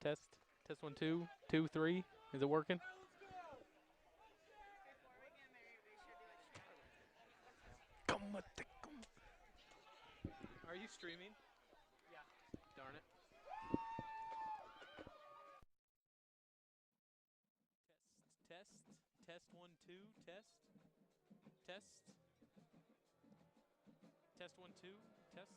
Test. Test 1, 2, 2, 3. Is it working? Are you streaming? Yeah. Darn it. Test. Test 1, 2. Test. Test. Test 1, 2. Test.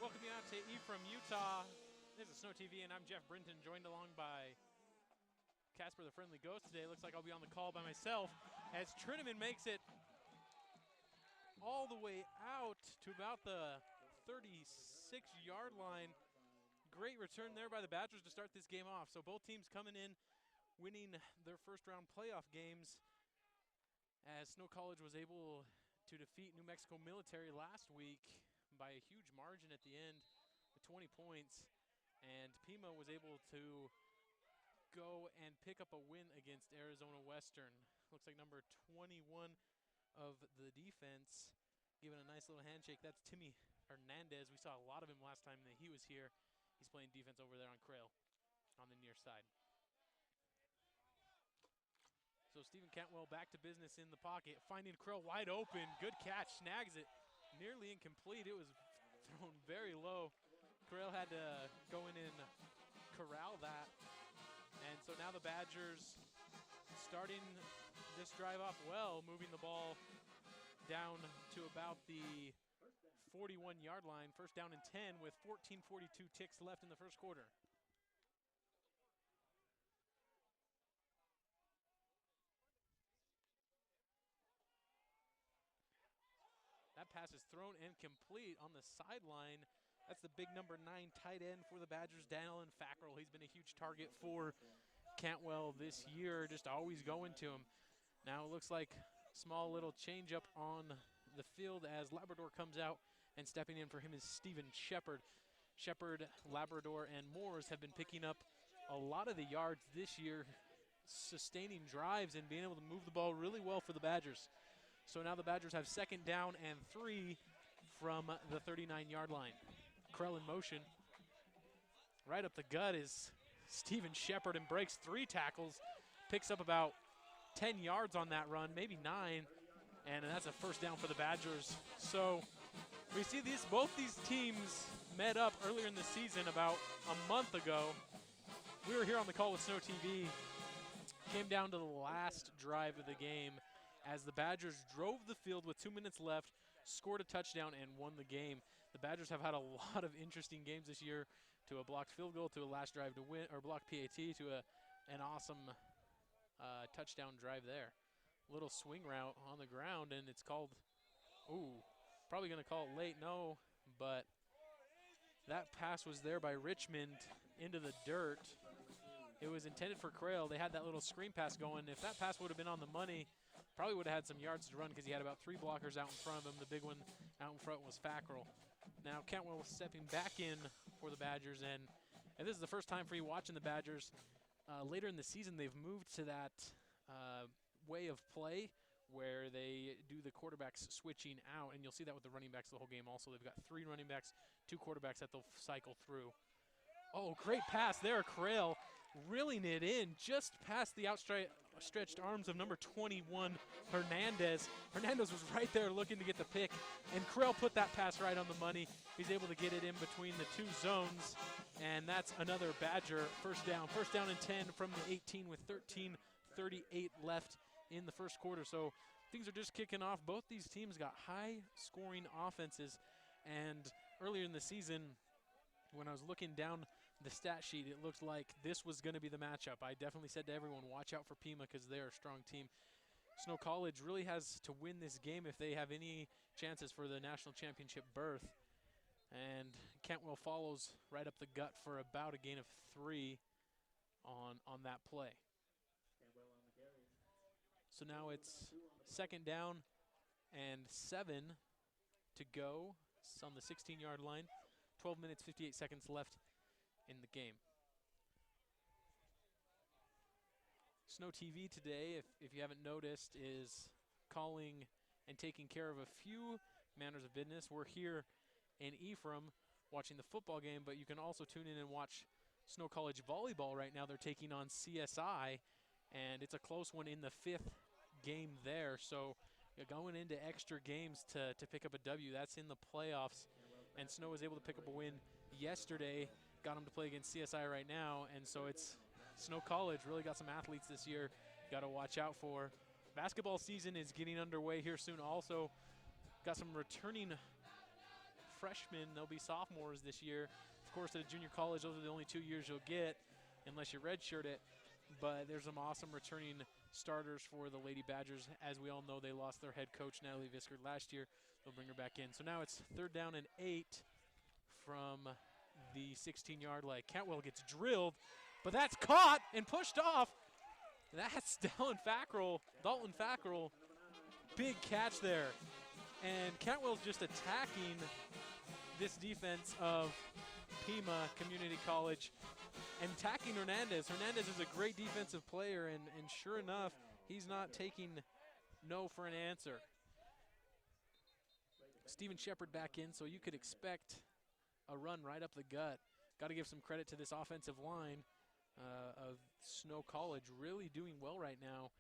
Welcome you out to E from Utah. This is Snow TV, and I'm Jeff Brinton, joined along by Casper the Friendly Ghost today. Looks like I'll be on the call by myself as Trinnaman makes it all the way out to about the 36-yard line. Great return there by the Badgers to start this game off. So both teams coming in, winning their first-round playoff games, as Snow College was able to defeat New Mexico Military last week by a huge margin at the end, with 20 points. And Pima was able to go and pick up a win against Arizona Western. Looks like number 21 of the defense giving a nice little handshake. That's Timmy Hernandez. We saw a lot of him last time that he was here. He's playing defense over there on Crail on the near side. So Stephen Cantwell back to business in the pocket, finding Crail wide open. Good catch, snags it. Nearly incomplete. It was thrown very low. Crail had to go in and corral that. And so now the Badgers starting this drive off well, moving the ball down to about the 41-yard line. First down and 10 with 14:42 ticks left in the first quarter. That pass is thrown and complete on the sideline. That's the big number 9 tight end for the Badgers, Daniel Fackrell. He's been a huge target for Cantwell this year, just always going to him. Now it looks like small little change up on the field as Labrador comes out, and stepping in for him is Steven Shepard. Shepard, Labrador, and Moores have been picking up a lot of the yards this year, sustaining drives and being able to move the ball really well for the Badgers. So now the Badgers have second down and 3 from the 39-yard line. Krell in motion. Right up the gut is Steven Shepard and breaks 3 tackles. Picks up about 10 yards on that run, maybe 9. And that's a first down for the Badgers. So we see both these teams met up earlier in the season about a month ago. We were here on the call with Snow TV. Came down to the last drive of the game as the Badgers drove the field with 2 minutes left, scored a touchdown, and won the game. The Badgers have had a lot of interesting games this year, to a blocked field goal, to a last drive to win, or blocked PAT, to an awesome touchdown drive there. Little swing route on the ground, and it's called, probably going to call it late, no, but that pass was there by Richmond into the dirt. It was intended for Crail. They had that little screen pass going. If that pass would have been on the money, probably would have had some yards to run because he had about 3 blockers out in front of him. The big one out in front was Fackrell. Now Cantwell stepping back in for the Badgers, and this is the first time for you watching the Badgers. Later in the season, they've moved to that way of play where they do the quarterbacks switching out, and you'll see that with the running backs the whole game also. They've got 3 running backs, 2 quarterbacks that they'll cycle through. Oh, great pass there, Crail, reeling it in just past the outstretched arms of number 21, Hernandez. Hernandez was right there looking to get the pick, and Crail put that pass right on the money. He's able to get it in between the 2 zones, and that's another Badger first down. First down and 10 from the 18 with 13:38 left in the first quarter. So things are just kicking off. Both these teams got high-scoring offenses, and earlier in the season, when I was looking down the stat sheet, it looked like this was going to be the matchup. I definitely said to everyone, watch out for Pima because they're a strong team. Snow College really has to win this game if they have any chances for the national championship berth. And Cantwell follows right up the gut for about a gain of 3 on that play. So now it's 2nd down and 7 to go. It's on the 16-yard line. 12 minutes, 58 seconds left in the game. Snow TV today, if you haven't noticed, is calling and taking care of a few matters of business. We're here in Ephraim watching the football game, but you can also tune in and watch Snow College volleyball right now. They're taking on CSI, and it's a close one in the 5th game there. So you're going into extra games to pick up a W. That's in the playoffs, and Snow was able to pick up a win yesterday. Got them to play against CSI right now, and so it's Snow College really got some athletes this year got to watch out for. Basketball season is getting underway here soon. Also got some returning freshmen. They'll be sophomores this year. Of course, at a junior college, those are the only 2 years you'll get unless you redshirt it. But there's some awesome returning starters for the Lady Badgers. As we all know, they lost their head coach, Natalie Viskard, last year. They'll bring her back in. So now it's 3rd down and 8 from the 16-yard line. Cantwell gets drilled, but that's caught and pushed off. That's Dalton Fackrell. Big catch there. And Cantwell's just attacking this defense of Pima Community College and attacking Hernandez. Hernandez is a great defensive player, and sure enough, he's not taking no for an answer. Steven Shepard back in, so you could expect a run right up the gut. Got to give some credit to this offensive line of Snow College, really doing well right now,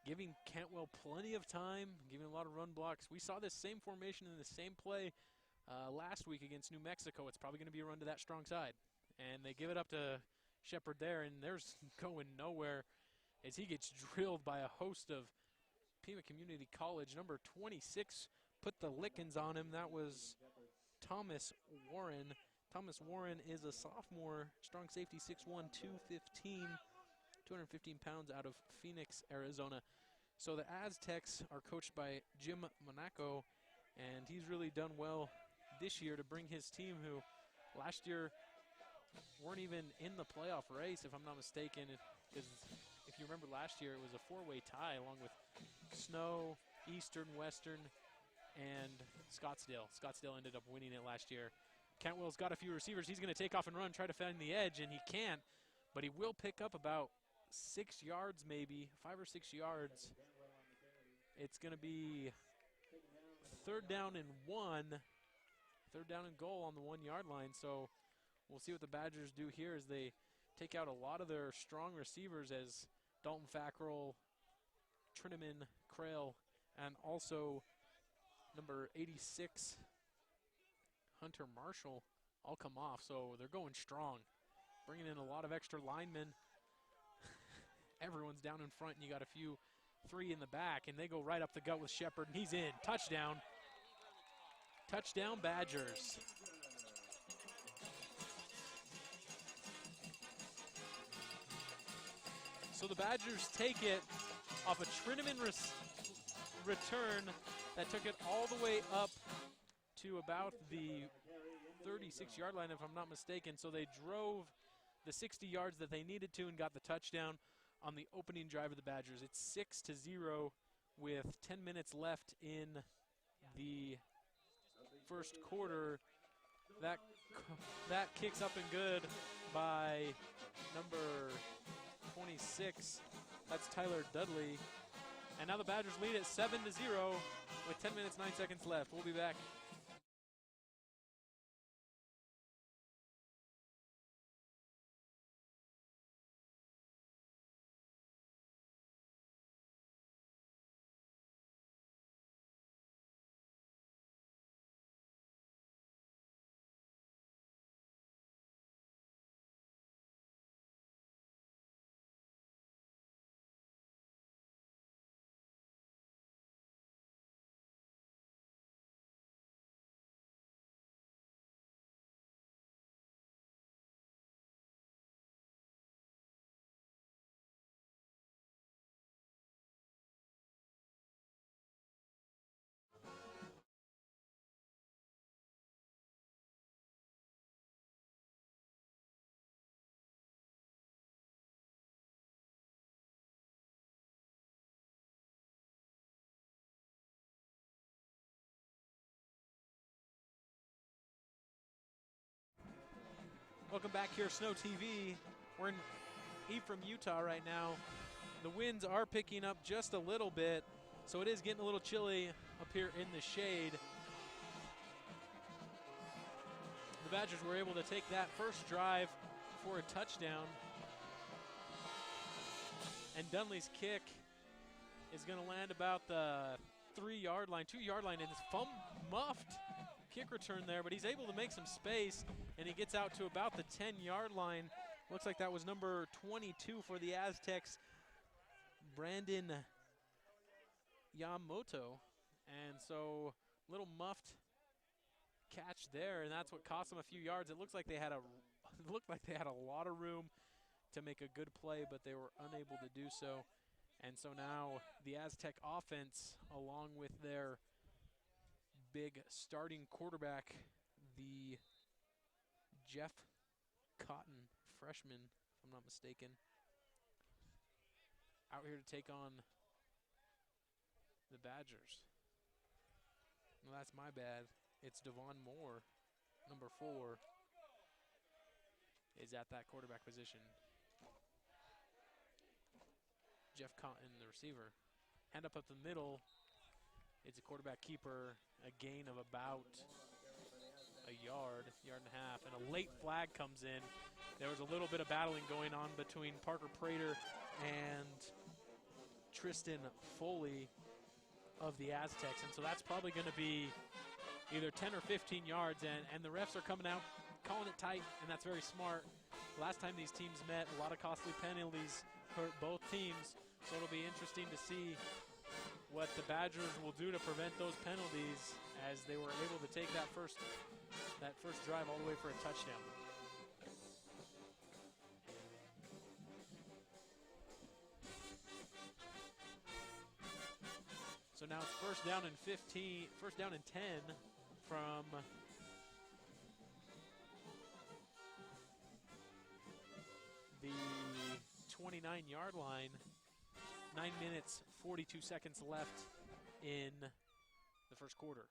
giving Cantwell plenty of time, giving a lot of run blocks. We saw this same formation in the same play last week against New Mexico. It's probably going to be a run to that strong side. And they give it up to Shepard there, and there's going nowhere as he gets drilled by a host of Pima Community College. Number 26 put the lickings on him. That was Thomas Warren. Thomas Warren is a sophomore, strong safety, 6'1", 215 pounds out of Phoenix, Arizona. So the Aztecs are coached by Jim Monaco, and he's really done well this year to bring his team, who last year weren't even in the playoff race, if I'm not mistaken. Because if you remember last year, it was a 4-way tie along with Snow, Eastern, Western, and Scottsdale. Scottsdale ended up winning it last year. Cantwell's got a few receivers. He's going to take off and run, try to find the edge, and he can't. But he will pick up about 6 yards maybe, 5 or 6 yards. It's going to be 3rd down and 1. 3rd down and goal on the 1-yard line. So we'll see what the Badgers do here as they take out a lot of their strong receivers, as Dalton Fackrell, Trineman, Crail, and also number 86, Hunter Marshall, all come off. So they're going strong, bringing in a lot of extra linemen. Everyone's down in front, and you got a few 3 in the back, and they go right up the gut with Shepard, and he's in. Touchdown. Touchdown, Badgers. So the Badgers take it off a Trineman return that took it all the way up to about the 36-yard line, if I'm not mistaken. So they drove the 60 yards that they needed to and got the touchdown on the opening drive of the Badgers. It's 6-0 with 10 minutes left in the first quarter. That kicks up and good by number 26. That's Tyler Dudley. And now the Badgers lead at 7-0 with 10 minutes, 9 seconds left. We'll be back. Welcome back here, Snow TV. We're in Ephraim, Utah right now. The winds are picking up just a little bit, so it is getting a little chilly up here in the shade. The Badgers were able to take that first drive for a touchdown. And Dunley's kick is going to land about the 3-yard line, 2-yard line, and it's muffed kick return there, but he's able to make some space, and he gets out to about the 10-yard line. Looks like that was number 22 for the Aztecs, Brandon Yamamoto. And so little muffed catch there, and that's what cost them a few yards. It looked like they had a lot of room to make a good play, but they were unable to do so. And so now the Aztec offense, along with their big starting quarterback, the Jeff Cotton freshman, if I'm not mistaken, out here to take on the Badgers. No, that's my bad. It's Devon Moore, number 4, is at that quarterback position. Jeff Cotton, the receiver. Hand up the middle. It's a quarterback keeper, a gain of about a yard and a half, and a late flag comes in. There was a little bit of battling going on between Parker Prater and Tristan Foley of the Aztecs, and so that's probably going to be either 10 or 15 yards, and the refs are coming out, calling it tight, and that's very smart. Last time these teams met, a lot of costly penalties hurt both teams, so it'll be interesting to see what the Badgers will do to prevent those penalties, as they were able to take that first drive all the way for a touchdown. So now it's first down and 10 from the 29-yard line. 9 minutes, 42 seconds left in the first quarter.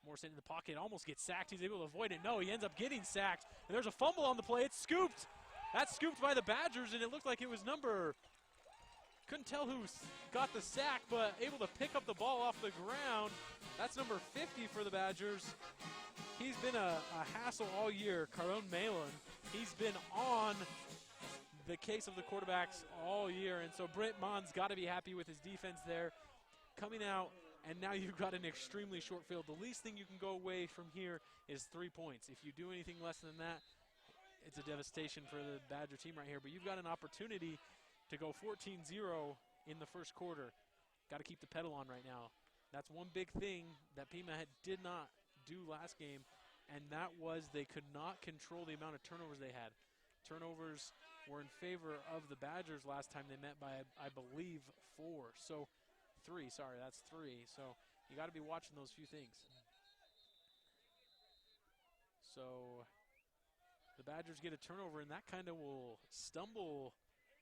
Morrison in the pocket, almost gets sacked. He's able to avoid it. No, he ends up getting sacked. And there's a fumble on the play. It's scooped. That's scooped by the Badgers, and it looked like it was couldn't tell who got the sack, but able to pick up the ball off the ground. That's number 50 for the Badgers. He's been a hassle all year, Caron Malin. He's been on the case of the quarterbacks all year, and so Brent Mond's got to be happy with his defense there. Coming out, and now you've got an extremely short field. The least thing you can go away from here is 3 points. If you do anything less than that, it's a devastation for the Badger team right here. But you've got an opportunity to go 14-0 in the first quarter. Got to keep the pedal on right now. That's one big thing that Pima did not do last game, and that was they could not control the amount of turnovers they had. Turnovers were in favor of the Badgers last time they met by, I believe, 4. So 3, sorry, that's 3. So you got to be watching those few things. So the Badgers get a turnover, and that kind of will stumble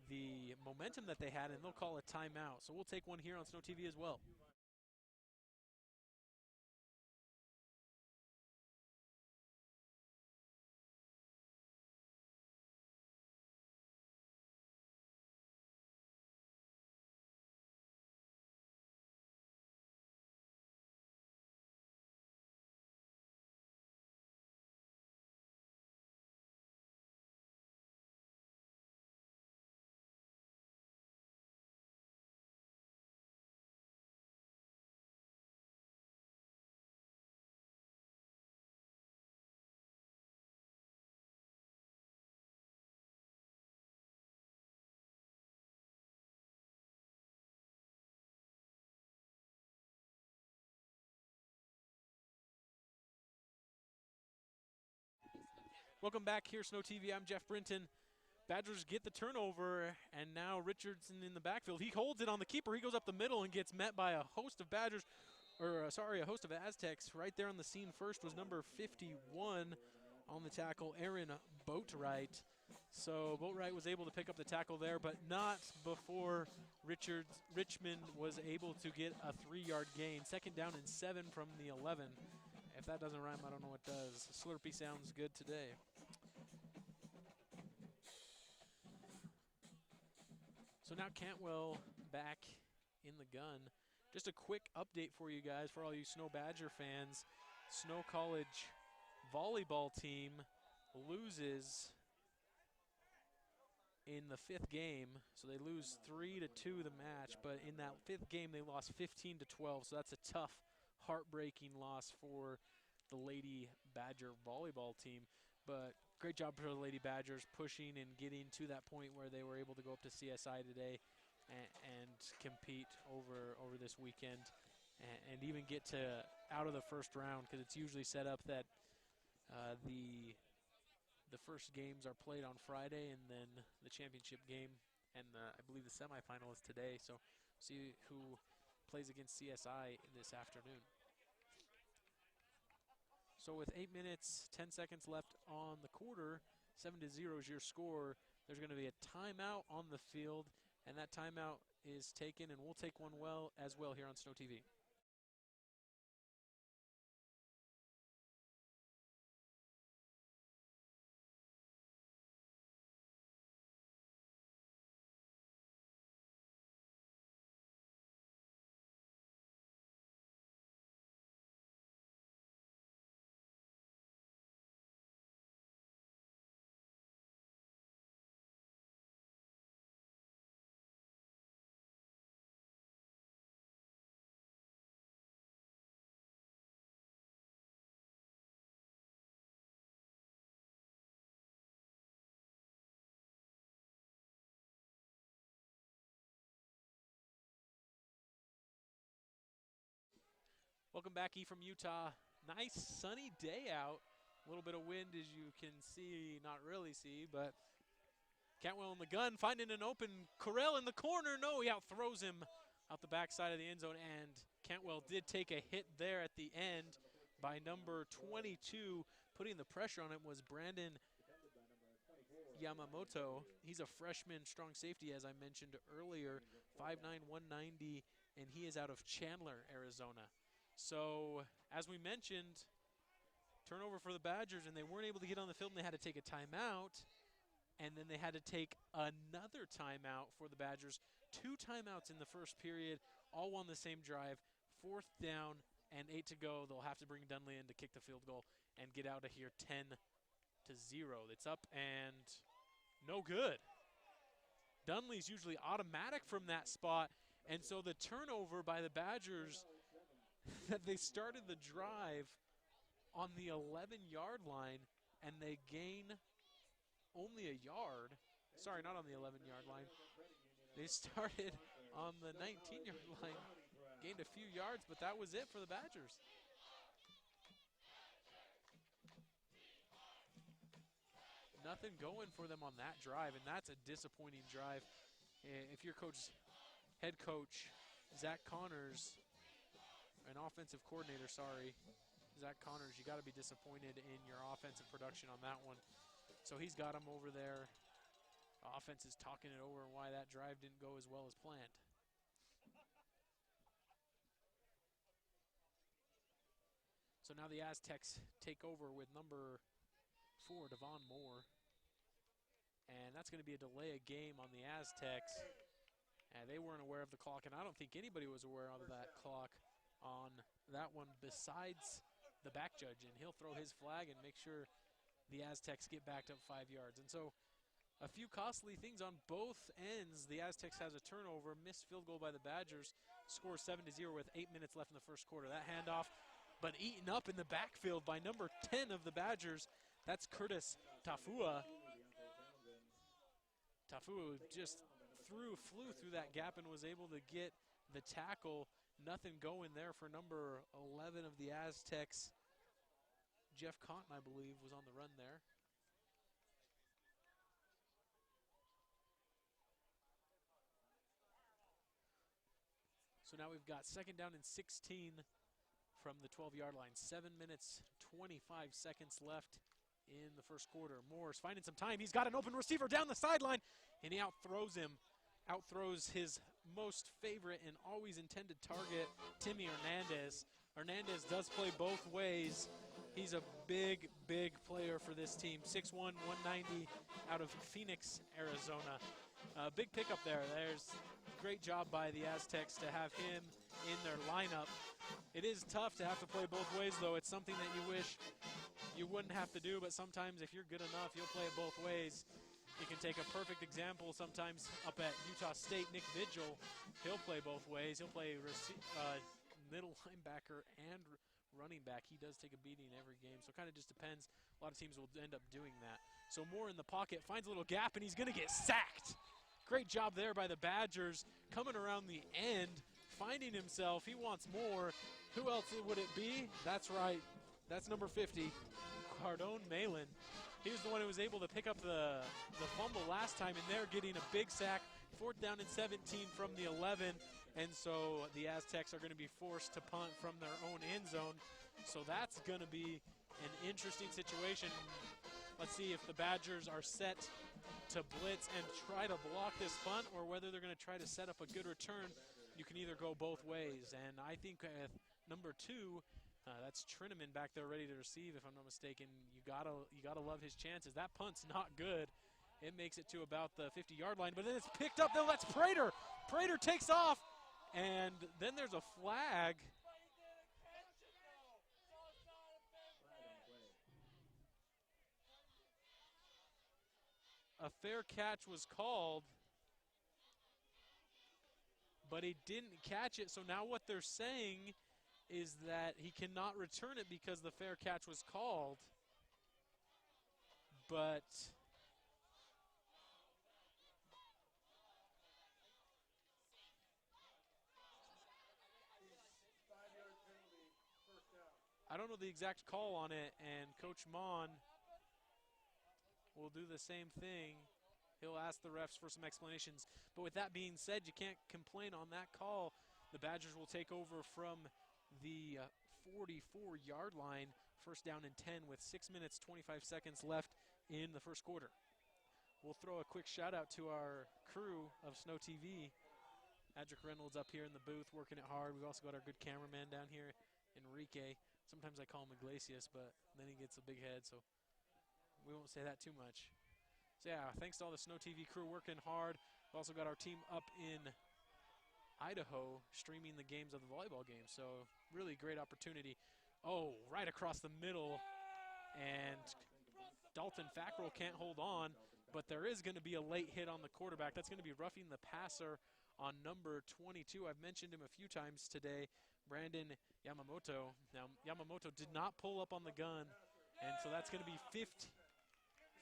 the momentum that they had, and they'll call a timeout. So we'll take one here on Snow TV as well. Welcome back here, Snow TV. I'm Jeff Brinton. Badgers get the turnover, and now Richardson in the backfield. He holds it on the keeper. He goes up the middle and gets met by a host of Badgers, a host of Aztecs. Right there on the scene first was number 51 on the tackle, Aaron Boatwright. So Boatwright was able to pick up the tackle there, but not before Richmond was able to get a 3-yard gain. Second down and 7 from the 11. If that doesn't rhyme, I don't know what does. Slurpee sounds good today. So now Cantwell back in the gun. Just a quick update for you guys, for all you Snow Badger fans. Snow College volleyball team loses in the 5th game, so they lose 3-2 the match, but in that 5th game they lost 15-12, so that's a tough, heartbreaking loss for the Lady Badger volleyball team. But great job for the Lady Badgers pushing and getting to that point where they were able to go up to CSI today and compete over this weekend and even get to out of the first round, because it's usually set up that the first games are played on Friday, and then the championship game and I believe the semifinal is today. So see who plays against CSI this afternoon. So with 8 minutes, 10 seconds left on the quarter, 7-0 is your score. There's going to be a timeout on the field, and that timeout is taken, and we'll take one as well here on Snow TV. Welcome back, E from Utah. Nice sunny day out. A little bit of wind, as you can see, not really see, but Cantwell in the gun, finding an open Correll in the corner. No, he outthrows him out the backside of the end zone, and Cantwell did take a hit there at the end by number 22. Putting the pressure on him was Brandon Yamamoto. He's a freshman strong safety, as I mentioned earlier, 5'9", 190, and he is out of Chandler, Arizona. So, as we mentioned, turnover for the Badgers, and they weren't able to get on the field, and they had to take a timeout, and then they had to take another timeout for the Badgers. 2 timeouts in the first period, all on the same drive. 4th down and 8 to go. They'll have to bring Dunley in to kick the field goal and get out of here 10-0. It's up and no good. Dunley's usually automatic from that spot, and so the turnover by the Badgers, that they started the drive on the 11-yard line, and they gain only a yard. Sorry, not on the 11-yard line. They started on the 19-yard line, gained a few yards, but that was it for the Badgers. Nothing going for them on that drive, and that's a disappointing drive. If your head coach, Zach Connors, an offensive coordinator, Zach Connors, you got to be disappointed in your offensive production on that one. So he's got him over there. Offense is talking it over and why that drive didn't go as well as planned. So now the Aztecs take over with number 4, Devon Moore. And that's going to be a delay of game on the Aztecs. And they weren't aware of the clock, and I don't think anybody was aware of that clock on that one besides the back judge. And he'll throw his flag and make sure the Aztecs get backed up 5 yards. And so a few costly things on both ends. The Aztecs has a turnover, missed field goal by the Badgers, score 7-0 with 8 minutes left in the first quarter. That handoff, but eaten up in the backfield by number 10 of the Badgers. That's Curtis Tafua. Tafua just flew through that gap and was able to get the tackle. Nothing going there for number 11 of the Aztecs. Jeff Cotton, I believe, was on the run there. So now we've got 2nd down and 16 from the 12-yard line. 7 minutes, 25 seconds left in the first quarter. Moore's finding some time. He's got an open receiver down the sideline, and he outthrows him. Outthrows his most favorite and always intended target, Timmy Hernandez. Hernandez does play both ways. He's a big, big player for this team. 6'1", 190 out of Phoenix, Arizona. Big pickup there. There's great job by the Aztecs to have him in their lineup. It is tough to have to play both ways, though. It's something that you wish you wouldn't have to do, but sometimes if you're good enough, you'll play it both ways. You can take a perfect example sometimes up at Utah State. Nick Vigil, he'll play both ways. He'll play middle linebacker and running back. He does take a beating every game, so it kind of just depends. A lot of teams will end up doing that. So Moore in the pocket, finds a little gap, and he's going to get sacked. Great job there by the Badgers, coming around the end, finding himself. He wants more. Who else would it be? That's right. That's number 50, Cardone Malin. He was the one who was able to pick up the fumble last time, and they're getting a big sack. 4th down and 17 from the 11, and so the Aztecs are going to be forced to punt from their own end zone. So that's going to be an interesting situation. Let's see if the Badgers are set to blitz and try to block this punt, or whether they're going to try to set up a good return. You can either go both ways, and I think number 2, that's Trineman back there ready to receive, if I'm not mistaken. You gotta love his chances. That punt's not good. It makes it to about the 50-yard line, but then it's picked up. Though that's Prater. Prater takes off, and then there's a flag. A fair catch was called, but he didn't catch it. So now what they're saying is that he cannot return it because the fair catch was called. But I don't know the exact call on it, and Coach Mon will do the same thing. He'll ask the refs for some explanations. But with that being said, you can't complain on that call. The Badgers will take over from the 44-yard line, 1st down and 10 with 6 minutes, 25 seconds left in the first quarter. We'll throw a quick shout out to our crew of Snow TV. Adric Reynolds up here in the booth working it hard. We've also got our good cameraman down here, Enrique. Sometimes I call him Iglesias, but then he gets a big head, so we won't say that too much. So yeah, thanks to all the Snow TV crew working hard. We've also got our team up in Idaho streaming the games of the volleyball game, so really great opportunity. Oh, right across the middle, and Dalton Fackrell can't hold on, but there is going to be a late hit on the quarterback. That's going to be roughing the passer on number 22. I've mentioned him a few times today, Brandon Yamamoto. Now, Yamamoto did not pull up on the gun, and so that's going to be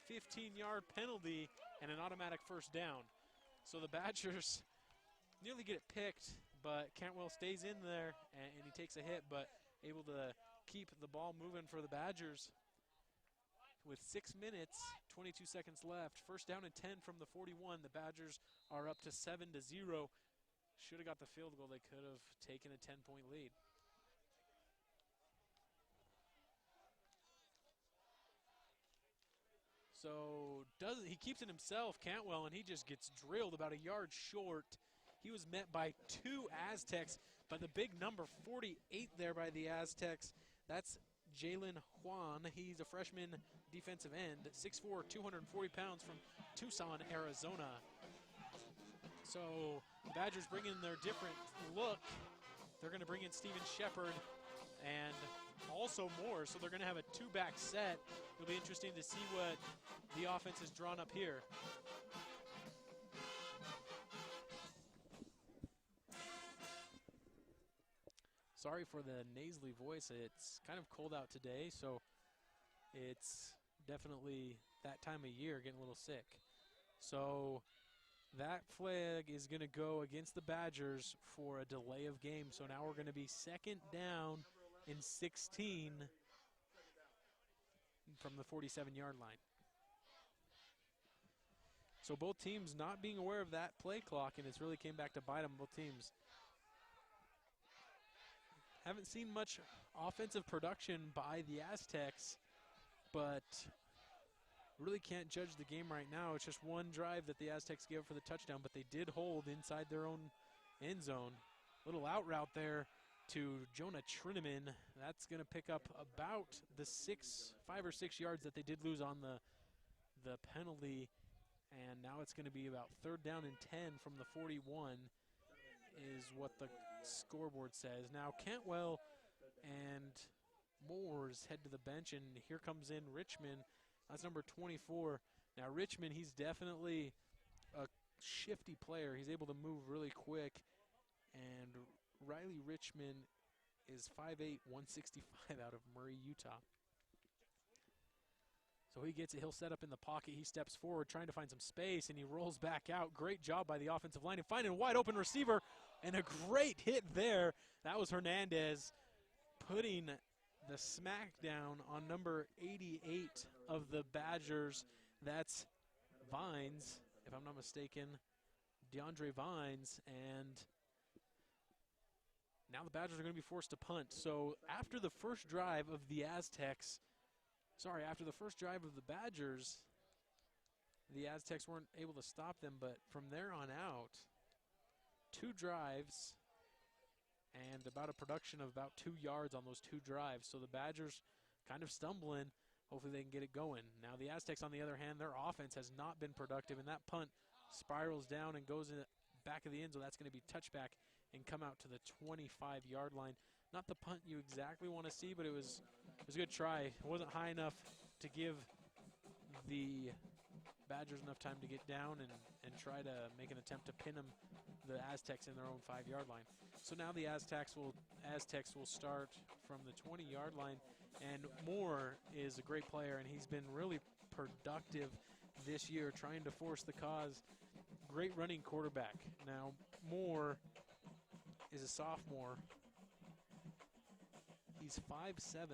15-yard penalty and an automatic 1st down. So the Badgers nearly get it picked, but Cantwell stays in there, and he takes a hit, but able to keep the ball moving for the Badgers. With 6 minutes, 22 seconds left, 1st down and 10 from the 41. The Badgers are up to 7-0. Should have got the field goal. They could have taken a 10-point lead. So he keeps it himself, Cantwell, and he just gets drilled about a yard short. He was met by 2 Aztecs, but the big number 48 there by the Aztecs, that's Jalen Juan. He's a freshman defensive end, 6'4", 240 pounds from Tucson, Arizona. So the Badgers bring in their different look. They're going to bring in Steven Shepard and also more, so they're going to have a 2-back set. It'll be interesting to see what the offense is drawn up here. Sorry for the nasally voice. It's kind of cold out today, so it's definitely that time of year, getting a little sick. So that flag is going to go against the Badgers for a delay of game. So now we're going to be 2nd down and 16 from the 47-yard line. So both teams not being aware of that play clock, and it's really came back to bite them, both teams. Haven't seen much offensive production by the Aztecs, but really can't judge the game right now. It's just one drive that the Aztecs gave for the touchdown, but they did hold inside their own end zone. Little out route there to Jonah Trineman. That's going to pick up about the 5 or 6 yards that they did lose on the penalty. And now it's going to be about 3rd down and 10 from the 41 is what the scoreboard says. Now Cantwell and Moores head to the bench, and here comes in Richmond. That's number 24. Now Richmond, he's definitely a shifty player. He's able to move really quick. And Riley Richmond is 5'8", 165 out of Murray, Utah. So he gets it. He'll set up in the pocket. He steps forward trying to find some space, and he rolls back out. Great job by the offensive line and finding a wide open receiver, and a great hit there. That was Hernandez putting the smackdown on number 88 of the Badgers. That's Vines, if I'm not mistaken, DeAndre Vines, and now the Badgers are going to be forced to punt. So after the first drive of the Aztecs, after the first drive of the Badgers, the Aztecs weren't able to stop them, but from there on out, 2 drives and about a production of about 2 yards on those 2 drives. So the Badgers kind of stumbling. Hopefully they can get it going. Now the Aztecs, on the other hand, their offense has not been productive, and that punt spirals down and goes in the back of the end zone. That's going to be touchback and come out to the 25-yard line. Not the punt you exactly want to see, but it was a good try. It wasn't high enough to give the Badgers enough time to get down and try to make an attempt to pin them, the Aztecs, in their own 5-yard line. So now the Aztecs will start from the 20-yard line, and Moore is a great player, and he's been really productive this year trying to force the cause. Great running quarterback. Now Moore is a sophomore. He's 5'7",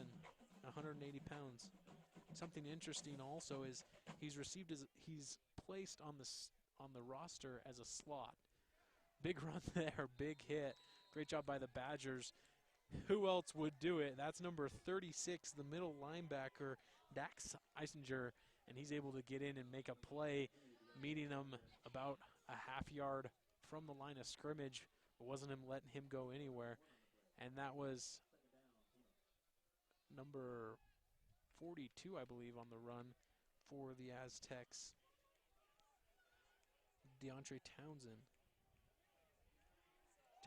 180 pounds. Something interesting also is he's placed on the roster as a slot. Big run there, big hit. Great job by the Badgers. Who else would do it? That's number 36, the middle linebacker, Dax Eisinger, and he's able to get in and make a play, meeting him about a half yard from the line of scrimmage. It wasn't him letting him go anywhere, and that was number 42, I believe, on the run for the Aztecs, DeAndre Townsend.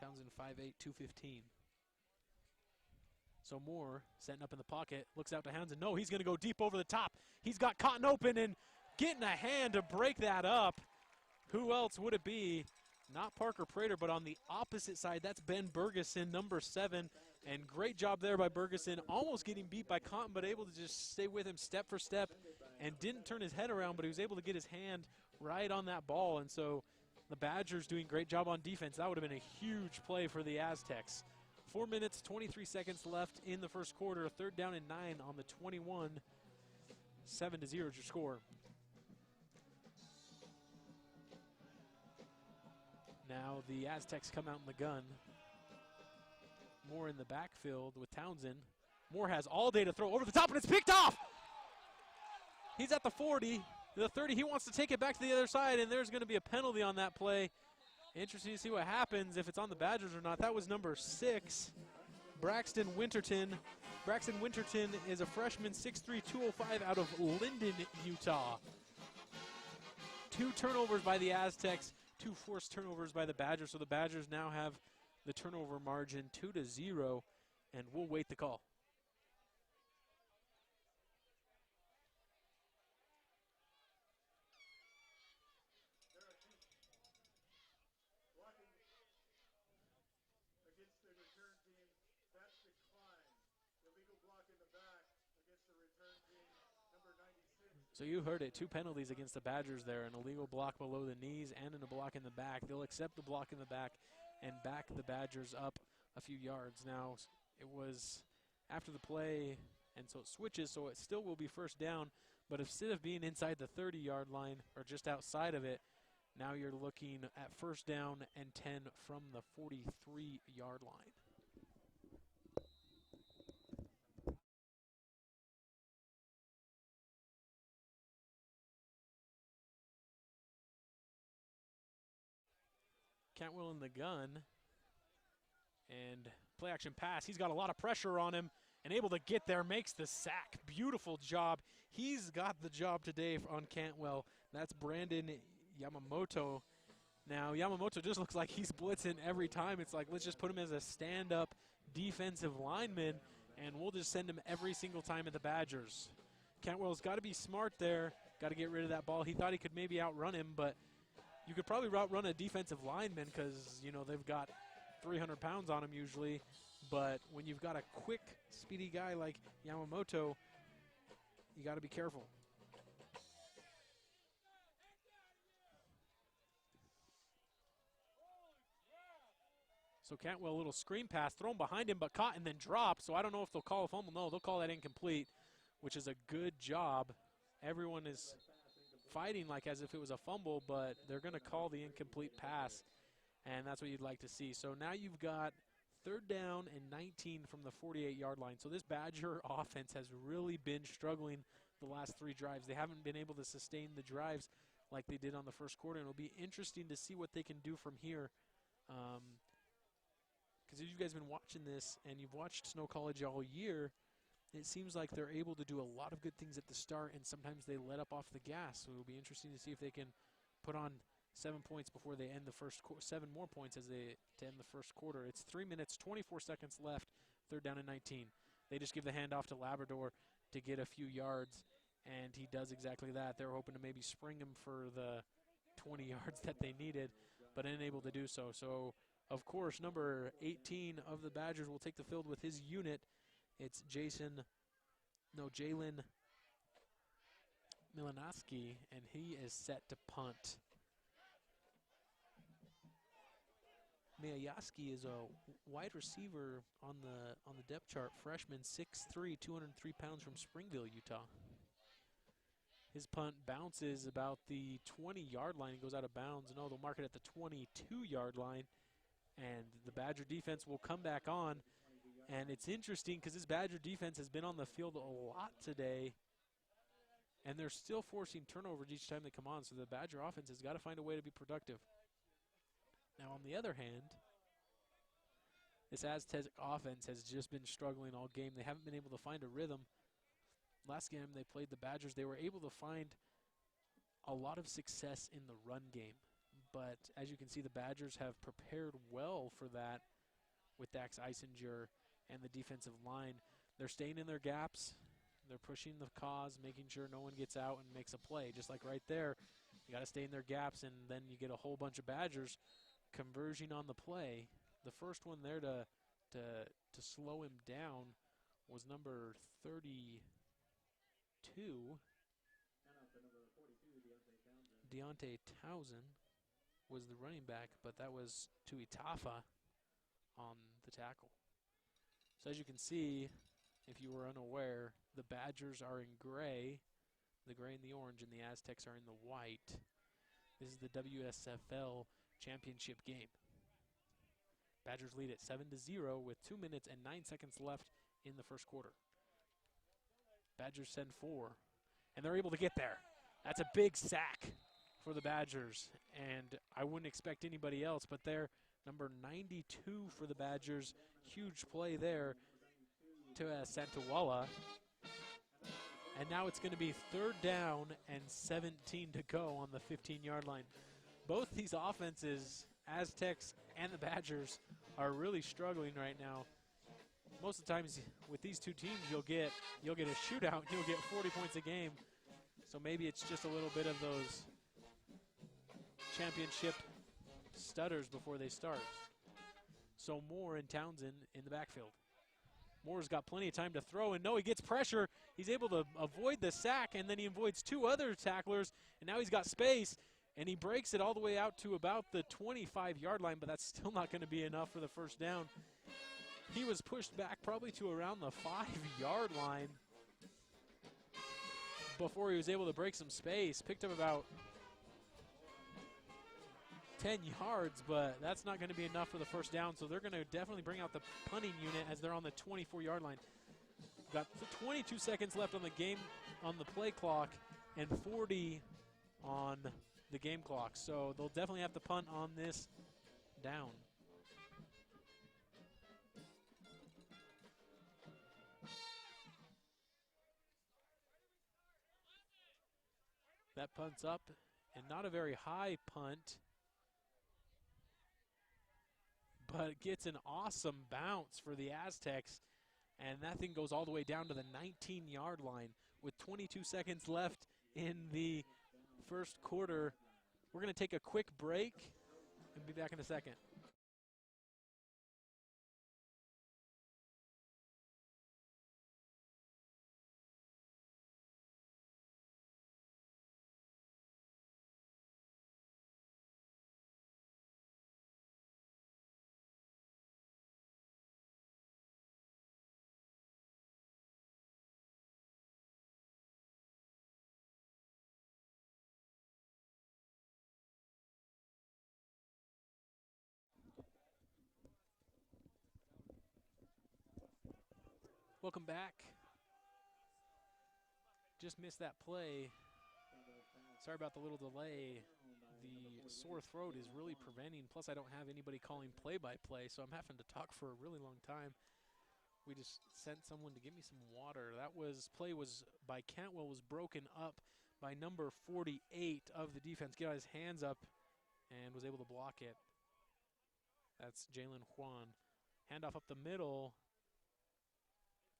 Townsend 5'8", 215. So Moore setting up in the pocket, looks out to Townsend. No, he's going to go deep over the top. He's got Cotton open and getting a hand to break that up. Who else would it be? Not Parker Prater, but on the opposite side, that's Ben Bergeson, number 7. And great job there by Bergeson, almost getting beat by Cotton, but able to just stay with him step for step and didn't turn his head around, but he was able to get his hand right on that ball. And so the Badgers doing a great job on defense. That would have been a huge play for the Aztecs. 4 minutes, 23 seconds left in the first quarter. 3rd down and 9 on the 21. 7-0 is your score. Now the Aztecs come out in the gun. Moore in the backfield with Townsend. Moore has all day to throw over the top, and it's picked off. He's at the 40, the 30. He wants to take it back to the other side, and there's going to be a penalty on that play. Interesting to see what happens, if it's on the Badgers or not. That was number 6, Braxton Winterton. Braxton Winterton is a freshman, 6'3", 205 out of Linden, Utah. 2 turnovers by the Aztecs, 2 forced turnovers by the Badgers. So the Badgers now have the turnover margin 2-0, and we'll wait the call. So you heard it, 2 penalties against the Badgers there, an illegal block below the knees and a block in the back. They'll accept the block in the back and back the Badgers up a few yards. Now, it was after the play, and so it switches, so it still will be 1st down, but instead of being inside the 30-yard line or just outside of it, now you're looking at 1st down and 10 from the 43-yard line. Cantwell in the gun, and play action pass. He's got a lot of pressure on him and able to get there, makes the sack. Beautiful job. He's got the job today on Cantwell. That's Brandon Yamamoto. Now, Yamamoto just looks like he's blitzing every time. It's like, let's just put him as a stand-up defensive lineman, and we'll just send him every single time at the Badgers. Cantwell's got to be smart there, got to get rid of that ball. He thought he could maybe outrun him, but you could probably outrun a defensive lineman because, you know, they've got 300 pounds on him usually. But when you've got a quick, speedy guy like Yamamoto, you got to be careful. So Cantwell, a little screen pass thrown behind him, but caught and then dropped. So I don't know if they'll call a fumble. No, they'll call that incomplete, which is a good job. Everyone is fighting like as if it was a fumble, but they're going to call the incomplete pass, and that's what you'd like to see. So now you've got 3rd down and 19 from the 48-yard line. So this Badger offense has really been struggling the last 3 drives. They haven't been able to sustain the drives like they did on the first quarter, and it'll be interesting to see what they can do from here. Because you guys have been watching this and you've watched Snow College all year, it seems like they're able to do a lot of good things at the start, and sometimes they let up off the gas. So it'll be interesting to see if they can put on 7 points before they end the first quarter, 7 more points as they to end the first quarter. It's 3 minutes, 24 seconds left, 3rd down and 19. They just give the handoff to Labrador to get a few yards, and he does exactly that. They're hoping to maybe spring him for the 20 yards that they needed, but unable to do so. So, of course, number 18 of the Badgers will take the field with his unit. It's Jalen Milanoski, and he is set to punt. Miyaski is a wide receiver on the depth chart, freshman, 6'3", 203 pounds from Springville, Utah. His punt bounces about the 20-yard line. It goes out of bounds. No, they'll mark it at the 22-yard line. And the Badger defense will come back on. And it's interesting because this Badger defense has been on the field a lot today, and they're still forcing turnovers each time they come on. So the Badger offense has got to find a way to be productive. Now, on the other hand, this Aztec offense has just been struggling all game. They haven't been able to find a rhythm. Last game they played the Badgers, they were able to find a lot of success in the run game. But as you can see, the Badgers have prepared well for that with Dax Eisinger and the defensive line. They're staying in their gaps. They're pushing the cause, making sure no one gets out and makes a play. Just like right there, you got to stay in their gaps, and then you get a whole bunch of Badgers converging on the play. The first one there to slow him down was number 32. Deontay Townsend was the running back, but that was Tuitafa on the tackle. So as you can see, if you were unaware, the Badgers are in gray, the gray and the orange, and the Aztecs are in the white. This is the WSFL championship game. Badgers lead at 7-0 with 2 minutes and 9 seconds left in the first quarter. Badgers send 4, and they're able to get there. That's a big sack for the Badgers, and I wouldn't expect anybody else, but they're number 92 for the Badgers. Huge play there to Santawala. And now it's going to be 3rd down and 17 to go on the 15-yard line. Both these offenses, Aztecs and the Badgers, are really struggling right now. Most of the times with these two teams, you'll get a shootout. You'll get 40 points a game. So maybe it's just a little bit of those championship stutters before they start. So Moore and Townsend in the backfield. Moore's got plenty of time to throw, and no, he gets pressure. He's able to avoid the sack, and then he avoids 2 other tacklers, and now he's got space, and he breaks it all the way out to about the 25-yard line, but that's still not going to be enough for the first down. He was pushed back probably to around the 5-yard line before he was able to break some space. Picked up about 10 yards, but that's not going to be enough for the first down, so they're going to definitely bring out the punting unit as they're on the 24-yard line. Got 22 seconds left on the game, on the play clock, and 40 on the game clock, so they'll definitely have to punt on this down. That punt's up, and not a very high punt, but it gets an awesome bounce for the Aztecs, and that thing goes all the way down to the 19-yard line with 22 seconds left in the first quarter. We're going to take a quick break and be back in a second. Welcome back. Just missed that play. Sorry about the little delay. The sore throat is really preventing, plus I don't have anybody calling play-by-play, so I'm having to talk for a really long time. We just sent someone to get me some water. That play was by Cantwell, was broken up by number 48 of the defense. Got his hands up and was able to block it. That's Jalen Juan. Handoff up the middle.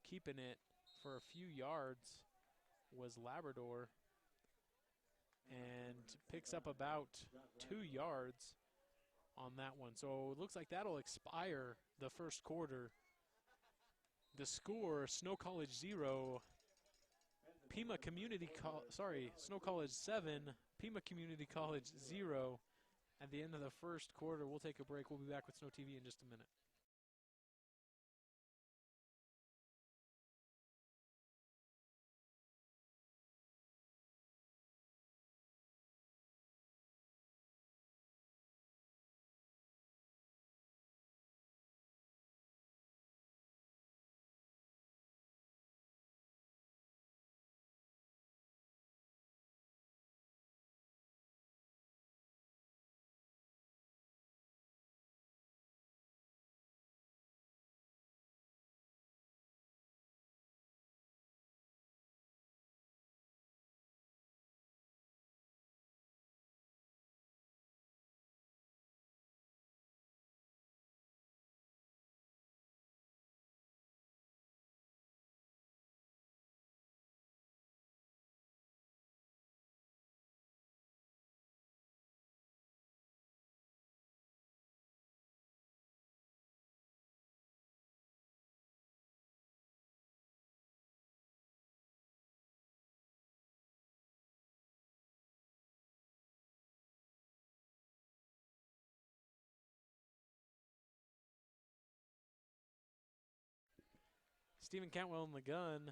Keeping it for a few yards was Labrador, and picks up about 2 yards on that one. So it looks like that'll expire the first quarter. The score, Snow College 0, Pima Community Snow College 7, Pima Community College 0. At the end of the first quarter, we'll take a break. We'll be back with Snow TV in just a minute. Stephen Cantwell in the gun.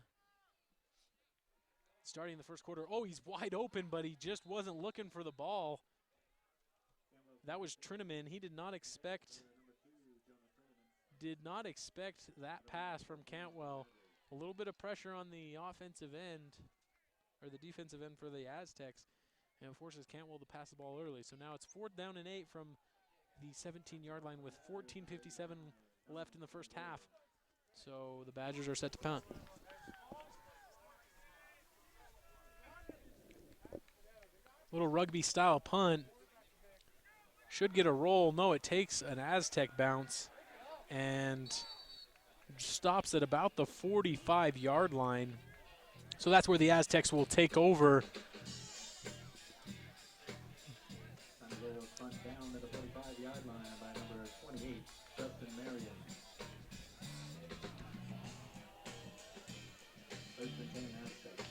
Starting the first quarter. Oh, he's wide open, but he just wasn't looking for the ball. That was Trineman. He did not expect that pass from Cantwell. A little bit of pressure on the offensive end, or the defensive end for the Aztecs, and forces Cantwell to pass the ball early. So now it's 4th down and 8 from the 17-yard line with 14:57 left in the first half. So the Badgers are set to punt. Little rugby-style punt. Should get a roll. No, it takes an Aztec bounce and stops at about the 45-yard line. So that's where the Aztecs will take over. Down to the 45-yard line by number 28, Justin Marion. First and 10 Aztecs.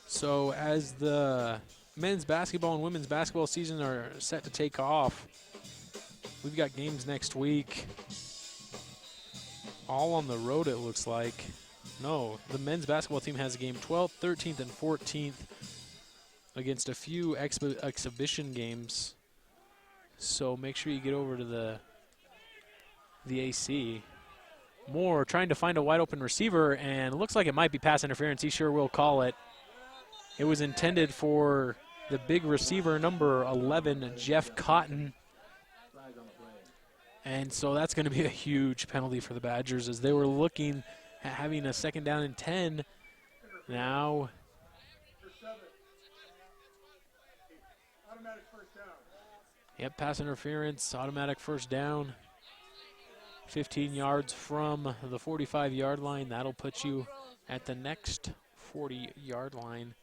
So as the men's basketball and women's basketball season are set to take off, we've got games next week. All on the road, it looks like. No, the men's basketball team has a game 12th, 13th, and 14th against a few exhibition games. So make sure you get over to the AC. Moore trying to find a wide open receiver, and it looks like it might be pass interference. He sure will call it. It was intended for the big receiver, number 11, Jeff Cotton. And so that's going to be a huge penalty for the Badgers as they were looking at having a 2nd down and 10. Now yep, pass interference, automatic 1st down. 15 yards from the 45-yard line. That'll put you at the next 40-yard line.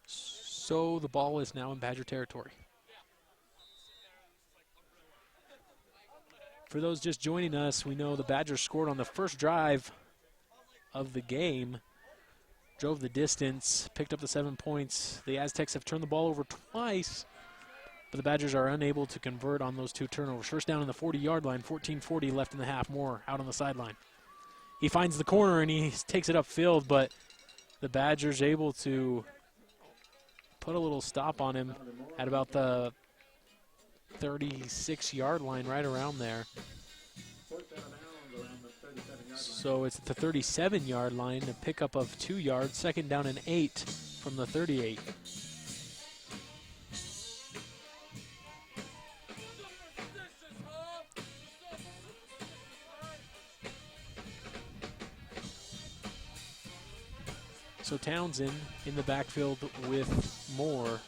So the ball is now in Badger territory. For those just joining us, we know the Badgers scored on the first drive of the game, drove the distance, picked up the 7 points. The Aztecs have turned the ball over twice, but the Badgers are unable to convert on those 2 turnovers. 1st down in the 40-yard line, 14:40 left in the half. Moore out on the sideline. He finds the corner and he takes it upfield, but the Badgers able to put a little stop on him at about the 36-yard line, right around there. So it's at the 37-yard line, a pickup of 2 yards, 2nd down and 8 from the 38. So Townsend in the backfield with Moore.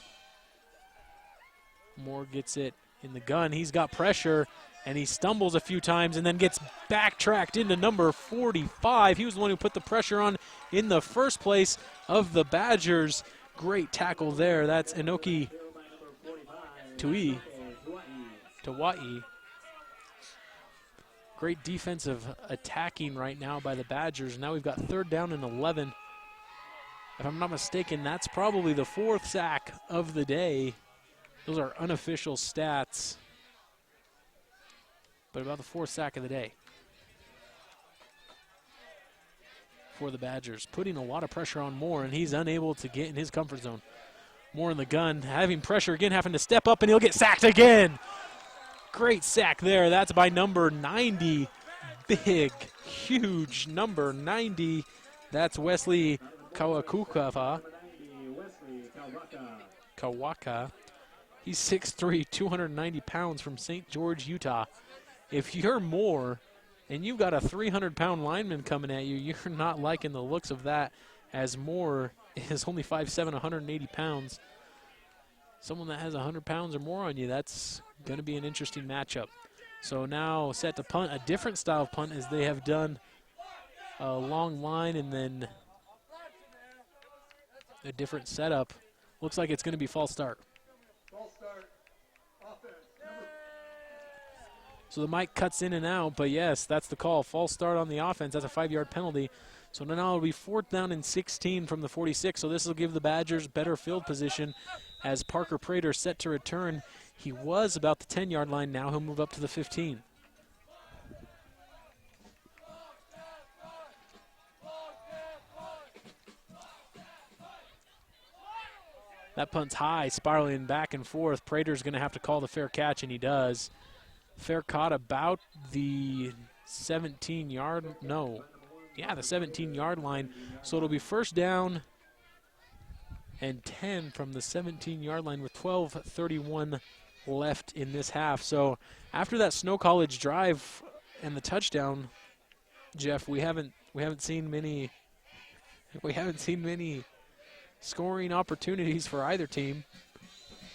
Moore gets it in the gun. He's got pressure, and he stumbles a few times and then gets backtracked into number 45. He was the one who put the pressure on in the first place of the Badgers. Great tackle there. That's Enoki Tawai. Great defensive attacking right now by the Badgers. Now we've got 3rd down and 11. If I'm not mistaken, that's probably the 4th sack of the day. Those are unofficial stats, but about the 4th sack of the day for the Badgers. Putting a lot of pressure on Moore, and he's unable to get in his comfort zone. Moore in the gun, having pressure again, having to step up, and he'll get sacked again. Great sack there. That's by number 90. Big, huge number 90. That's Wesley Kawaka. He's 6'3", 290 pounds from St. George, Utah. If you're Moore and you've got a 300-pound lineman coming at you, you're not liking the looks of that, as Moore is only 5'7", 180 pounds. Someone that has 100 pounds or more on you, that's going to be an interesting matchup. So now set to punt, a different style of punt as they have done a long line and then a different setup. Looks like it's going to be false start. So the mic cuts in and out, but yes, that's the call. False start on the offense. That's a 5-yard penalty. So now it'll be 4th down and 16 from the 46. So this will give the Badgers better field position as Parker Prater set to return. He was about the 10-yard line. Now he'll move up to the 15. That punt's high, spiraling back and forth. Prater's going to have to call the fair catch, and he does. Fair caught about the 17-yard, the 17-yard line. So it'll be 1st down and 10 from the 17-yard line with 12:31 left in this half. So after that Snow College drive and the touchdown, Jeff, we haven't seen many scoring opportunities for either team.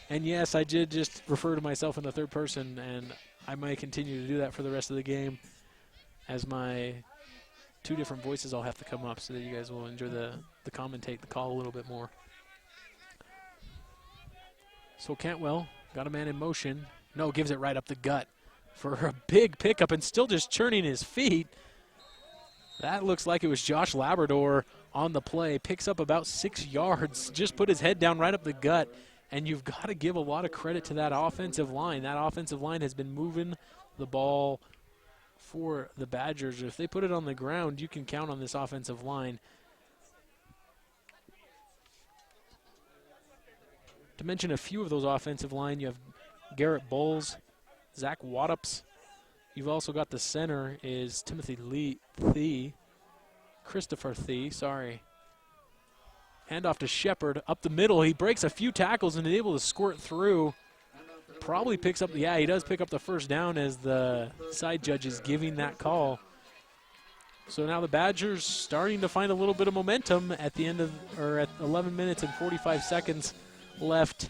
And yes, I did just refer to myself in the 3rd person, and I might continue to do that for the rest of the game as my 2 different voices all have to come up so that you guys will enjoy the commentate, the call a little bit more. So Cantwell got a man in motion. No, gives it right up the gut for a big pickup and still just churning his feet. That looks like it was Josh Labrador on the play. Picks up about 6 yards, just put his head down right up the gut. And you've got to give a lot of credit to that offensive line. That offensive line has been moving the ball for the Badgers. If they put it on the ground, you can count on this offensive line. To mention a few of those offensive line, you have Garrett Bowles, Zach Wattups. You've also got the center is Christopher Thie, sorry. Handoff to Shepard. Up the middle, he breaks a few tackles and is able to squirt through. probably picks up, he does pick up the first down as the side judge is giving that call. So now the Badgers starting to find a little bit of momentum at the end of, or at 11 minutes and 45 seconds left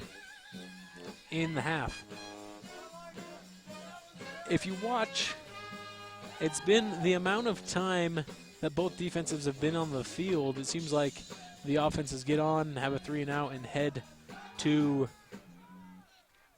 in the half. If you watch, it's been the amount of time that both defenses have been on the field. It seems like the offenses get on, have a 3-and-out, and head to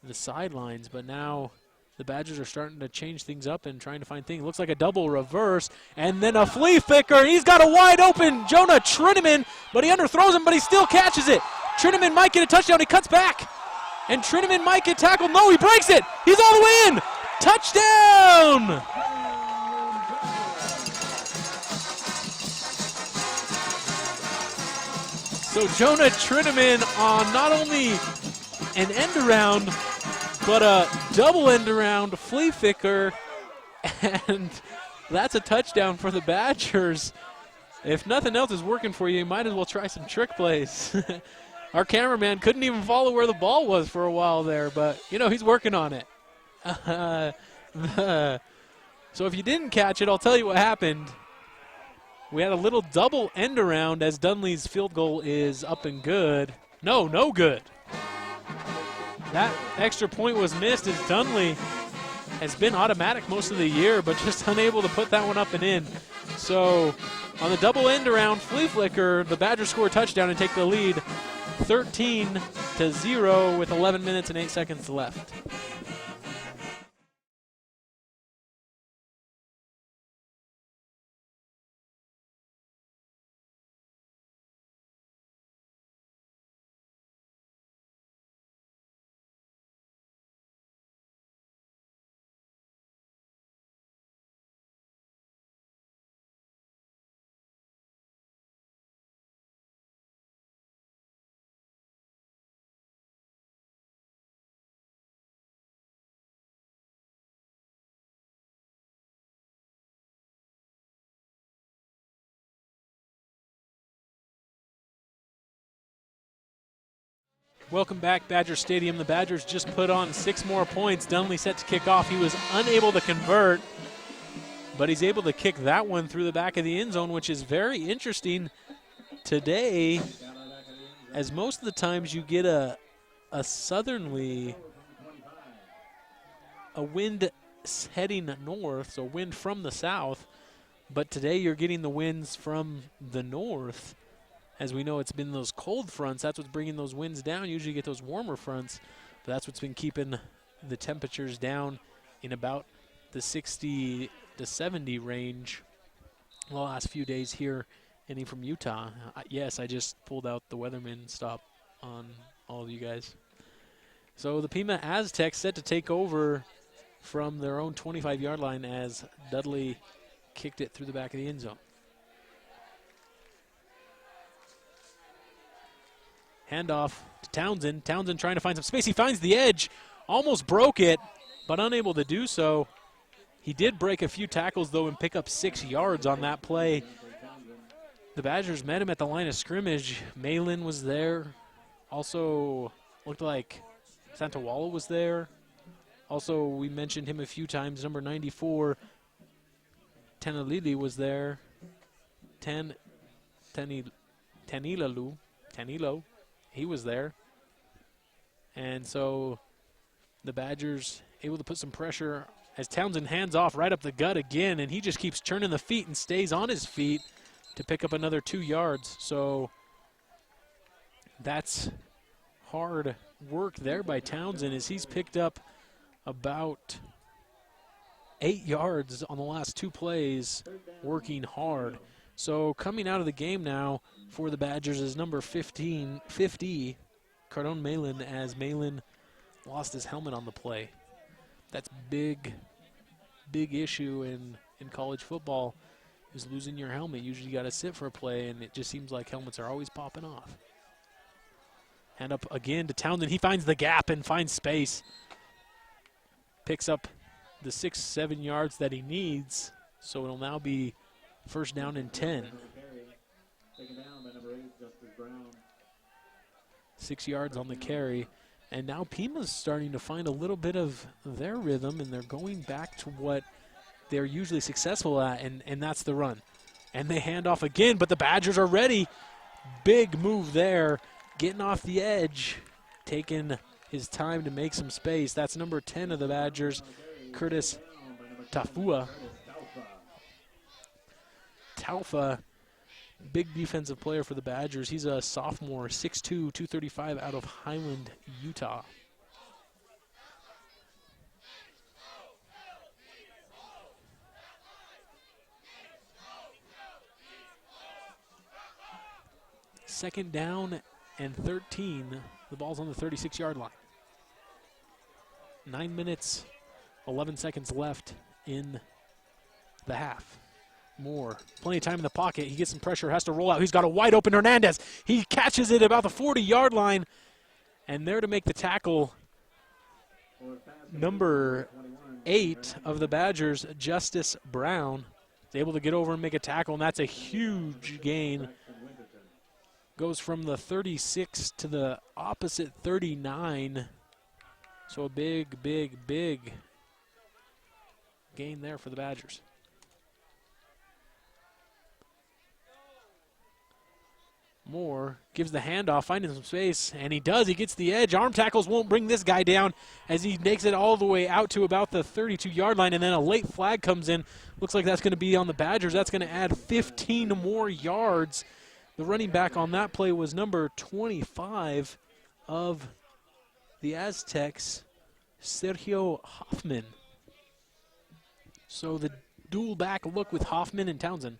the sidelines. But now the Badgers are starting to change things up and trying to find things. Looks like a double reverse, and then a flea flicker. He's got a wide open Jonah Trineman, but he underthrows him, but he still catches it. Trineman might get a touchdown. He cuts back, and Trineman might get tackled. No, he breaks it. He's all the way in. Touchdown! So Jonah Trineman on not only an end around, but a double end around flea flicker, and that's a touchdown for the Badgers. If nothing else is working for you, you might as well try some trick plays. Our cameraman couldn't even follow where the ball was for a while there, but, he's working on it. So if you didn't catch it, I'll tell you what happened. We had a little double end around as Dunley's field goal is up and good. No good. That extra point was missed as Dunley has been automatic most of the year, but just unable to put that one up and in. So on the double end around flea flicker, the Badgers score a touchdown and take the lead 13-0 with 11 minutes and 8 seconds left. Welcome back, Badger Stadium. The Badgers just put on 6 more points. Dunley set to kick off. He was unable to convert, but he's able to kick that one through the back of the end zone, which is very interesting today, as most of the times you get a southerly, a wind heading north, so wind from the south, but today you're getting the winds from the north. As we know, it's been those cold fronts. That's what's bringing those winds down. Usually you get those warmer fronts, but that's what's been keeping the temperatures down in about the 60 to 70 range the last few days here. Any from Utah? Yes, I just pulled out the weatherman stop on all of you guys. So the Pima Aztecs set to take over from their own 25-yard line as Dudley kicked it through the back of the end zone. Handoff to Townsend. Townsend trying to find some space. He finds the edge. Almost broke it, but unable to do so. He did break a few tackles, though, and pick up 6 yards on that play. The Badgers met him at the line of scrimmage. Malin was there. Also looked like Santawala was there. Also, we mentioned him a few times. Number 94, Tanilili was there. Tanilo. He was there. And so the Badgers able to put some pressure as Townsend hands off right up the gut again, and he just keeps turning the feet and stays on his feet to pick up another 2 yards. So that's hard work there by Townsend as he's picked up about 8 yards on the last 2 plays, working hard. So coming out of the game now for the Badgers is number 50, Cardone Malin, as Malin lost his helmet on the play. That's big issue in college football, is losing your helmet. Usually you got to sit for a play, and it just seems like helmets are always popping off. Hand up again to Townsend. He finds the gap and finds space. Picks up the 6-7 yards that he needs, so it'll now be first down and 10. 6 yards on the carry. And now Pima's starting to find a little bit of their rhythm, and they're going back to what they're usually successful at, and that's the run. And they hand off again, but the Badgers are ready. Big move there, getting off the edge, taking his time to make some space. That's number 10 of the Badgers, Curtis Tafua. Taufa, big defensive player for the Badgers. He's a sophomore, 6'2", 235 out of Highland, Utah. Second down and 13. The ball's on the 36-yard line. 9 minutes, 11 seconds left in the half. Moore, plenty of time in the pocket. He gets some pressure, has to roll out. He's got a wide open Hernandez. He catches it about the 40-yard line. And there to make the tackle, number 8 of the Badgers, Justice Brown, is able to get over and make a tackle, and that's a huge gain. Goes from the 36 to the opposite 39. So a big, big, big gain there for the Badgers. Moore gives the handoff, finding some space, and he does. He gets the edge. Arm tackles won't bring this guy down as he makes it all the way out to about the 32-yard line, and then a late flag comes in. Looks like that's going to be on the Badgers. That's going to add 15 more yards. The running back on that play was number 25 of the Aztecs, Sergio Hoffman. So the dual back look with Hoffman and Townsend.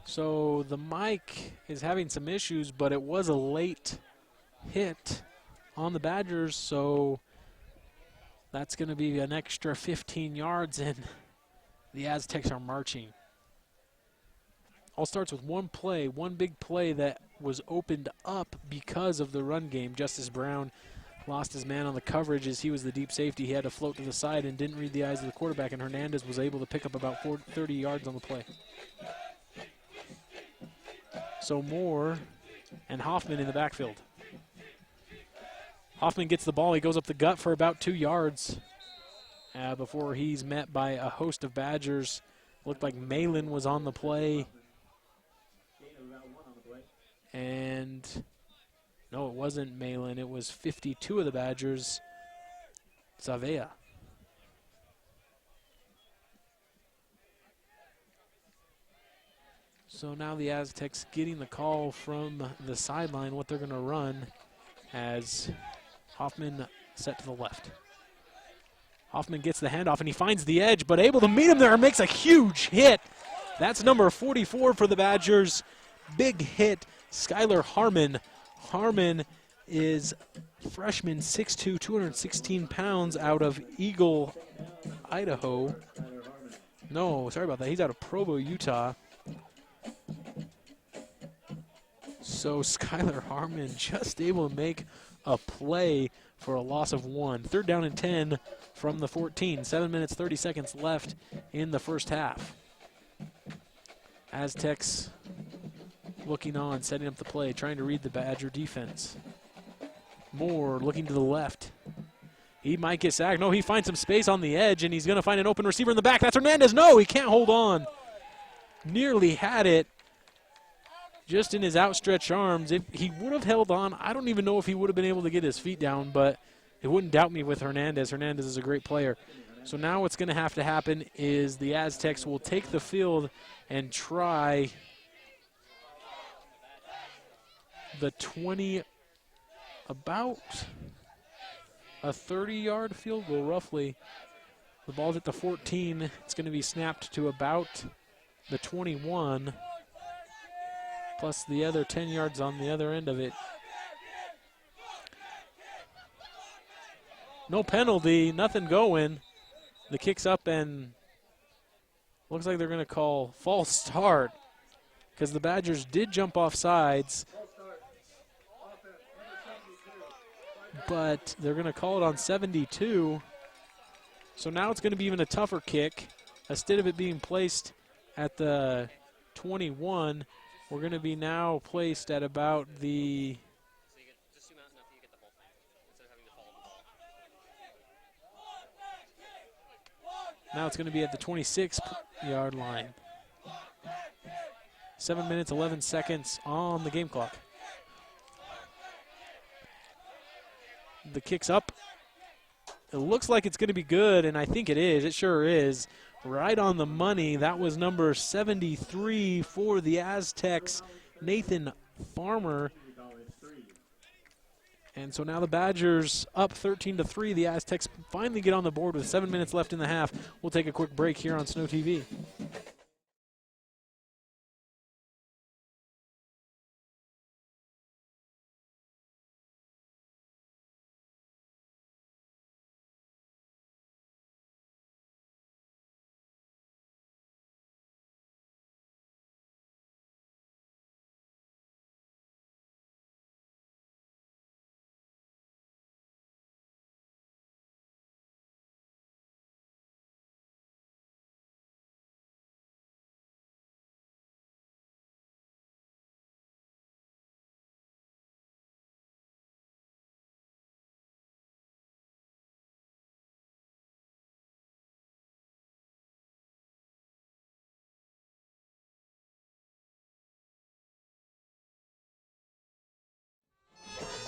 So the mic is having some issues, but it was a late hit on the Badgers, so that's going to be an extra 15 yards, and the Aztecs are marching. All starts with one play, one big play that was opened up because of the run game. Justice Brown lost his man on the coverage as he was the deep safety. He had to float to the side and didn't read the eyes of the quarterback, and Hernandez was able to pick up about 30 yards on the play. So Moore and Hoffman in the backfield. Hoffman gets the ball. He goes up the gut for about 2 yards before he's met by a host of Badgers. Looked like Malin was on the play. And no, it wasn't Malin. It was 52 of the Badgers, Zavea. So now the Aztecs getting the call from the sideline what they're going to run as Hoffman set to the left. Hoffman gets the handoff and he finds the edge, but able to meet him there and makes a huge hit. That's number 44 for the Badgers. Big hit, Skylar Harmon. Harmon is freshman, 6'2", 216 pounds out of Eagle, Idaho. No, sorry about that. He's out of Provo, Utah. So Skylar Harmon just able to make a play for a loss of 1. 3rd down and 10 from the 14. 7 minutes, 30 seconds left in the first half. Aztecs looking on, setting up the play, trying to read the Badger defense. Moore looking to the left. He might get sacked. No, he finds some space on the edge, and he's going to find an open receiver in the back. That's Hernandez. No, he can't hold on. Nearly had it just in his outstretched arms. If he would have held on, I don't even know if he would have been able to get his feet down, but it wouldn't doubt me with Hernandez. Hernandez is a great player. So now what's going to have to happen is the Aztecs will take the field and try the 20, about a 30-yard field goal, roughly. The ball's at the 14. It's going to be snapped to about the 21, plus the other 10 yards on the other end of it. No penalty, nothing going. The kick's up, and looks like they're going to call false start because the Badgers did jump off sides, but they're going to call it on 72. So now it's going to be even a tougher kick. Instead of it being placed at the 21, we're going to be now placed at about the Now it's going to be at the 26-yard line. 7 minutes, 11 seconds on the game clock. The kick's up. It looks like it's going to be good, and I think it is. It sure is. Right on the money. That was number 73 for the Aztecs, Nathan Farmer. And so now the Badgers up 13-3. The Aztecs finally get on the board with 7 minutes left in the half. We'll take a quick break here on Snow TV.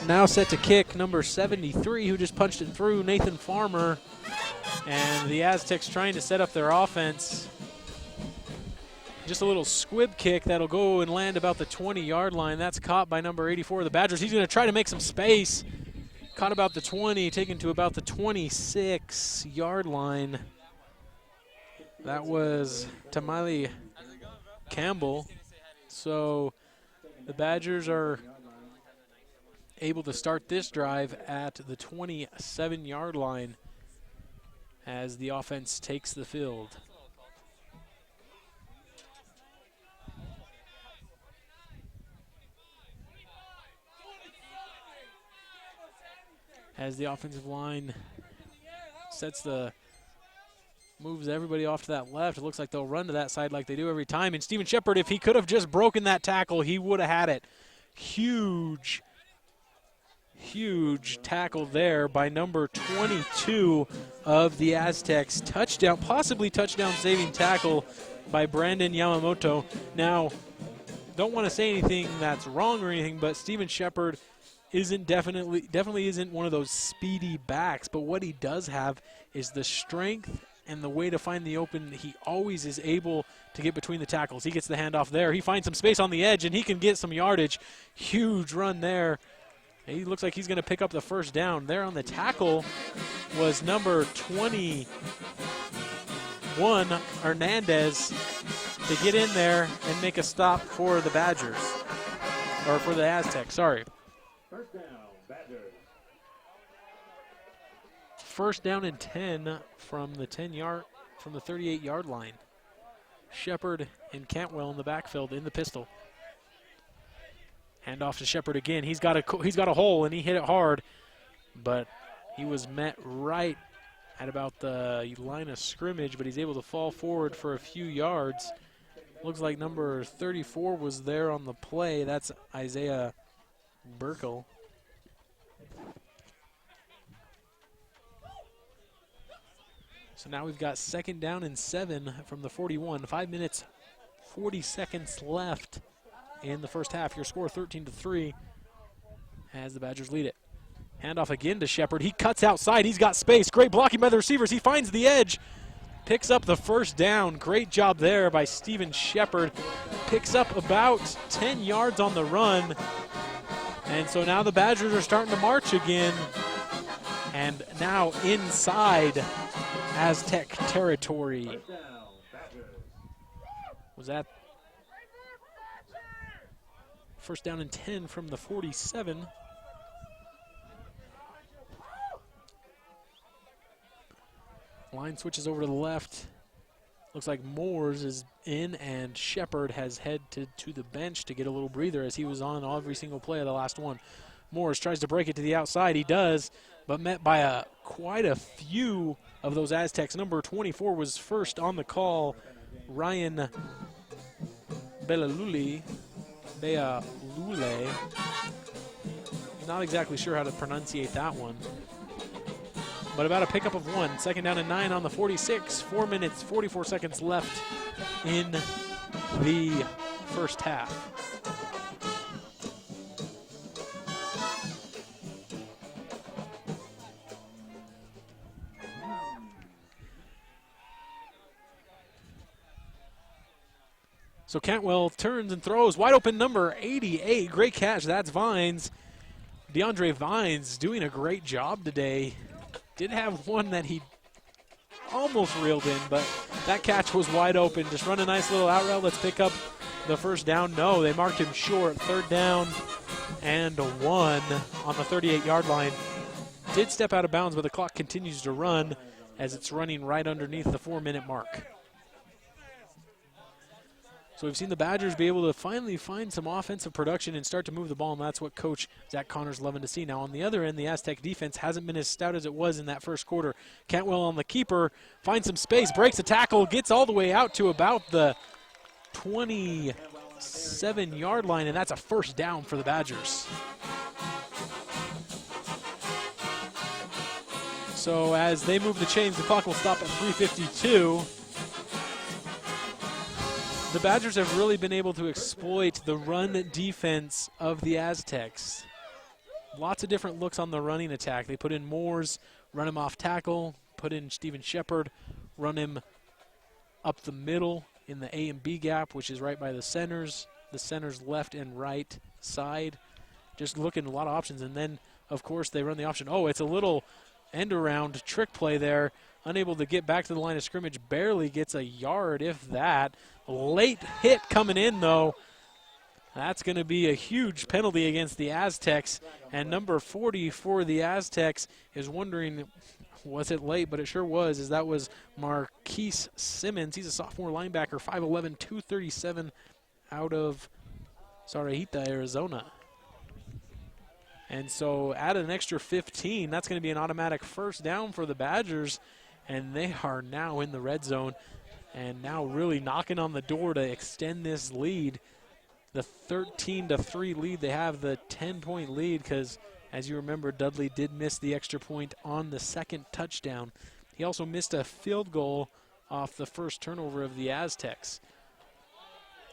Now set to kick, number 73, who just punched it through, Nathan Farmer. And the Aztecs trying to set up their offense. Just a little squib kick that'll go and land about the 20-yard line. That's caught by number 84 of the Badgers. He's going to try to make some space. Caught about the 20, taken to about the 26-yard line. That was Tamale Campbell. So the Badgers are able to start this drive at the 27-yard line as the offense takes the field. As the offensive line moves everybody off to that left, it looks like they'll run to that side like they do every time. And Steven Shepard, if he could have just broken that tackle, he would have had it. Huge tackle there by number 22 of the Aztecs. Touchdown, possibly touchdown saving tackle by Brandon Yamamoto. Now, don't want to say anything that's wrong or anything, but Steven Shepard definitely isn't one of those speedy backs, but what he does have is the strength and the way to find the open. He always is able to get between the tackles. He gets the handoff there. He finds some space on the edge, and he can get some yardage. Huge run there. He looks like he's going to pick up the first down. There on the tackle was number 21, Hernandez, to get in there and make a stop for the Badgers, or for the Aztecs, sorry. First down, Badgers. First down and 10 from the 38-yard line. Shepard and Cantwell in the backfield in the pistol. Hand off to Shepard again. He's got a hole, and he hit it hard, but he was met right at about the line of scrimmage, but he's able to fall forward for a few yards. Looks like number 34 was there on the play. That's Isaiah Burkle. So now we've got second down and 7 from the 41. 5 minutes, 40 seconds left in the first half. Your score 13-3 as the Badgers lead it. Handoff again to Shepard. He cuts outside. He's got space. Great blocking by the receivers. He finds the edge. Picks up the first down. Great job there by Steven Shepard. Picks up about 10 yards on the run. And so now the Badgers are starting to march again. And now inside Aztec territory. Was that first down and 10 from the 47. Line switches over to the left. Looks like Moores is in, and Shepard has headed to the bench to get a little breather as he was on every single play of the last one. Moores tries to break it to the outside. He does, but met by quite a few of those Aztecs. Number 24 was first on the call, Ryan Belalule. Not exactly sure how to pronunciate that one. but about a pickup of 1. 2nd down and 9 on the 46. 4 minutes, 44 seconds left in the first half. So Cantwell turns and throws. Wide open number 88. Great catch. That's Vines. DeAndre Vines doing a great job today. Did have one that he almost reeled in, but that catch was wide open. Just run a nice little out route. Let's pick up the first down. No, they marked him short. 3rd down and 1 on the 38-yard line. Did step out of bounds, but the clock continues to run as it's running right underneath the 4-minute mark. So we've seen the Badgers be able to finally find some offensive production and start to move the ball, and that's what Coach Zach Connor's loving to see. Now on the other end, the Aztec defense hasn't been as stout as it was in that first quarter. Cantwell on the keeper, finds some space, breaks a tackle, gets all the way out to about the 27-yard line, and that's a first down for the Badgers. So as they move the chains, the clock will stop at 3:52. The Badgers have really been able to exploit the run defense of the Aztecs. Lots of different looks on the running attack. They put in Moores, run him off tackle, put in Steven Shepard, run him up the middle in the A and B gap, which is right by the centers left and right side. Just looking at a lot of options. And then, of course, they run the option. Oh, it's a little end-around trick play there. Unable to get back to the line of scrimmage, barely gets a yard, if that. Late hit coming in, though. That's going to be a huge penalty against the Aztecs. And number 40 for the Aztecs is wondering, was it late? But it sure was, as that was Marquise Simmons. He's a sophomore linebacker, 5'11", 237 out of Sarahita, Arizona. And so add an extra 15. That's going to be an automatic first down for the Badgers. And they are now in the red zone and now really knocking on the door to extend this lead. The 13-3 lead. They have the 10-point lead because, as you remember, Dudley did miss the extra point on the second touchdown. He also missed a field goal off the first turnover of the Aztecs.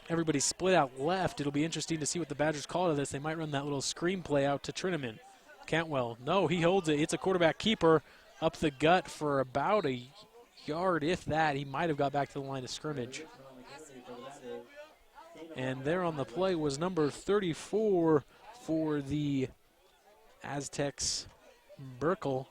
Everybody split out left. It'll be interesting to see what the Badgers call to this. They might run that little screen play out to Trineman. Cantwell, no, he holds it. It's a quarterback keeper up the gut for about a yard, if that. He might have got back to the line of scrimmage. And there on the play was number 34 for the Aztecs, Burkle.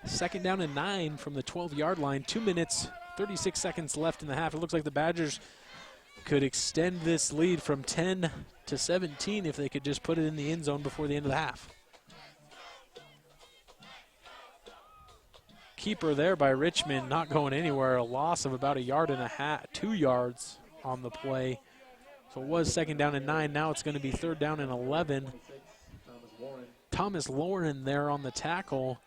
Second down and 9 from the 12-yard line. 2 minutes, 36 seconds left in the half. It looks like the Badgers could extend this lead from 10 to 17 if they could just put it in the end zone before the end of the half. Keeper there by Richmond, not going anywhere. A loss of about a yard and a half, 2 yards on the play. So it was 2nd down and 9. Now it's going to be 3rd down and 11. Thomas Lauren there on the tackle.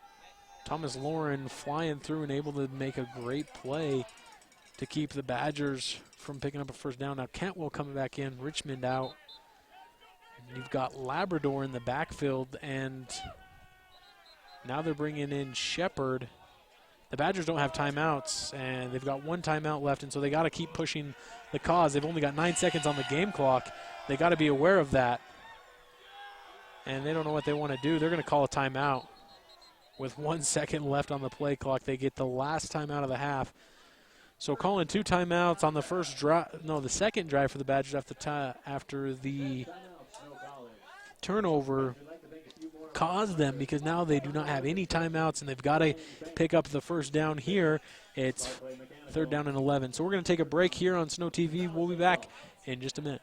Thomas Lauren flying through and able to make a great play to keep the Badgers from picking up a first down. Now Cantwell coming back in, Richmond out. You've got Labrador in the backfield, and now they're bringing in Shepard. The Badgers don't have timeouts, and they've got 1 timeout left, and so they got to keep pushing the cause. They've only got 9 seconds on the game clock. They got to be aware of that, and they don't know what they want to do. They're going to call a timeout. With 1 second left on the play clock, they get the last timeout of the half. So calling 2 timeouts on the first drive, no, the second drive for the Badgers after the turnover caused them, because now they do not have any timeouts and they've got to pick up the first down here. It's 3rd down and 11. So we're going to take a break here on Snow TV. We'll be back in just a minute.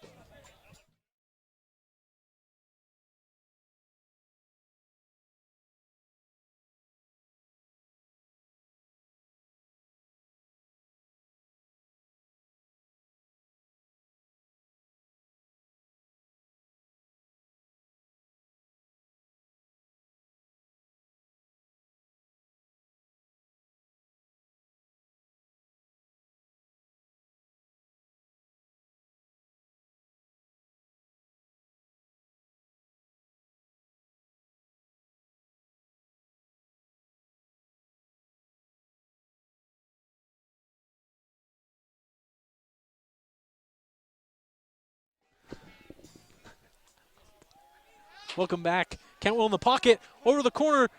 Welcome back. Cantwell in the pocket, over the corner.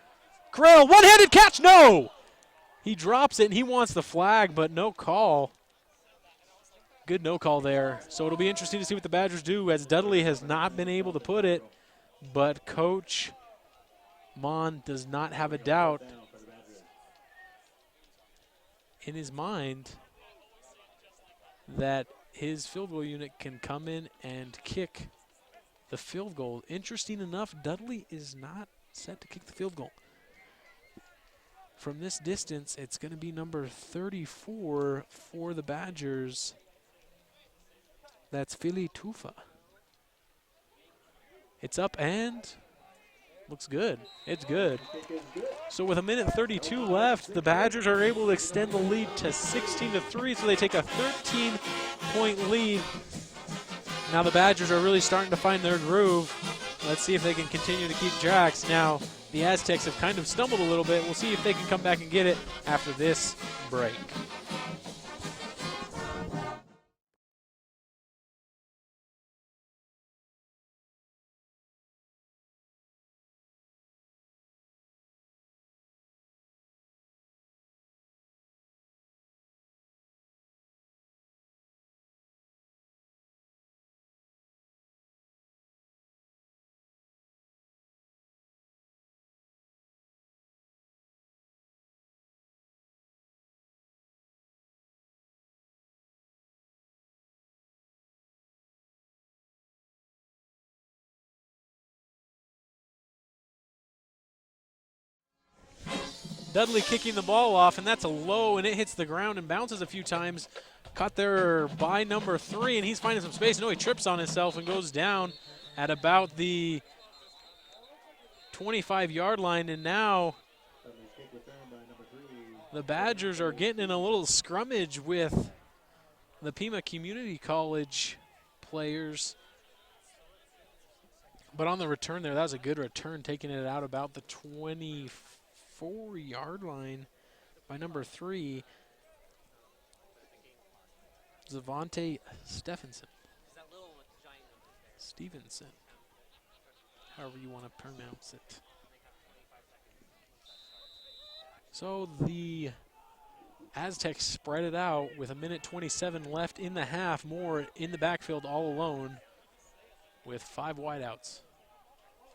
Corral, one-handed catch, no! He drops it and he wants the flag, but no call. Good no call there. So it'll be interesting to see what the Badgers do, as Dudley has not been able to put it, but Coach Mon does not have a doubt in his mind that his field goal unit can come in and kick the field goal. Interesting enough, Dudley is not set to kick the field goal. From this distance, it's going to be number 34 for the Badgers. That's Philly Tufa. It's up and looks good. It's good. So with 1:32 left, the Badgers are able to extend the lead to 16-3, so they take a 13-point lead. Now the Badgers are really starting to find their groove. Let's see if they can continue to keep tracks. Now, the Aztecs have kind of stumbled a little bit. We'll see if they can come back and get it after this break. Dudley kicking the ball off, and that's a low, and it hits the ground and bounces a few times. Caught there by number 3, and he's finding some space. No, he trips on himself and goes down at about the 25-yard line, and now the Badgers are getting in a little scrummage with the Pima Community College players. But on the return there, that was a good return, taking it out about the 24-yard line by number 3, Zavante Stevenson. However you want to pronounce it. So the Aztecs spread it out with 1:27 left in the half. Moore in the backfield all alone with 5 wideouts.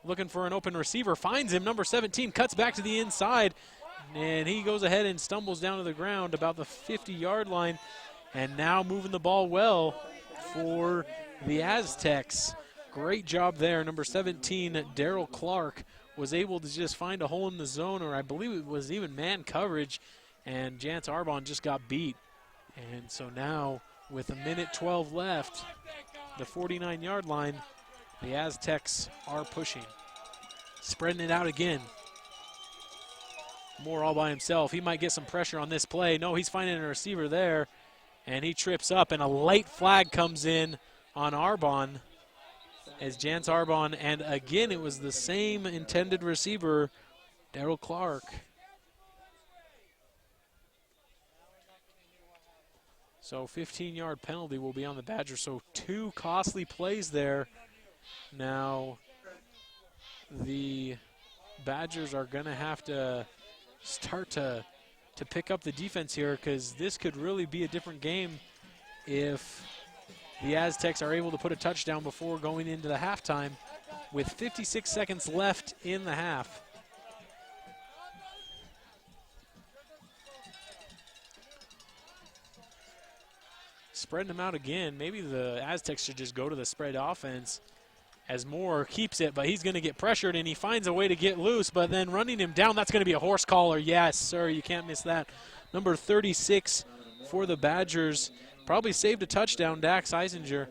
Looking for an open receiver, finds him, number 17, cuts back to the inside, and he goes ahead and stumbles down to the ground about the 50-yard line, and now moving the ball well for the Aztecs. Great job there. Number 17, Daryl Clark, was able to just find a hole in the zone, or I believe it was even man coverage, and Jance Arbon just got beat. And so now, with 1:12 left, the 49-yard line, the Aztecs are pushing. Spreading it out again. Moore all by himself. He might get some pressure on this play. No, he's finding a receiver there, and he trips up, and a late flag comes in on Arbon as Jance Arbon, and again it was the same intended receiver, Daryl Clark. So 15-yard penalty will be on the Badgers. So 2 costly plays there. Now the Badgers are going to have to start to pick up the defense here, because this could really be a different game if the Aztecs are able to put a touchdown before going into the halftime with 56 seconds left in the half. Spreading them out again. Maybe the Aztecs should just go to the spread offense, as Moore keeps it, but he's going to get pressured, and he finds a way to get loose, but then running him down, that's going to be a horse collar. Yes, sir, you can't miss that. Number 36 for the Badgers. Probably saved a touchdown, Dax Eisinger.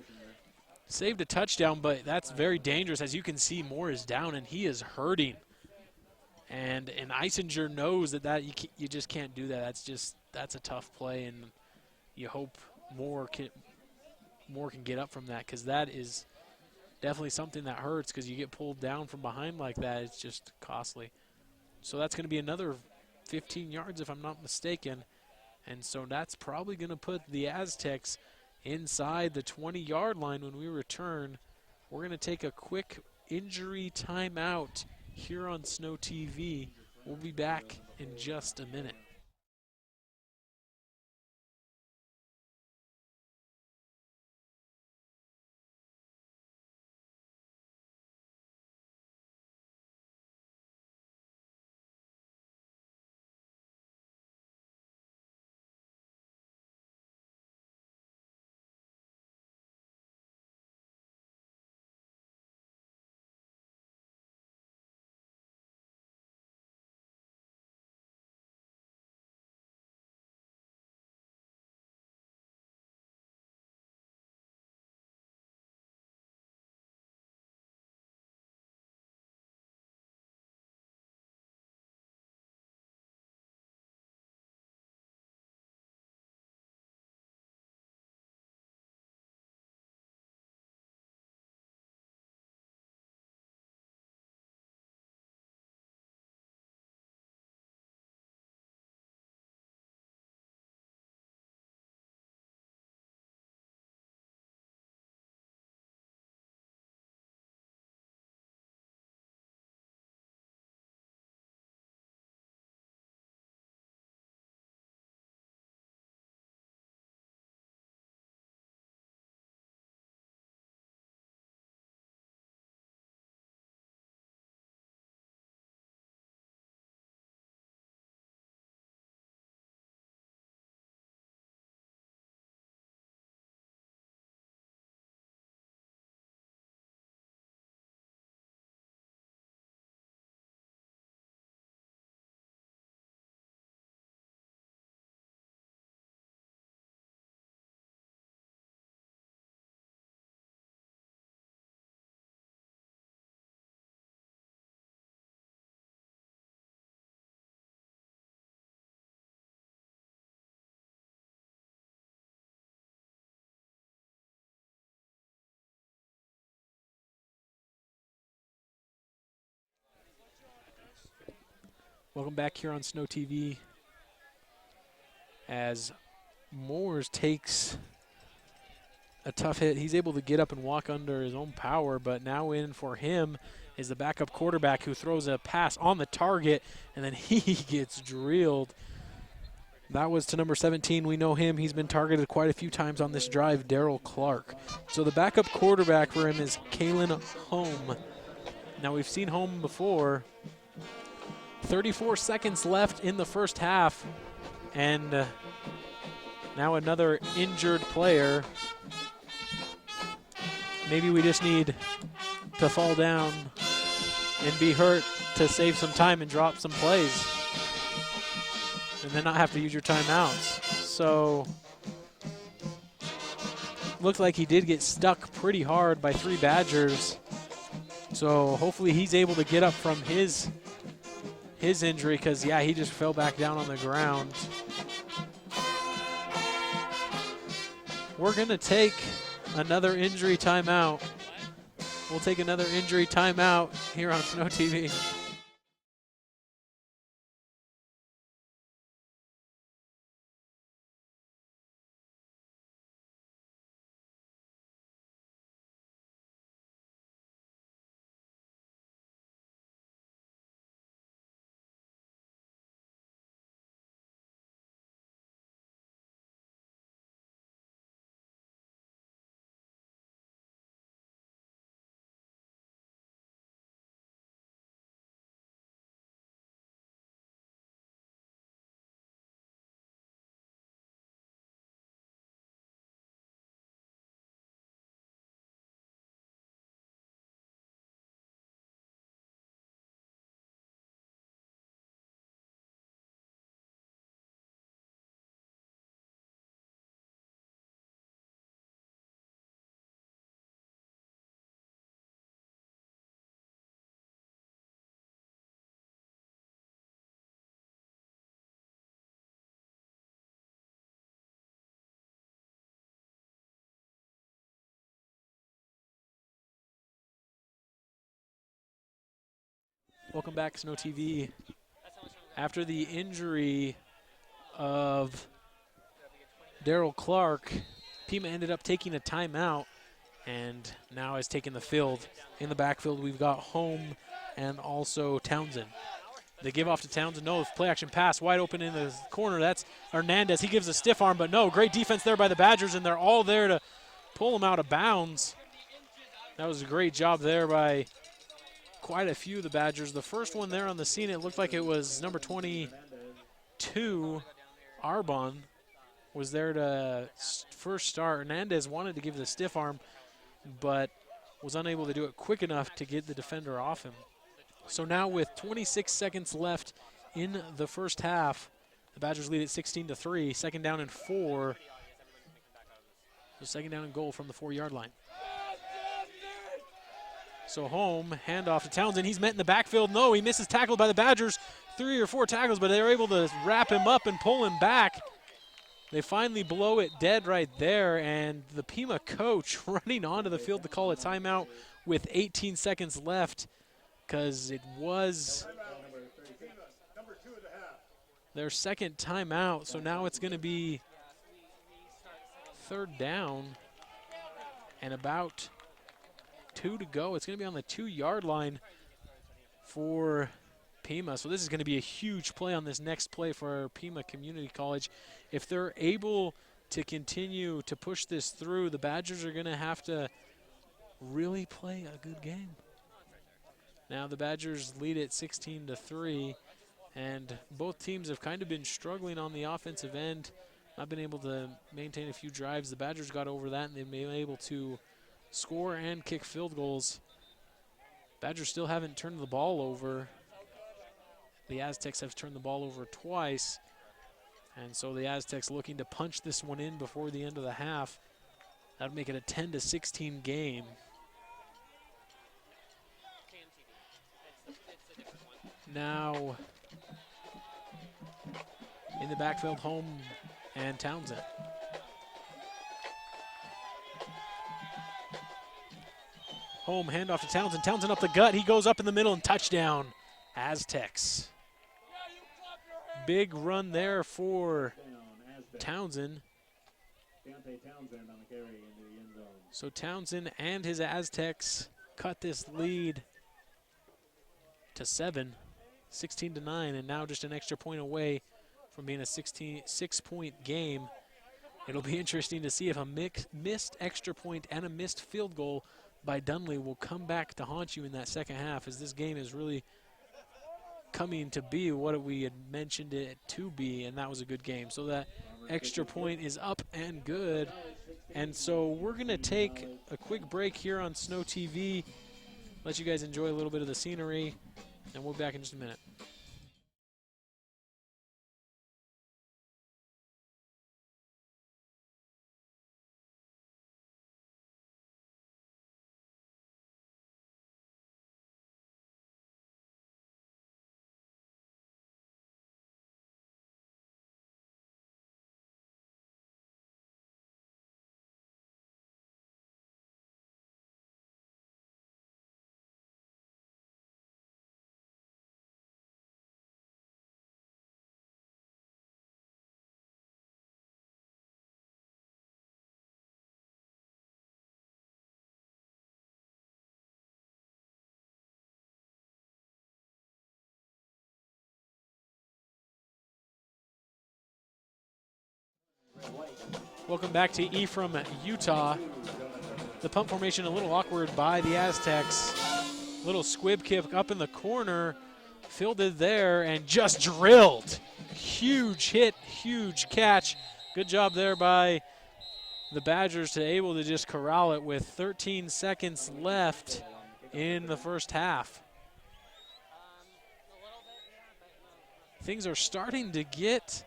Saved a touchdown, but that's very dangerous. As you can see, Moore is down, and he is hurting. And Eisinger knows that you just can't do that. That's a tough play, and you hope Moore can get up from that, because that is definitely something that hurts, because you get pulled down from behind like that. It's just costly. So that's going to be another 15 yards if I'm not mistaken. And so that's probably going to put the Aztecs inside the 20-yard line when we return. We're going to take a quick injury timeout here on Snow TV. We'll be back in just a minute. Welcome back here on Snow TV as Moores takes a tough hit. He's able to get up and walk under his own power, but now in for him is the backup quarterback who throws a pass on the target, and then he gets drilled. That was to number 17. We know him. He's been targeted quite a few times on this drive, Daryl Clark. So the backup quarterback for him is Kalen Home. Now we've seen Home before. 34 seconds left in the first half, and now another injured player. Maybe we just need to fall down and be hurt to save some time and drop some plays and then not have to use your timeouts. So looks like he did get stuck pretty hard by 3 Badgers. So hopefully he's able to get up from his injury, because, yeah, he just fell back down on the ground. We're going to take another injury timeout. We'll take another injury timeout here on Snow TV. Welcome back, Snow TV. After the injury of Daryl Clark, Pima ended up taking a timeout, and now has taken the field. In the backfield, we've got Home and also Townsend. They give off to Townsend. No, play action pass wide open in the corner. That's Hernandez. He gives a stiff arm, but no, great defense there by the Badgers, and they're all there to pull him out of bounds. That was a great job there by quite a few of the Badgers. The first one there on the scene, it looked like it was number 22, Arbon, was there to first start. Hernandez wanted to give the stiff arm, but was unable to do it quick enough to get the defender off him. So now with 26 seconds left in the first half, the Badgers lead at 16-3, second down and 4. So second down and goal from the 4-yard line. So Home, handoff to Townsend. He's met in the backfield. No, he misses tackled by the Badgers. 3 or 4 tackles, but they're able to wrap him up and pull him back. They finally blow it dead right there, and the Pima coach running onto the field to call a timeout with 18 seconds left, because it was their second timeout. So now it's going to be third down and about 2 to go. It's going to be on the 2-yard line for Pima. So this is going to be a huge play on this next play for Pima Community College. If they're able to continue to push this through, the Badgers are going to have to really play a good game. Now the Badgers lead at 16-3, and both teams have kind of been struggling on the offensive end, not been able to maintain a few drives. The Badgers got over that, and they've been able to score and kick field goals. Badgers still haven't turned the ball over. The Aztecs have turned the ball over twice, and so the Aztecs looking to punch this one in before the end of the half. That would make it a 10-16 game. Now, in the backfield, Home and Townsend. Home, handoff to Townsend. Townsend up the gut. He goes up in the middle and touchdown. Aztecs. Big run there for Townsend. So Townsend and his Aztecs cut this lead to 7. 16-9, and now just an extra point away from being a 6-point game. It'll be interesting to see if a missed extra point and a missed field goal by Dunley will come back to haunt you in that second half, as this game is really coming to be what we had mentioned it to be, and that was a good game. So that extra point is up and good. And so we're going to take a quick break here on Snow TV, let you guys enjoy a little bit of the scenery, and we'll be back in just a minute. Welcome back to Ephraim, Utah. The punt formation a little awkward by the Aztecs. Little squib kick up in the corner, fielded there and just drilled. Huge hit, huge catch. Good job there by the Badgers to able to just corral it with 13 seconds left in the first half. Things are starting to get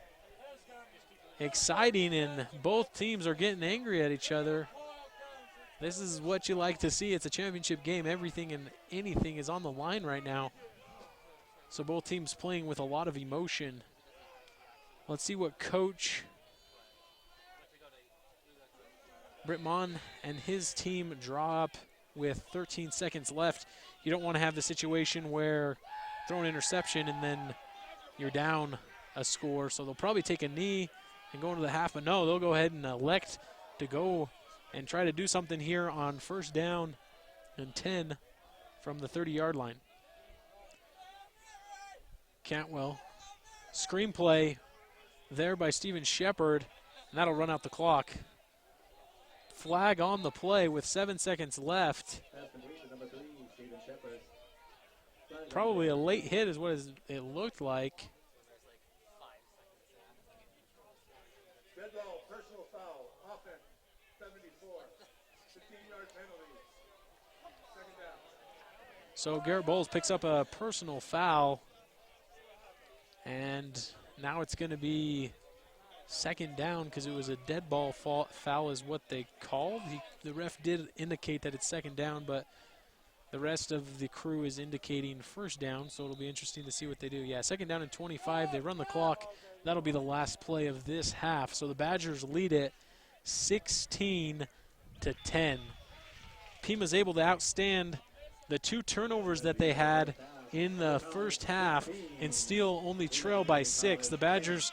exciting, and both teams are getting angry at each other. This is what you like to see. It's a championship game. Everything and anything is on the line right now. So both teams playing with a lot of emotion. Let's see what Coach Brittman and his team draw up with 13 seconds left. You don't want to have the situation where throw an interception and then you're down a score. So they'll probably take a knee and go into the half, but no, they'll go ahead and elect to go and try to do something here on 1st down and 10 from the 30-yard line. Cantwell, screenplay there by Steven Shepard, and that'll run out the clock. Flag on the play with 7 seconds left. Probably a late hit is what it looked like. Red ball, personal foul, offense, 74, 15-yard penalty, 2nd down. So Garrett Bowles picks up a personal foul, and now it's going to be 2nd down because it was a dead ball foul is what they called. The ref did indicate that it's 2nd down, but the rest of the crew is indicating 1st down, so it'll be interesting to see what they do. Yeah, 2nd down and 25. They run the clock. That'll be the last play of this half. So the Badgers lead it 16-10. Pima's able to outstand the 2 turnovers that they had in the first half and still only trail by 6. The Badgers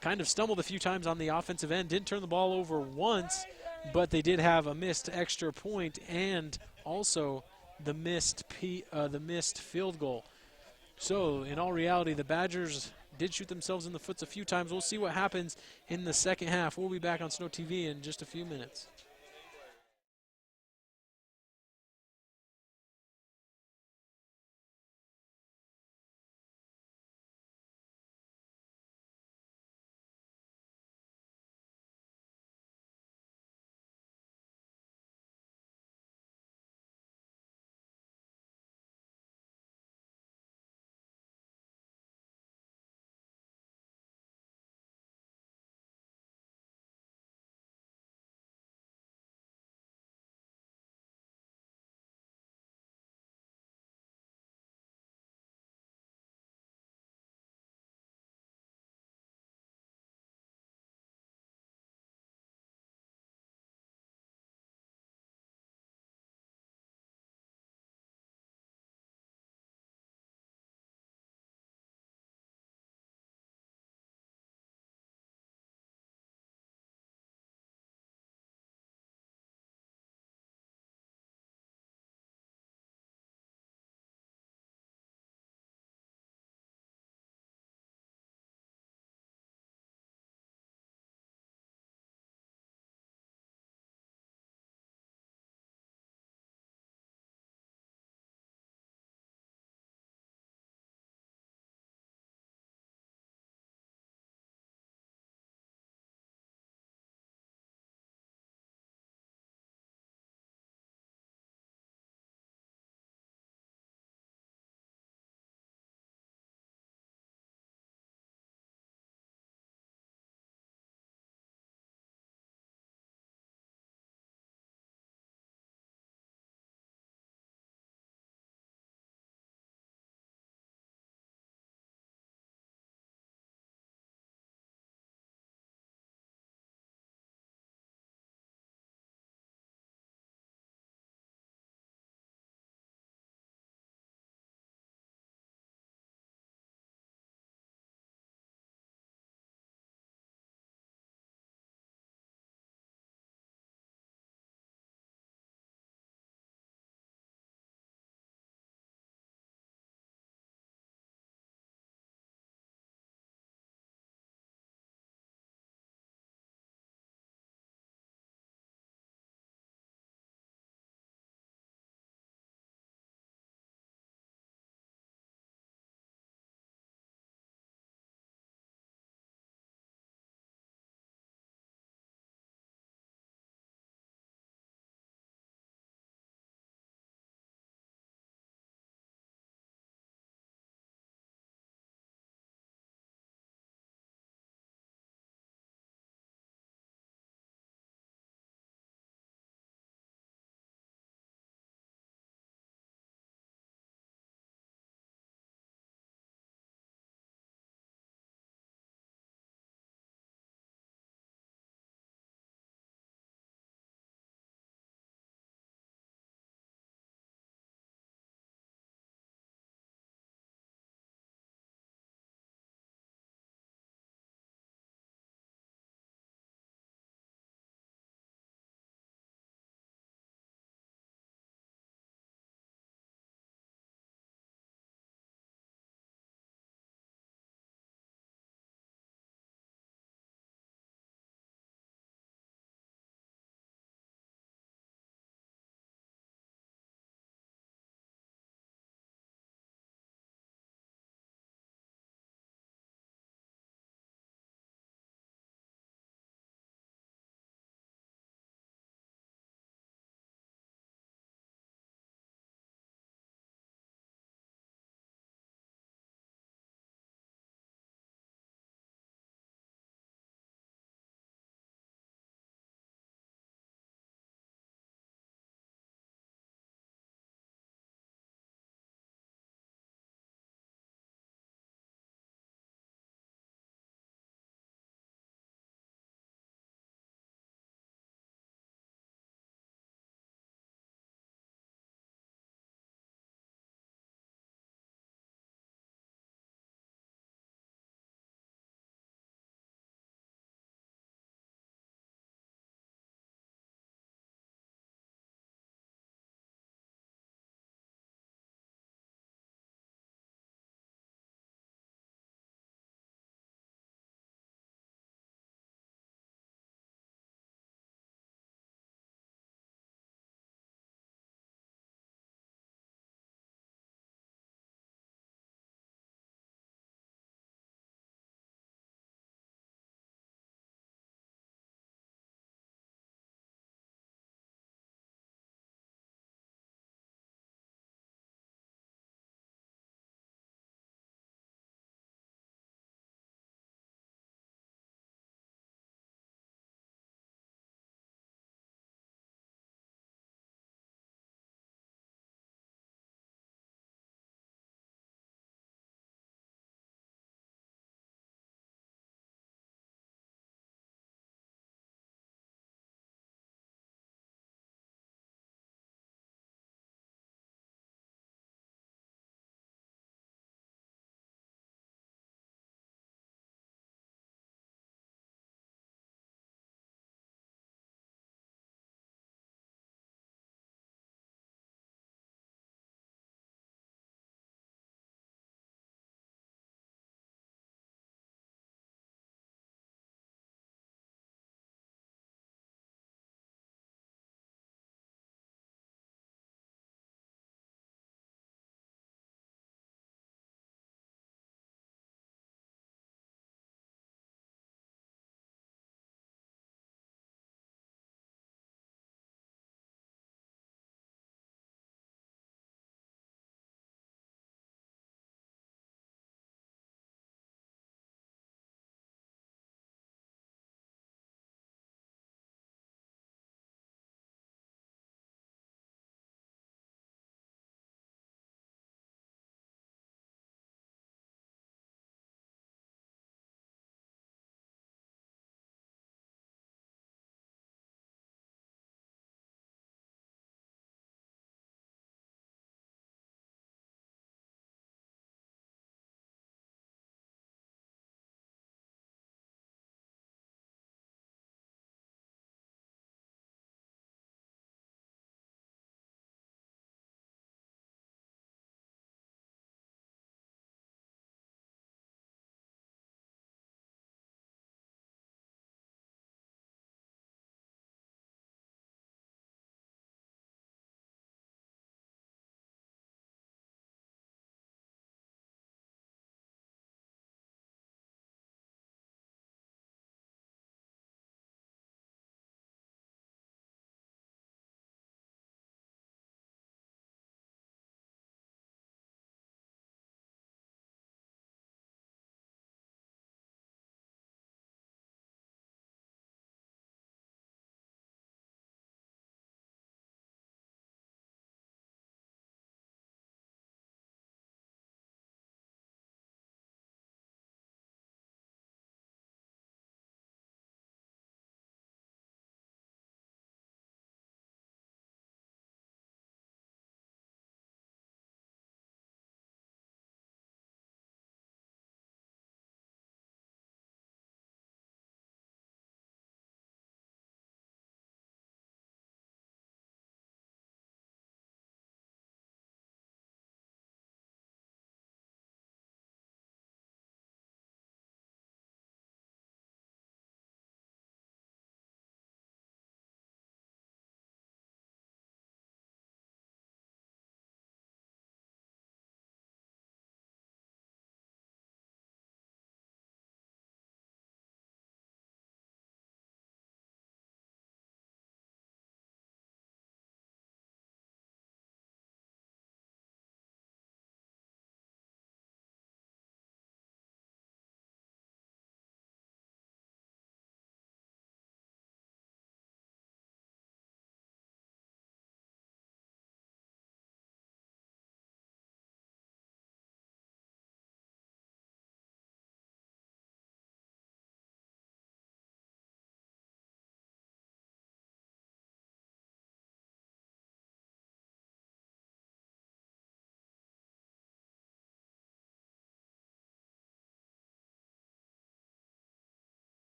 kind of stumbled a few times on the offensive end, didn't turn the ball over once, but they did have a missed extra point and also the missed field goal. So in all reality, the Badgers did shoot themselves in the foot a few times. We'll see what happens in the second half. We'll be back on Snow TV in just a few minutes.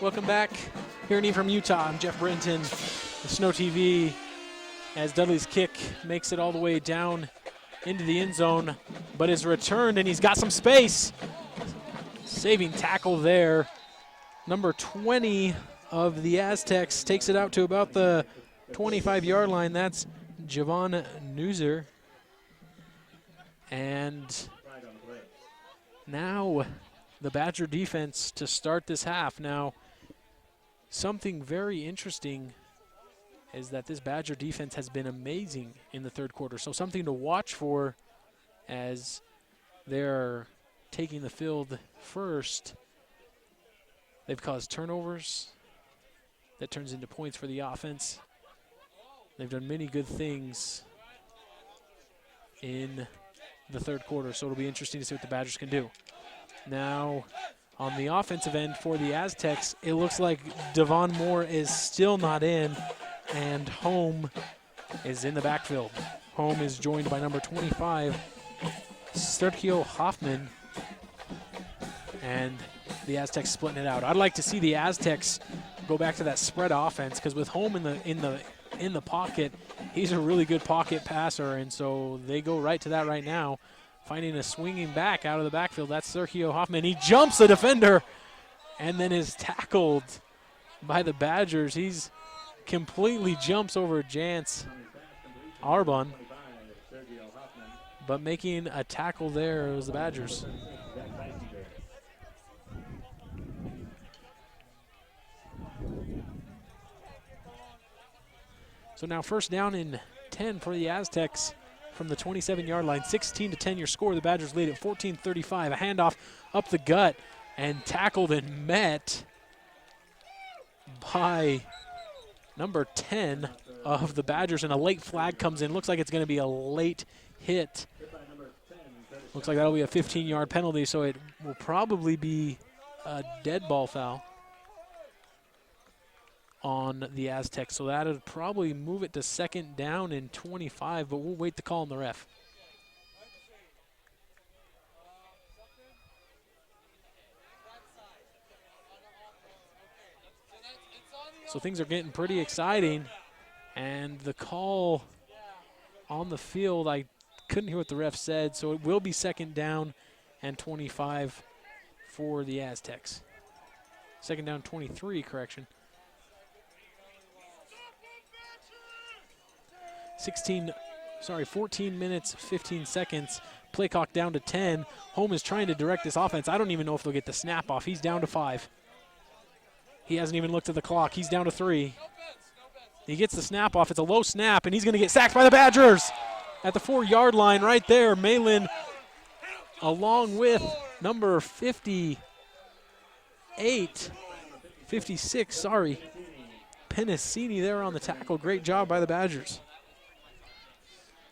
Welcome back. Here in from Utah, I'm Jeff Brenton, the Snow TV, as Dudley's kick makes it all the way down into the end zone, but is returned, and he's got some space. Saving tackle there. Number 20 of the Aztecs takes it out to about the 25-yard line. That's Javon Newser. And now the Badger defense to start this half. Now, something very interesting is that this Badger defense has been amazing in the third quarter. So something to watch for as they're taking the field first. They've caused turnovers. That turns into points for the offense. They've done many good things in the third quarter, so it'll be interesting to see what the Badgers can do. Now, on the offensive end for the Aztecs, it looks like Devon Moore is still not in, and Home is in the backfield. Home is joined by number 25, Sergio Hoffman, and the Aztecs splitting it out. I'd like to see the Aztecs go back to that spread offense, because with Home in the pocket, he's a really good pocket passer, and so they go right to that right now, finding a swinging back out of the backfield. That's Sergio Hoffman. He jumps the defender and then is tackled by the Badgers. He's completely jumps over Jance Arbon, but making a tackle there was the Badgers. So now first down and 10 for the Aztecs from the 27-yard line. 16-10 your score. The Badgers lead at 14-35. A handoff up the gut and tackled and met by number 10 of the Badgers, and a late flag comes in. Looks like it's going to be a late hit. Looks like that'll be a 15-yard penalty, so it will probably be a dead ball foul on the Aztecs. So that would probably move it to second down and 25, but we'll wait to call on the ref. So things are getting pretty exciting, and the call on the field, I couldn't hear what the ref said, so it will be second down and 25 for the Aztecs. Second down 23, correction. 14 minutes, 15 seconds. Play clock down to 10. Home is trying to direct this offense. I don't even know if they'll get the snap off. He's down to 5. He hasn't even looked at the clock. He's down to 3. He gets the snap off. It's a low snap, and he's going to get sacked by the Badgers at the 4-yard line right there. Malin, along with number 56, Penasini there on the tackle. Great job by the Badgers.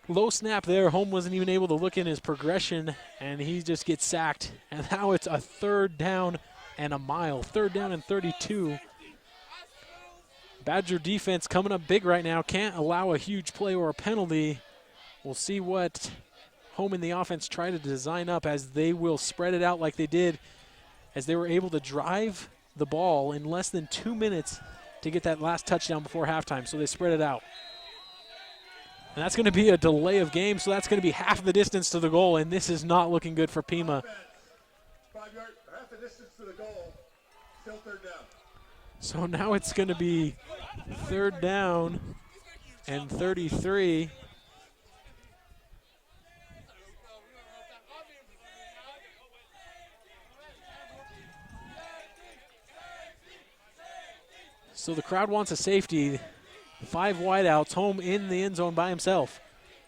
Low snap there. Home wasn't even able to look in his progression, and he just gets sacked. And now it's a third down and a mile. Third down and 32. Badger defense coming up big right now. Can't allow a huge play or a penalty. We'll see what Home in the offense try to design up, as they will spread it out like they did, as they were able to drive the ball in less than 2 minutes to get that last touchdown before halftime. So they spread it out. And that's going to be a delay of game, so that's going to be half the distance to the goal, and this is not looking good for Pima. 5 yards, half the distance to the goal, still third down. So now it's going to be third down and 33. So the crowd wants a safety. 5 wideouts. Home in the end zone by himself.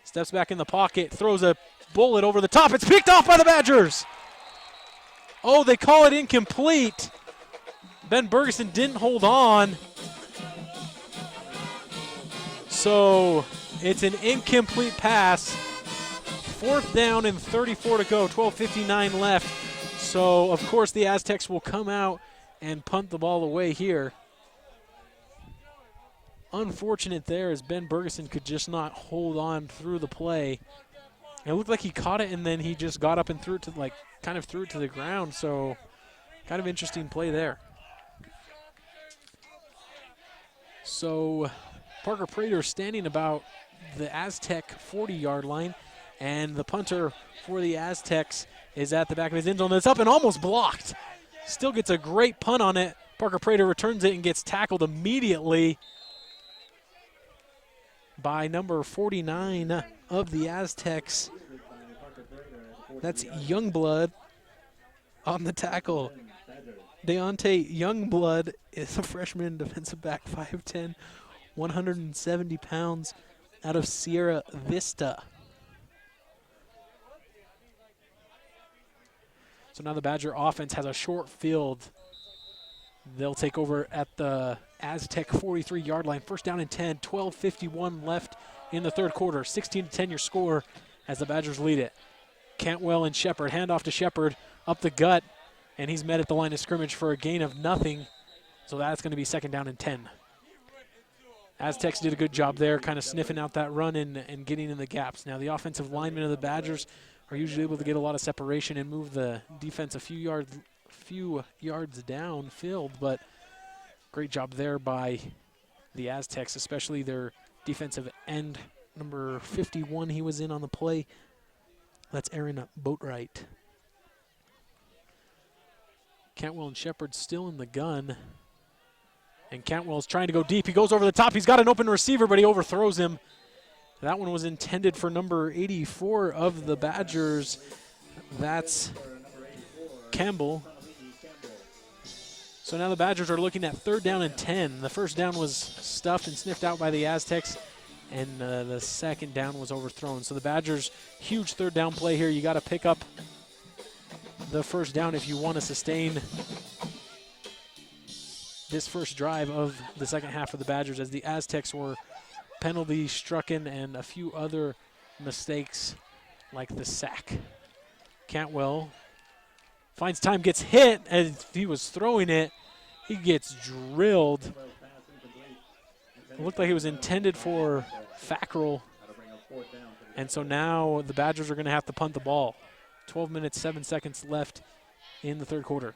Steps back in the pocket, throws a bullet over the top. It's picked off by the Badgers. Oh, they call it incomplete. Ben Bergeson didn't hold on. So it's an incomplete pass. 4th down and 34 to go, 12:59 left. So, of course, the Aztecs will come out and punt the ball away here. Unfortunate there, as Ben Bergeson could just not hold on through the play. It looked like he caught it, and then he just got up and threw it to, kind of threw it to the ground. So kind of interesting play there. So Parker Prater standing about the Aztec 40-yard line, and the punter for the Aztecs is at the back of his end zone. It's up and almost blocked. Still gets a great punt on it. Parker Prater returns it and gets tackled immediately by number 49 of the Aztecs. That's Youngblood on the tackle. Deontay Youngblood is a freshman defensive back, 5'10", 170 pounds, out of Sierra Vista. So now the Badger offense has a short field. They'll take over at the Aztec 43-yard line. First down and 10, 12:51 left in the third quarter. 16-10 your score as the Badgers lead it. Cantwell and Shepard, handoff to Shepard, up the gut, and he's met at the line of scrimmage for a gain of nothing. So that's going to be second down and 10. Aztecs did a good job there, kind of sniffing out that run and getting in the gaps. Now the offensive linemen of the Badgers are usually able to get a lot of separation and move the defense a few yards downfield, but great job there by the Aztecs, especially their defensive end, number 51, he was in on the play. That's Aaron Boatwright. Cantwell and Shepard still in the gun. And Cantwell's trying to go deep. He goes over the top. He's got an open receiver, but he overthrows him. That one was intended for number 84 of the Badgers. That's Campbell. So now the Badgers are looking at third down and 10. The first down was stuffed and sniffed out by the Aztecs, and the second down was overthrown. So the Badgers, huge third down play here. You got to pick up the first down if you want to sustain this first drive of the second half of the Badgers, as the Aztecs were penalty stricken and a few other mistakes like the sack. Cantwell finds time, gets hit as he was throwing it. He gets drilled. It looked like it was intended for Fackrell. And so now the Badgers are going to have to punt the ball. 12 minutes, 7 seconds left in the third quarter.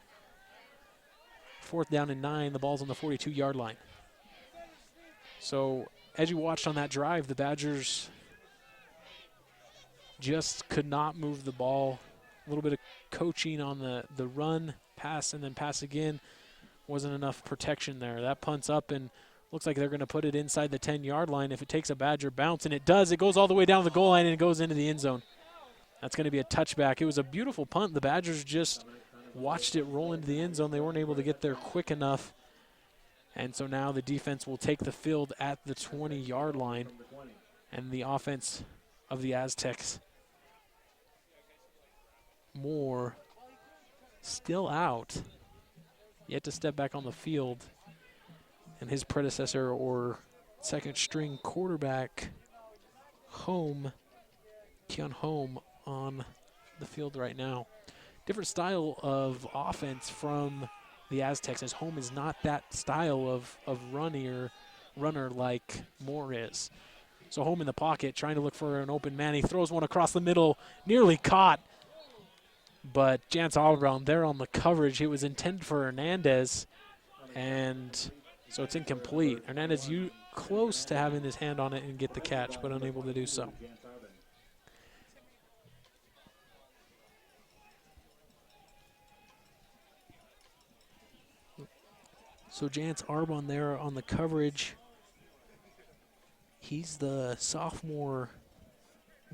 Fourth down and 9. The ball's on the 42-yard line. So as you watched on that drive, the Badgers just could not move the ball. A little bit of coaching on the run, pass, and then pass again. Wasn't enough protection there. That punt's up and looks like they're going to put it inside the 10-yard line. If it takes a Badger bounce, and it does, it goes all the way down the goal line and it goes into the end zone. That's going to be a touchback. It was a beautiful punt. The Badgers just watched it roll into the end zone. They weren't able to get there quick enough. And so now the defense will take the field at the 20-yard line. And the offense of the Aztecs, Moore, still out, yet to step back on the field. And his predecessor or second-string quarterback, Keon Home, on the field right now. Different style of offense from the Aztecs, as Home is not that style of runner like Moore is. So Home in the pocket, trying to look for an open man. He throws one across the middle, nearly caught. But Jance Albraun there on the coverage. It was intended for Hernandez, and so it's incomplete. Hernandez close to having his hand on it and get the catch, but unable to do so. So Jance Arbon there on the coverage. He's the sophomore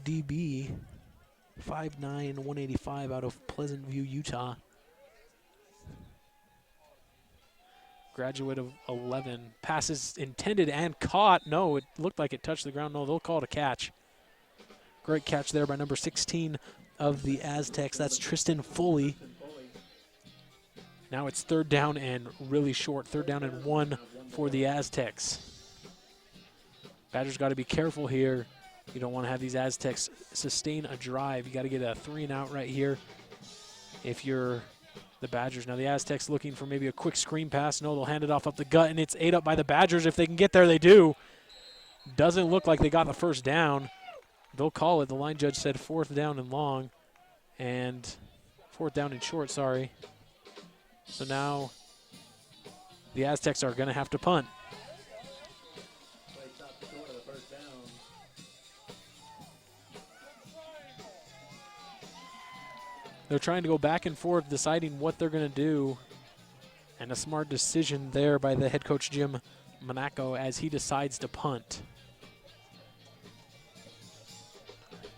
DB, 5'9", 185 out of Pleasant View, Utah. Graduate of 11. Passes intended and caught. No, it looked like it touched the ground. No, they'll call it a catch. Great catch there by number 16 of the Aztecs. That's Tristan Foley. Now it's third down and really short. Third down and 1 for the Aztecs. Badgers got to be careful here. You don't want to have these Aztecs sustain a drive. You got to get a 3-and-out right here if you're the Badgers. Now the Aztecs looking for maybe a quick screen pass. No, they'll hand it off up the gut, and it's ate up by the Badgers. If they can get there, they do. Doesn't look like they got the first down. They'll call it. The line judge said fourth down and long, and fourth down and short, sorry. So now the Aztecs are going to have to punt. first down. They're trying to go back and forth, deciding what they're going to do. And a smart decision there by the head coach, Jim Monaco, as he decides to punt.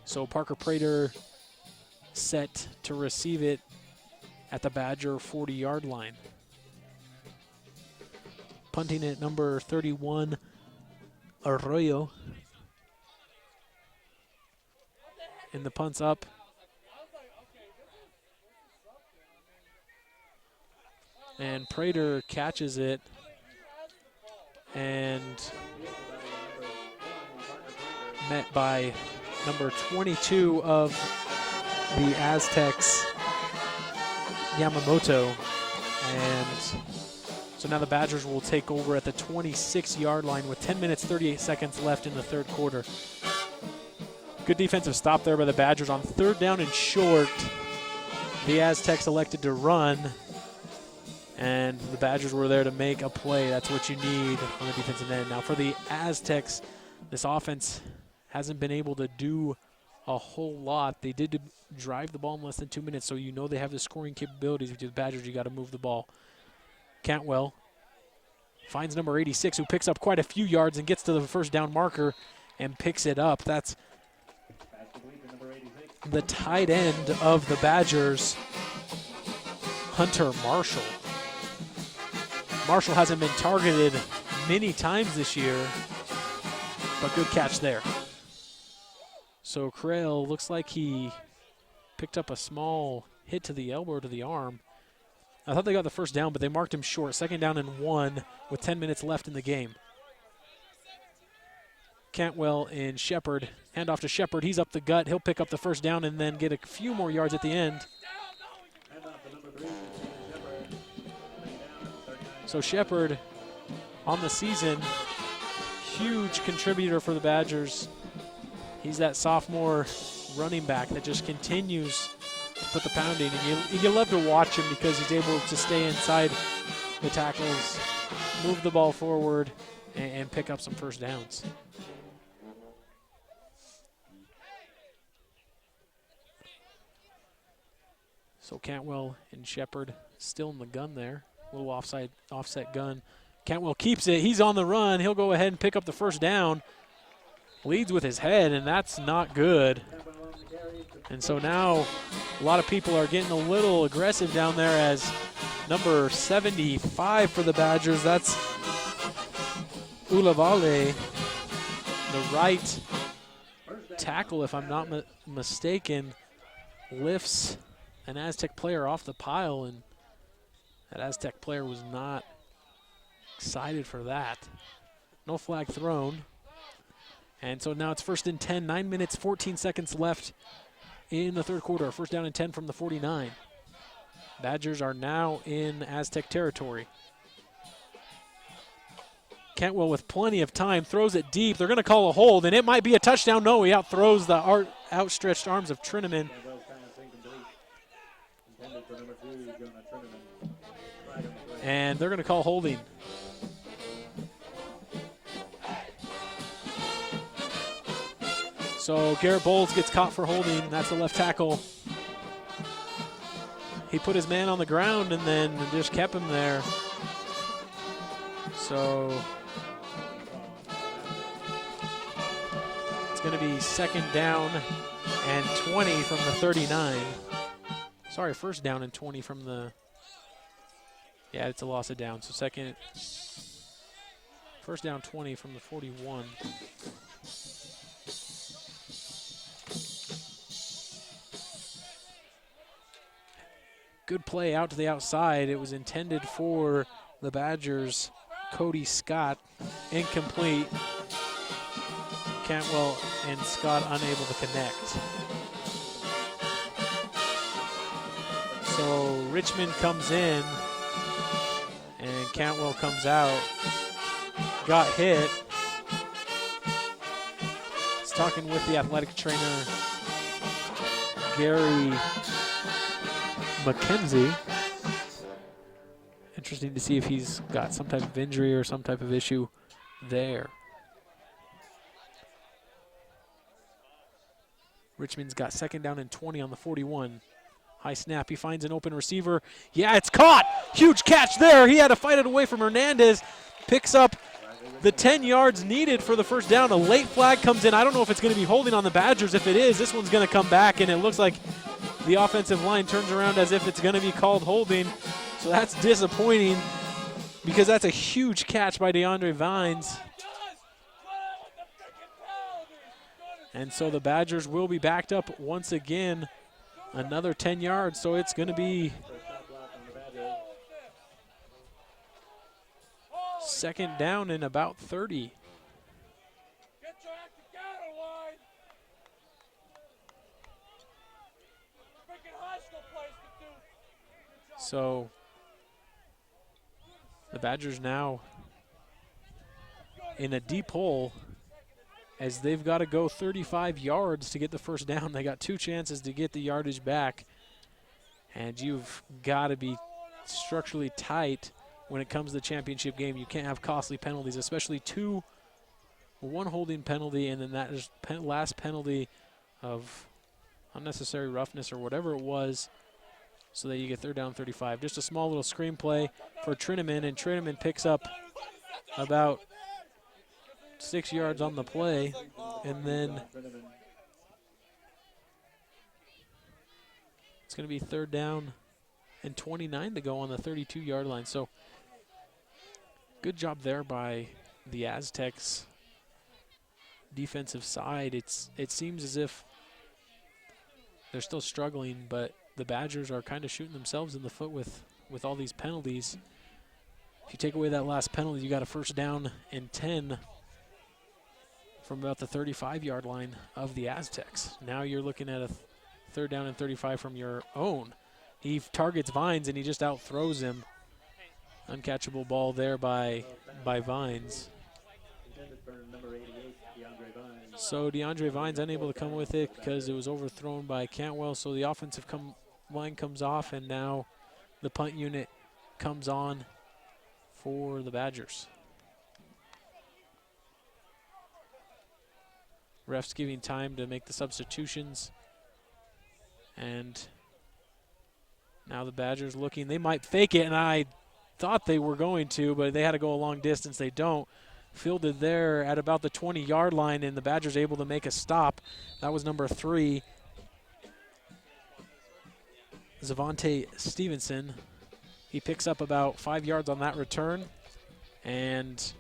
So Parker Prater set to receive it at the Badger 40-yard line. Punting at number 31, Arroyo. And the punt's up. And Prater catches it. And met by number 22 of the Aztecs, Yamamoto. And so now the Badgers will take over at the 26-yard line with 10 minutes, 38 seconds left in the third quarter. Good defensive stop there by the Badgers on third down and short. The Aztecs elected to run, and the Badgers were there to make a play. That's what you need on the defensive end. Now for the Aztecs, this offense hasn't been able to do a whole lot. They did drive the ball in less than 2 minutes, so you know they have the scoring capabilities. With the Badgers, you got to move the ball. Cantwell finds number 86, who picks up quite a few yards and gets to the first down marker and picks it up. That's the tight end of the Badgers, Hunter Marshall. Marshall hasn't been targeted many times this year, but good catch there. So Crail looks like he picked up a small hit to the elbow or to the arm. I thought they got the first down, but they marked him short. Second down and 1 with 10 minutes left in the game. Cantwell and Shepard. Hand off to Shepard. He's up the gut. He'll pick up the first down and then get a few more yards at the end. So Shepard on the season, huge contributor for the Badgers. He's that sophomore running back that just continues to put the pounding. And you love to watch him because he's able to stay inside the tackles, move the ball forward, and pick up some first downs. So Cantwell and Shepard still in the gun there. A little offset gun. Cantwell keeps it. He's on the run. He'll go ahead and pick up the first down. Leads with his head, and that's not good. And so now a lot of people are getting a little aggressive down there as number 75 for the Badgers. That's Ulavale, the right tackle, if I'm not mistaken, lifts an Aztec player off the pile, and that Aztec player was not excited for that. No flag thrown. And so now it's 1st and 10, 9 minutes, 14 seconds left in the third quarter. First down and 10 from the 49. Badgers are now in Aztec territory. Cantwell with plenty of time, throws it deep. They're going to call a hold, and it might be a touchdown. No, he outthrows the outstretched arms of Trineman. And they're going to call holding. So Garrett Bowles gets caught for holding. That's the left tackle. He put his man on the ground and then just kept him there. So it's going to be second down and 20 from the 39. Sorry, first down and 20 from the, yeah, it's a loss of down. So first down 20 from the 41. Good play out to the outside. It was intended for the Badgers' Cody Scott. Incomplete. Cantwell and Scott unable to connect. So Richmond comes in and Cantwell comes out. Got hit. He's talking with the athletic trainer, Gary McKenzie. Interesting to see if he's got some type of injury or some type of issue there. Richmond's got second down and 20 on the 41. High snap, he finds an open receiver. Yeah, it's caught. Huge catch there. He had to fight it away from Hernandez. Picks up the 10 yards needed for the first down. A late flag comes in. I don't know if it's going to be holding on the Badgers. If it is, this one's going to come back, and it looks like the offensive line turns around as if it's going to be called holding. So that's disappointing because that's a huge catch by DeAndre Vines. And so the Badgers will be backed up once again. Another 10 yards, so it's going to be second down and about 30. So the Badgers now in a deep hole as they've got to go 35 yards to get the first down. They got 2 chances to get the yardage back, and you've got to be structurally tight when it comes to the championship game. You can't have costly penalties, especially 2, 1 holding penalty, and then that is last penalty of unnecessary roughness or whatever it was, so that you get third down 35. Just a small little screenplay for Trineman, and Trineman picks up about 6 yards on the play, and then it's going to be third down and 29 to go on the 32-yard line. So good job there by the Aztecs defensive side. It seems as if they're still struggling, but the Badgers are kind of shooting themselves in the foot with all these penalties. If you take away that last penalty, you got a first down and 10 from about the 35-yard line of the Aztecs. Now you're looking at a third down and 35 from your own. He targets Vines, and he just outthrows him. Uncatchable ball there by Vines. So DeAndre Vines unable to come with it because it was overthrown by Cantwell. So the offensive line comes off, and now the punt unit comes on for the Badgers. Refs giving time to make the substitutions. And now the Badgers looking. They might fake it, and I thought they were going to, but they had to go a long distance. They don't. Fielded there at about the 20-yard line, and the Badgers able to make a stop. That was number 3, Zavante Stevenson. He picks up about 5 yards on that return and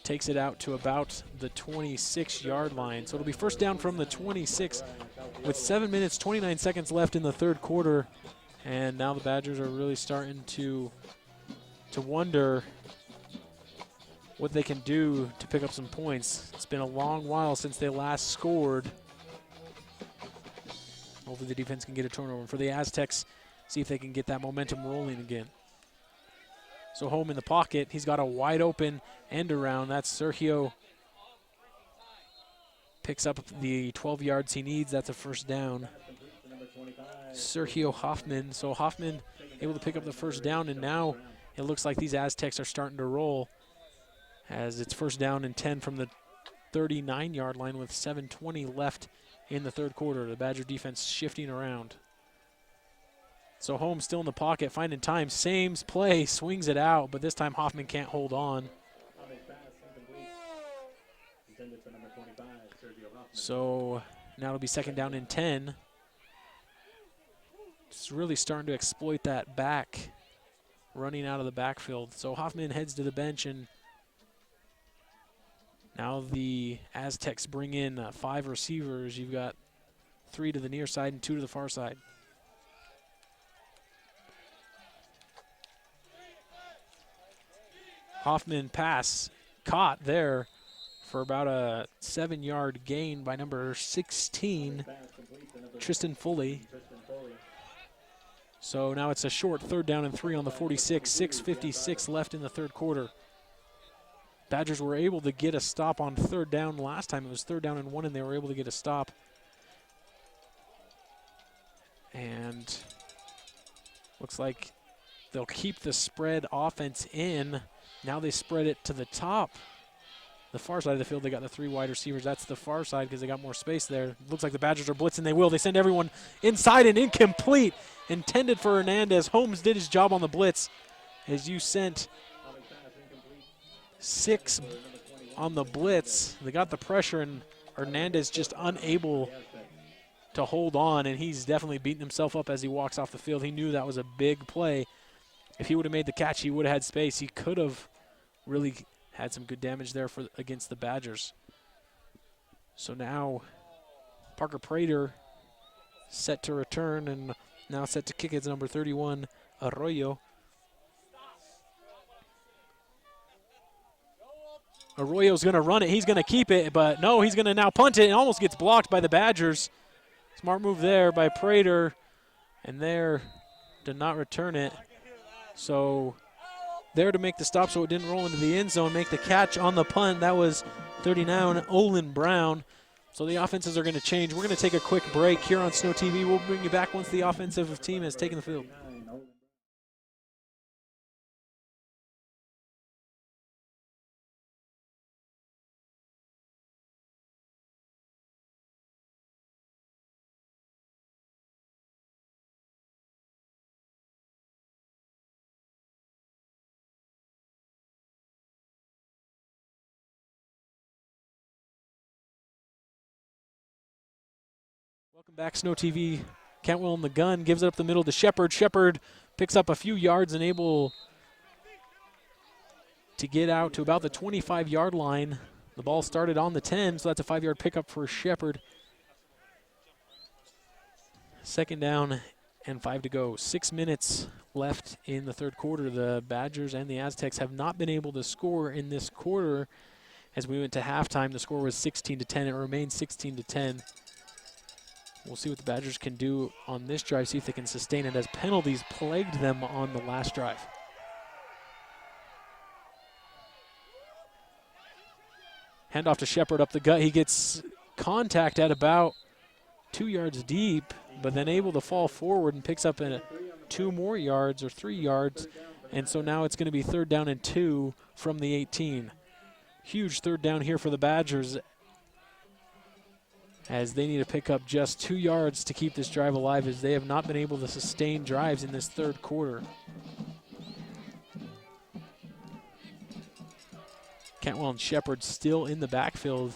takes it out to about the 26-yard line. So it'll be first down from the 26 with 7 minutes, 29 seconds left in the third quarter. And now the Badgers are really starting to wonder what they can do to pick up some points. It's been a long while since they last scored. Hopefully the defense can get a turnover. For the Aztecs, see if they can get that momentum rolling again. So Home in the pocket. He's got a wide open end around. That's Sergio. Picks up the 12 yards he needs. That's a first down. Sergio Hoffman. So Hoffman able to pick up the first down, and now it looks like these Aztecs are starting to roll as it's first down and 10 from the 39-yard line with 7:20 left in the third quarter. The Badger defense shifting around. So Holmes still in the pocket, finding time. Same play, swings it out, but this time Hoffman can't hold on. So now it'll be second down and 10. It's really starting to exploit that back, running out of the backfield. So Hoffman heads to the bench, and now the Aztecs bring in 5 receivers. You've got 3 to the near side and 2 to the far side. Hoffman pass caught there for about a 7-yard gain by number 16, Tristan Foley. So now it's a short third down and 3 on the 46, 6:56 left in the third quarter. Badgers were able to get a stop on third down last time. It was third down and 1, and they were able to get a stop. And looks like they'll keep the spread offense in. Now they spread it to the top. the far side of the field, they got the 3 wide receivers. That's the far side because they got more space there. Looks like the Badgers are blitzing. They will. They send everyone inside and incomplete. Intended for Hernandez. Holmes did his job on the blitz as you sent 6 on the blitz. They got the pressure, and Hernandez just unable to hold on, and he's definitely beating himself up as he walks off the field. He knew that was a big play. If he would have made the catch, he would have had space. He could have really had some good damage there against the Badgers. So now Parker Prater set to return and now set to kick. It's number 31, Arroyo. Arroyo's going to run it. He's going to keep it, but no, he's going to now punt it and almost gets blocked by the Badgers. Smart move there by Prater, and there did not return it. So there to make the stop so it didn't roll into the end zone, make the catch on the punt. That was 39, Olin Brown. So the offenses are going to change. We're going to take a quick break here on Snow TV. We'll bring you back once the offensive team has taken the field. Welcome back, Snow TV. Cantwell in the gun, gives it up the middle to Shepard. Shepard picks up a few yards and able to get out to about the 25-yard line. The ball started on the 10, so that's a 5-yard pickup for Shepard. 2nd down and 5 to go. 6 minutes left in the 3rd quarter. The Badgers and the Aztecs have not been able to score in this quarter. As we went to halftime, the score was 16-10. It remains 16-10. We'll see what the Badgers can do on this drive, see if they can sustain it, as penalties plagued them on the last drive. Handoff to Shepard up the gut. He gets contact at about 2 yards deep, but then able to fall forward and picks up 2 more yards or 3 yards. And so now it's going to be 3rd down and 2 from the 18. Huge 3rd down here for the Badgers, as they need to pick up just 2 yards to keep this drive alive, as they have not been able to sustain drives in this 3rd quarter. Cantwell and Shepard still in the backfield,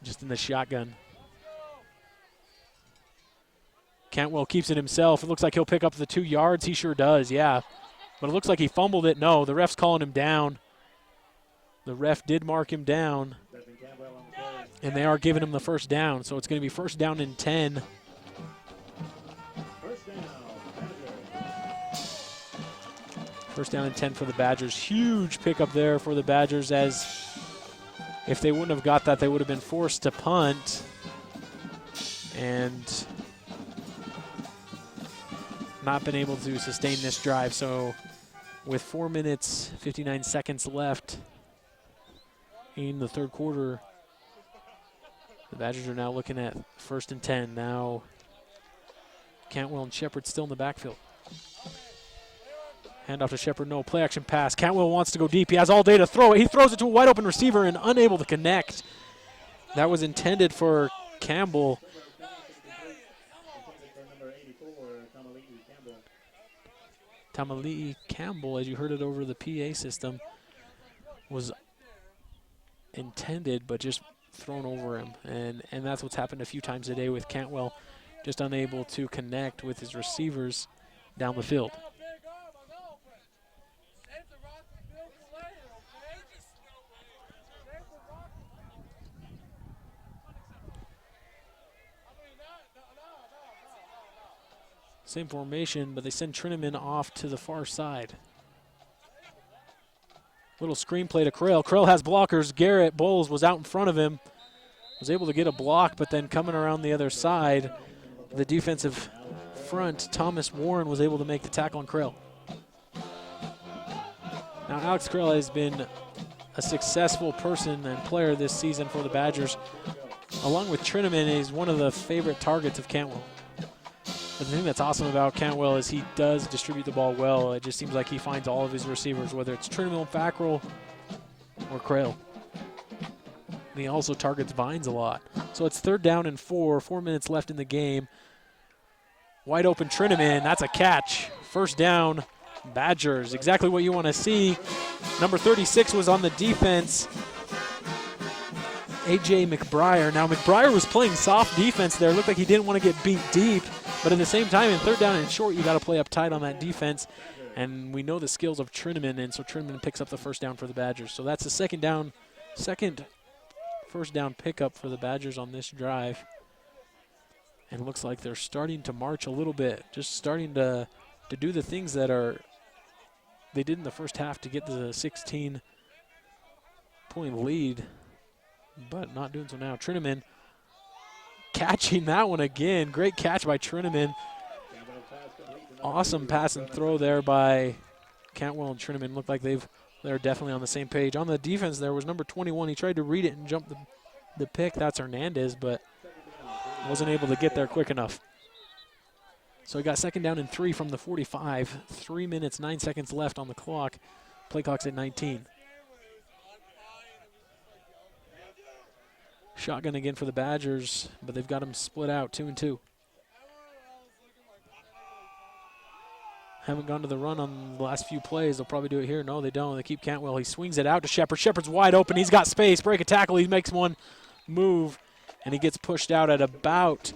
just in the shotgun. Cantwell keeps it himself. It looks like he'll pick up the 2 yards. He sure does, yeah. But it looks like he fumbled it. No, the ref's calling him down. The ref did mark him down, and they are giving him the 1st down. So it's going to be 1st down and 10. First down and 10 for the Badgers. Huge pickup there for the Badgers, as if they wouldn't have got that, they would have been forced to punt. And not been able to sustain this drive. So with 4 minutes, 59 seconds left in the 3rd quarter, the Badgers are now looking at 1st and 10. Now Cantwell and Shepard still in the backfield. Handoff to Shepard, no, play action pass. Cantwell wants to go deep. He has all day to throw it. He throws it to a wide open receiver and unable to connect. That was intended for Campbell. Tamali'i Campbell, as you heard it over the PA system, was intended but just thrown over him. And that's what's happened a few times today with Cantwell, just unable to connect with his receivers down the field. Same formation, but they send Trineman off to the far side. Little screen play to Krell. Krell has blockers. Garrett Bowles was out in front of him. Was able to get a block, but then coming around the other side, the defensive front, Thomas Warren, was able to make the tackle on Krell. Now, Alex Krell has been a successful person and player this season for the Badgers. Along with Trineman, he's one of the favorite targets of Cantwell. But the thing that's awesome about Cantwell is he does distribute the ball well. It just seems like he finds all of his receivers, whether it's Trineman, Fackrell, or Crail. And he also targets Vines a lot. So it's 3rd down and 4, 4 minutes left in the game. Wide open Trinnaman, that's a catch. 1st down, Badgers. Exactly what you want to see. Number 36 was on the defense, A.J. McBriar. Now, McBriar was playing soft defense there. Looked like he didn't want to get beat deep. But at the same time, in 3rd down and short, you got to play up tight on that defense. And we know the skills of Trinnaman, and so Trinnaman picks up the 1st down for the Badgers. So that's the second 1st down pickup for the Badgers on this drive. And it looks like they're starting to march a little bit, just starting to do the things that they did in the first half to get the 16-point lead, but not doing so now. Trinnaman catching that one again. Great catch by Trinnaman. Awesome pass and throw there by Cantwell and Trinnaman. Looked like they're definitely on the same page. On the defense there was number 21. He tried to read it and jump the pick. That's Hernandez, but wasn't able to get there quick enough. So he got 2nd down and 3 from the 45. 3 minutes, 9 seconds left on the clock. Play clock's at 19. Shotgun again for the Badgers, but they've got them split out 2 and 2. Haven't gone to the run on the last few plays. They'll probably do it here. No, they don't. They keep Cantwell. He swings it out to Shepard. Shepard's wide open. He's got space. Break a tackle. He makes one move, and he gets pushed out at about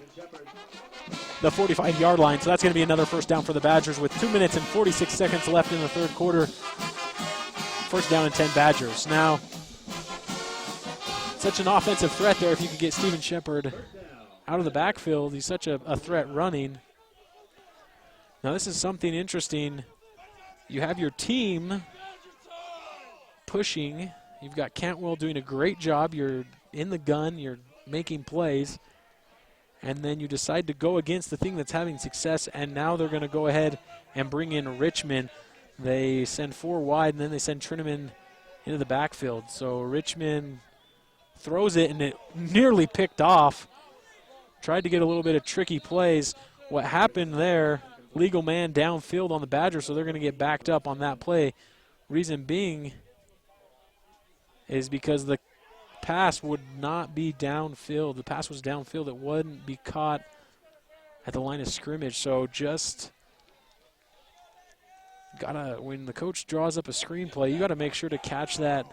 the 45-yard line. So that's going to be another 1st down for the Badgers with 2 minutes and 46 seconds left in the 3rd quarter. 1st down and 10 Badgers. Now, such an offensive threat there if you could get Steven Shepard out of the backfield. He's such a threat running. Now this is something interesting. You have your team pushing. You've got Cantwell doing a great job. You're in the gun. You're making plays. And then you decide to go against the thing that's having success, and now they're going to go ahead and bring in Richmond. They send 4 wide, and then they send Trinnaman into the backfield. So Richmond throws it, and it nearly picked off. Tried to get a little bit of tricky plays. What happened there, legal man downfield on the Badgers, so they're going to get backed up on that play. Reason being is because the pass would not be downfield. The pass was downfield. It wouldn't be caught at the line of scrimmage. So just when the coach draws up a screenplay, you got to make sure to catch that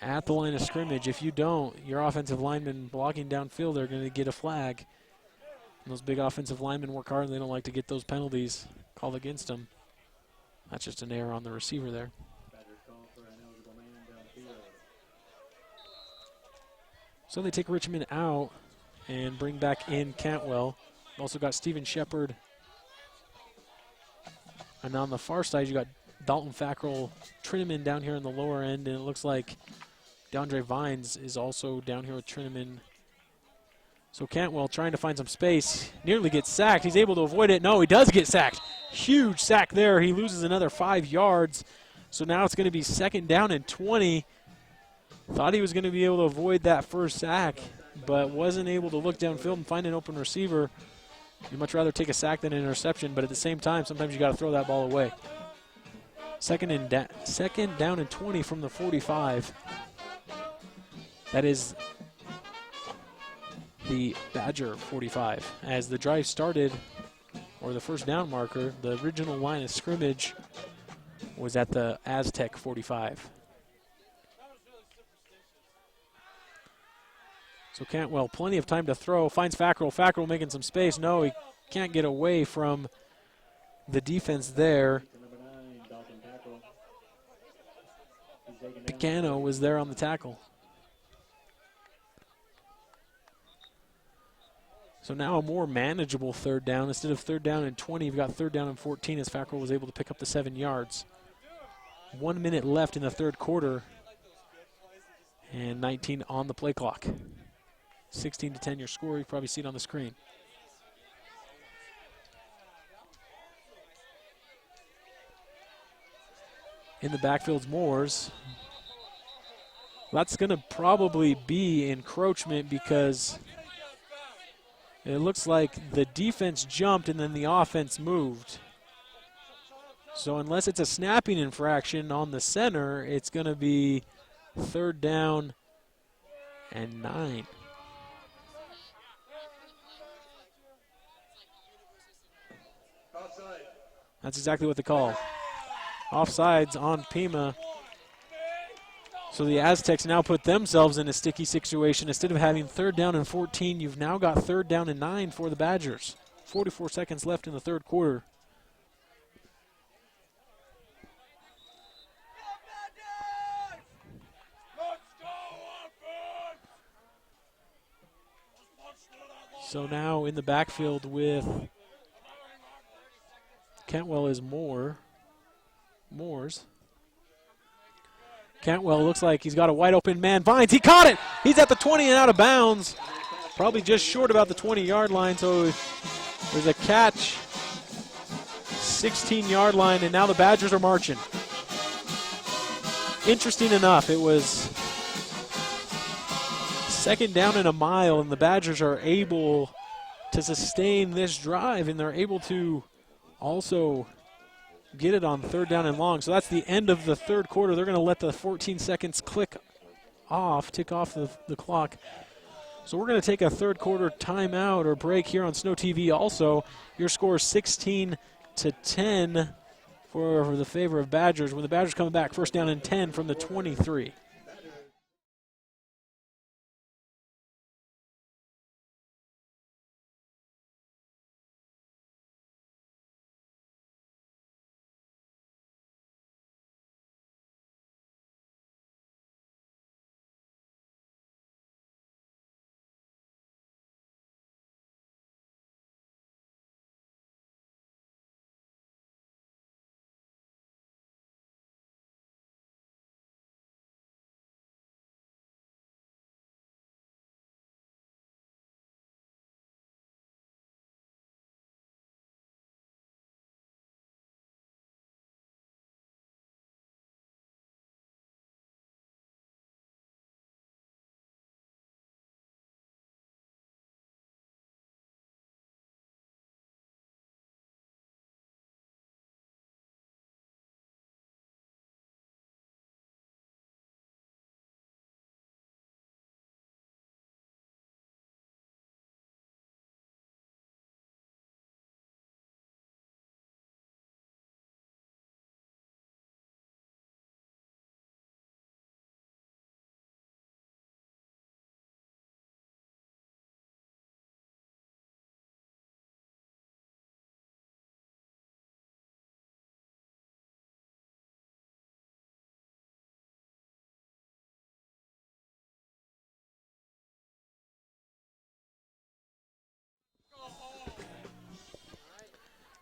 at the line of scrimmage. If you don't, your offensive linemen blocking downfield are going to get a flag. And those big offensive linemen work hard, and they don't like to get those penalties called against them. That's just an error on the receiver there. So they take Richmond out and bring back in Cantwell. Also got Steven Shepard. And on the far side, you got Dalton Fackrell, Trinnaman down here in the lower end, and it looks like DeAndre Vines is also down here with Trinnaman. So Cantwell trying to find some space, nearly gets sacked. He's able to avoid it. No, he does get sacked. Huge sack there. He loses another 5 yards. So now it's going to be 2nd down and 20. Thought he was going to be able to avoid that first sack, but wasn't able to look downfield and find an open receiver. You'd much rather take a sack than an interception, but at the same time, sometimes you got to throw that ball away. 2nd down and 20 from the 45. That is the Badger 45. As the drive started, or the 1st down marker, the original line of scrimmage was at the Aztec 45. So Cantwell, plenty of time to throw, finds Fackrell. Fackrell making some space. No, he can't get away from the defense there. Picano was there on the tackle. So now a more manageable 3rd down. Instead of 3rd down and 20, you've got 3rd down and 14 as Fackrell was able to pick up the 7 yards. 1 minute left in the 3rd quarter. And 19 on the play clock. 16-10 your score. You probably see it on the screen. In the backfield's Moores. That's going to probably be encroachment because it looks like the defense jumped and then the offense moved. So unless it's a snapping infraction on the center, it's going to be 3rd down and 9. Outside. That's exactly what they call. Offsides on Pima. So the Aztecs now put themselves in a sticky situation. Instead of having 3rd down and 14, you've now got 3rd down and 9 for the Badgers. 44 seconds left in the 3rd quarter. So now in the backfield with Cantwell is Moores. Cantwell looks like he's got a wide open man. Vines, he caught it! He's at the 20 and out of bounds. Probably just short about the 20-yard line, so there's a catch. 16-yard line, and now the Badgers are marching. Interesting enough, it was 2nd down and a mile, and the Badgers are able to sustain this drive, and they're able to also get it on 3rd down and long. So that's the end of the 3rd quarter. They're going to let the 14 seconds tick off the clock. So we're going to take a 3rd quarter timeout or break here on Snow TV also. Your score is 16-10 for the favor of Badgers. When the Badgers come back, 1st down and 10 from the 23.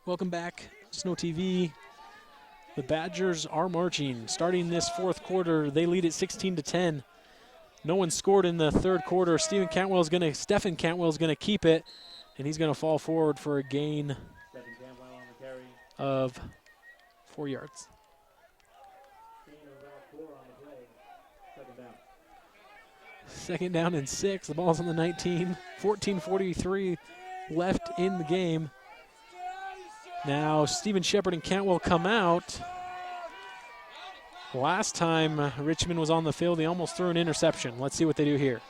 Welcome back, Snow TV. The Badgers are marching. Starting this 4th quarter, they lead at 16-10. No one scored in the 3rd quarter. Stephen Cantwell is going to keep it, and he's going to fall forward for a gain of 4 yards. 2nd down and 6. The ball's on the 19. 14:43 left in the game. Now Stephen Shepard and Cantwell come out. Last time Richmond was on the field, he almost threw an interception. Let's see what they do here.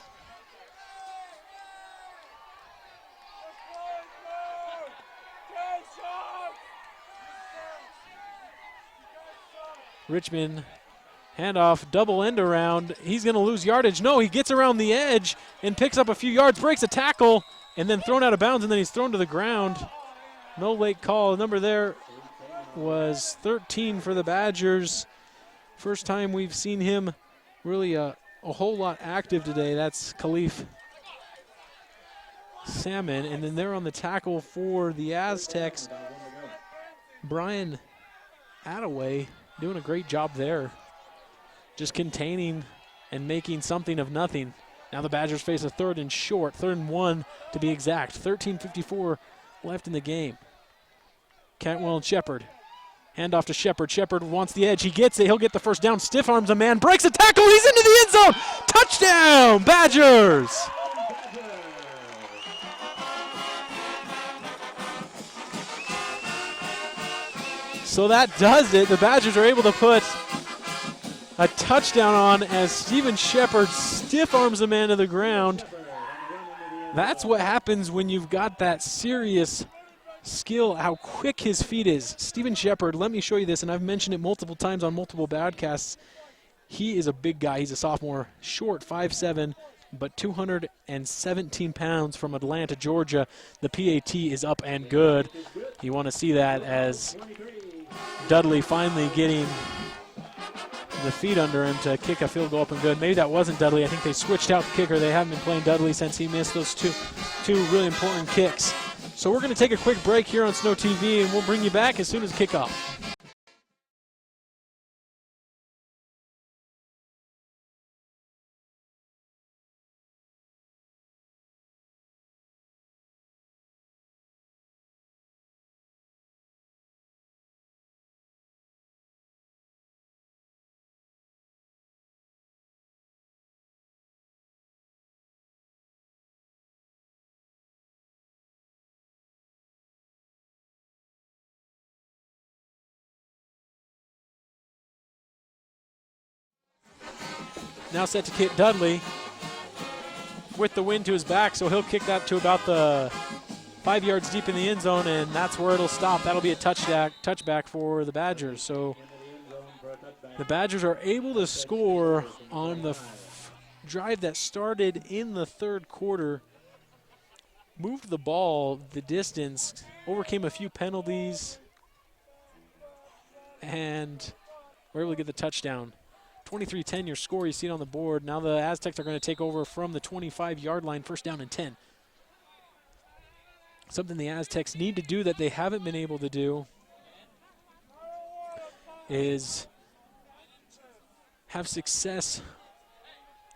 Richmond, handoff, double end around. He's going to lose yardage. No, he gets around the edge and picks up a few yards, breaks a tackle, and then thrown out of bounds, and then he's thrown to the ground. No late call. The number there was 13 for the Badgers. First time we've seen him really a whole lot active today. That's Khalif Salmon. And then they're on the tackle for the Aztecs. Brian Attaway doing a great job there. Just containing and making something of nothing. Now the Badgers face a 3rd and short, 3rd and 1 to be exact. 13:54 left in the game. Cantwell and Shepard. Hand off to Shepard. Shepard wants the edge. He gets it. He'll get the 1st down. Stiff arms a man. Breaks a tackle. He's into the end zone. Touchdown, Badgers. So that does it. The Badgers are able to put a touchdown on as Steven Shepard stiff arms the man to the ground. That's what happens when you've got that serious skill, how quick his feet is. Steven Shepard, let me show you this, and I've mentioned it multiple times on multiple podcasts. He is a big guy. He's a sophomore, short, 5'7", but 217 pounds from Atlanta, Georgia. The PAT is up and good. You want to see that as Dudley finally getting the feet under him to kick a field goal up and good. Maybe that wasn't Dudley. I think they switched out the kicker. They haven't been playing Dudley since he missed those two really important kicks. So we're going to take a quick break here on Snow TV, and we'll bring you back as soon as kickoff. Now set to kick Dudley with the wind to his back, so he'll kick that to about the 5 yards deep in the end zone, and that's where it'll stop. That'll be a touchback for the Badgers. So the Badgers are able to score on the drive that started in the third quarter, moved the ball the distance, overcame a few penalties, and were able to get the touchdown. 23-10 your score, you see it on the board. Now the Aztecs are going to take over from the 25-yard line, first down and 10. Something the Aztecs need to do that they haven't been able to do is have success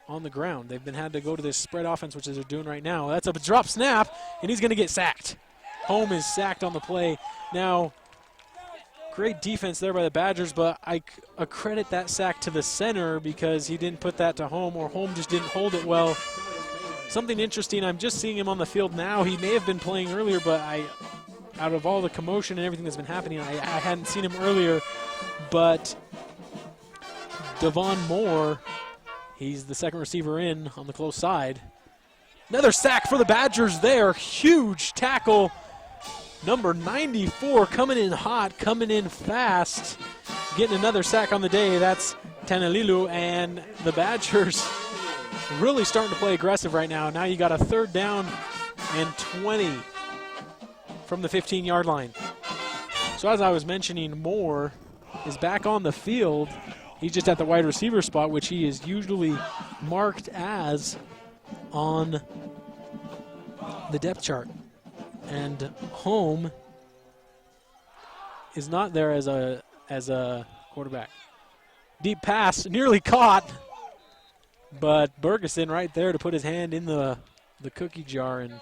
on the ground. They've been had to go to this spread offense, which is they're doing right now. That's a drop snap, and he's going to get sacked. Home is sacked on the play. Now, great defense there by the Badgers, but I credit that sack to the center because he didn't put that to Home, or Home just didn't hold it well. Something interesting, I'm just seeing him on the field now. He may have been playing earlier, but out of all the commotion and everything that's been happening, I hadn't seen him earlier. But Devon Moore, he's the second receiver in on the close side. Another sack for the Badgers there. Huge tackle. Number 94 coming in hot, coming in fast. Getting another sack on the day. That's Tanalilu, and the Badgers really starting to play aggressive right now. Now you got a third down and 20 from the 15-yard line. So as I was mentioning, Moore is back on the field. He's just at the wide receiver spot, which he is usually marked as on the depth chart. And Home is not there as a quarterback. Deep pass, nearly caught, but Bergeson right there to put his hand in the cookie jar and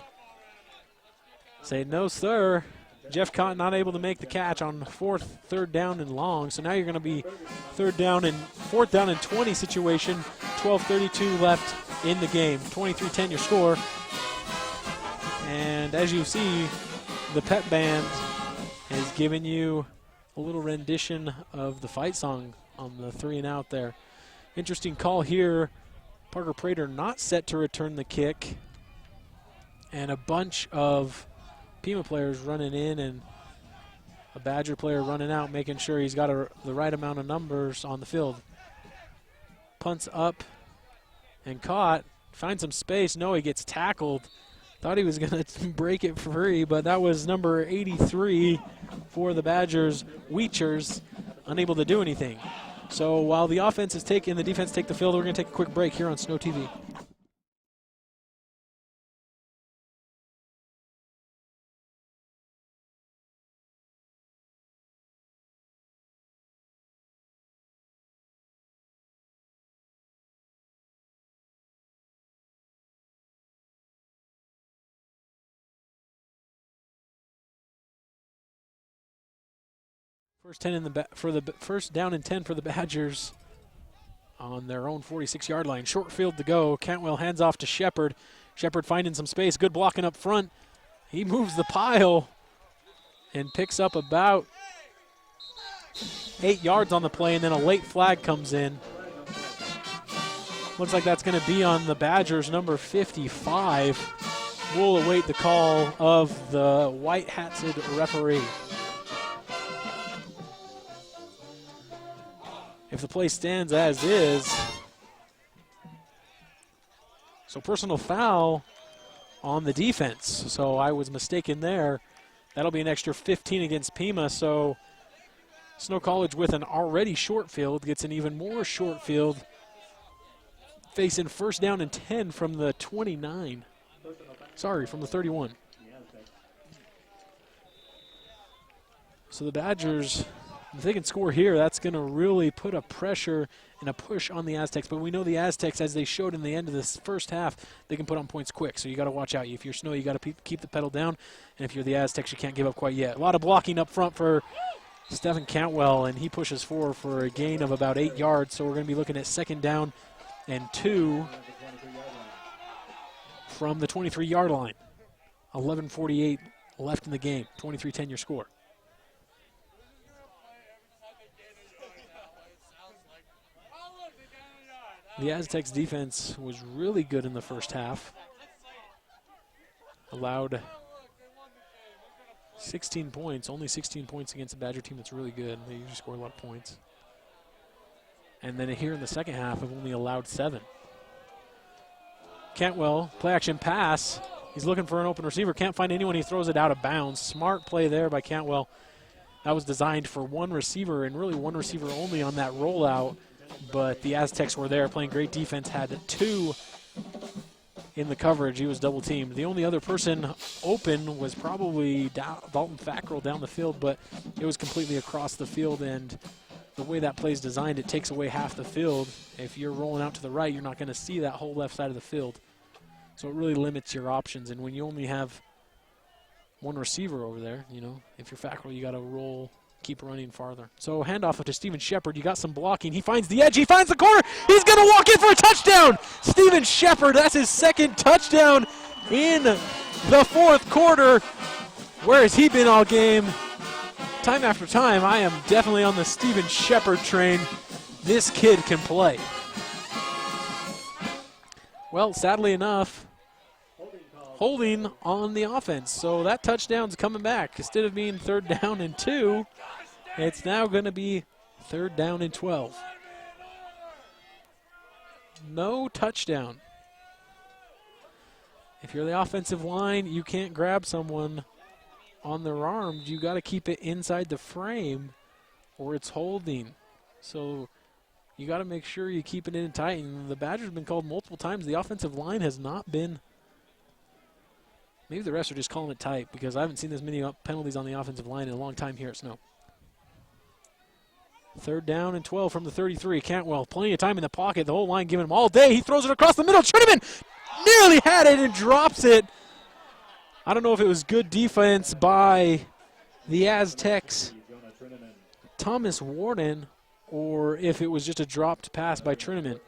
say, no, sir. Jeff Cotton not able to make the catch on third down and long. So now you're going to be fourth down and 20 situation. 12:32 left in the game. 23-10 your score. And as you see, the pep band is giving you a little rendition of the fight song on the 3 and out there. Interesting call here. Parker Prater not set to return the kick. And a bunch of Pima players running in and a Badger player running out, making sure he's got the right amount of numbers on the field. Punts up and caught. Finds some space. No, he gets tackled. Thought he was going to break it free, but that was number 83 for the Badgers. Weechers unable to do anything. So while the offense is taking, the defense take the field, we're going to take a quick break here on Snow TV. First 10 for the first down and 10 for the Badgers on their own 46-yard line. Short field to go. Cantwell hands off to Shepard. Shepard finding some space. Good blocking up front. He moves the pile and picks up about 8 yards on the play, and then a late flag comes in. Looks like that's going to be on the Badgers, number 55. We'll await the call of the white-hatted referee. If the play stands as is, so personal foul on the defense. So I was mistaken there. That'll be an extra 15 against Pima. So Snow College with an already short field gets an even more short field, facing first down and 10 from the 29. Sorry, from the 31. So the Badgers, if they can score here, that's going to really put a pressure and a push on the Aztecs. But we know the Aztecs, as they showed in the end of this first half, they can put on points quick. So you got to watch out. If you're Snow, you got to keep the pedal down. And if you're the Aztecs, you can't give up quite yet. A lot of blocking up front for Stephen Cantwell, and he pushes forward for a gain of about 8 yards. So we're going to be looking at 2nd down and 2 from the 23-yard line. 11:48 left in the game. 23-10 your score. The Aztecs defense was really good in the first half. Allowed 16 points, only 16 points against a Badger team that's really good. They usually score a lot of points. And then here in the second half, have only allowed 7. Cantwell, play action pass. He's looking for an open receiver. Can't find anyone. He throws it out of bounds. Smart play there by Cantwell. That was designed for one receiver, and really one receiver only on that rollout. But the Aztecs were there playing great defense, had 2 in the coverage. He was double teamed. The only other person open was probably Dalton Fackrell down the field, but it was completely across the field, and the way that play is designed, it takes away half the field. If you're rolling out to the right, you're not going to see that whole left side of the field. So it really limits your options, and when you only have one receiver over there, you know, if you're Fackrell, you got to roll, keep running farther. So handoff to Steven Shepard. You got some blocking. He finds the edge. He finds the corner. He's going to walk in for a touchdown. Steven Shepard, that's his 2nd touchdown in the 4th quarter. Where has he been all game? Time after time, I am definitely on the Steven Shepard train. This kid can play. Well, sadly enough, holding on the offense. So that touchdown's coming back. Instead of being 3rd down and 2, it's now going to be 3rd down and 12. No touchdown. If you're the offensive line, you can't grab someone on their arms. You got to keep it inside the frame or it's holding. So you got to make sure you keep it in tight. And the Badgers have been called multiple times. The offensive line has not been. Maybe the refs are just calling it tight because I haven't seen this many penalties on the offensive line in a long time here at Snow. 3rd down and 12 from the 33. Cantwell, plenty of time in the pocket. The whole line giving him all day. He throws it across the middle. Trinneman nearly had it and drops it. I don't know if it was good defense by the Aztecs, Thomas Warden, or if it was just a dropped pass by Trinneman.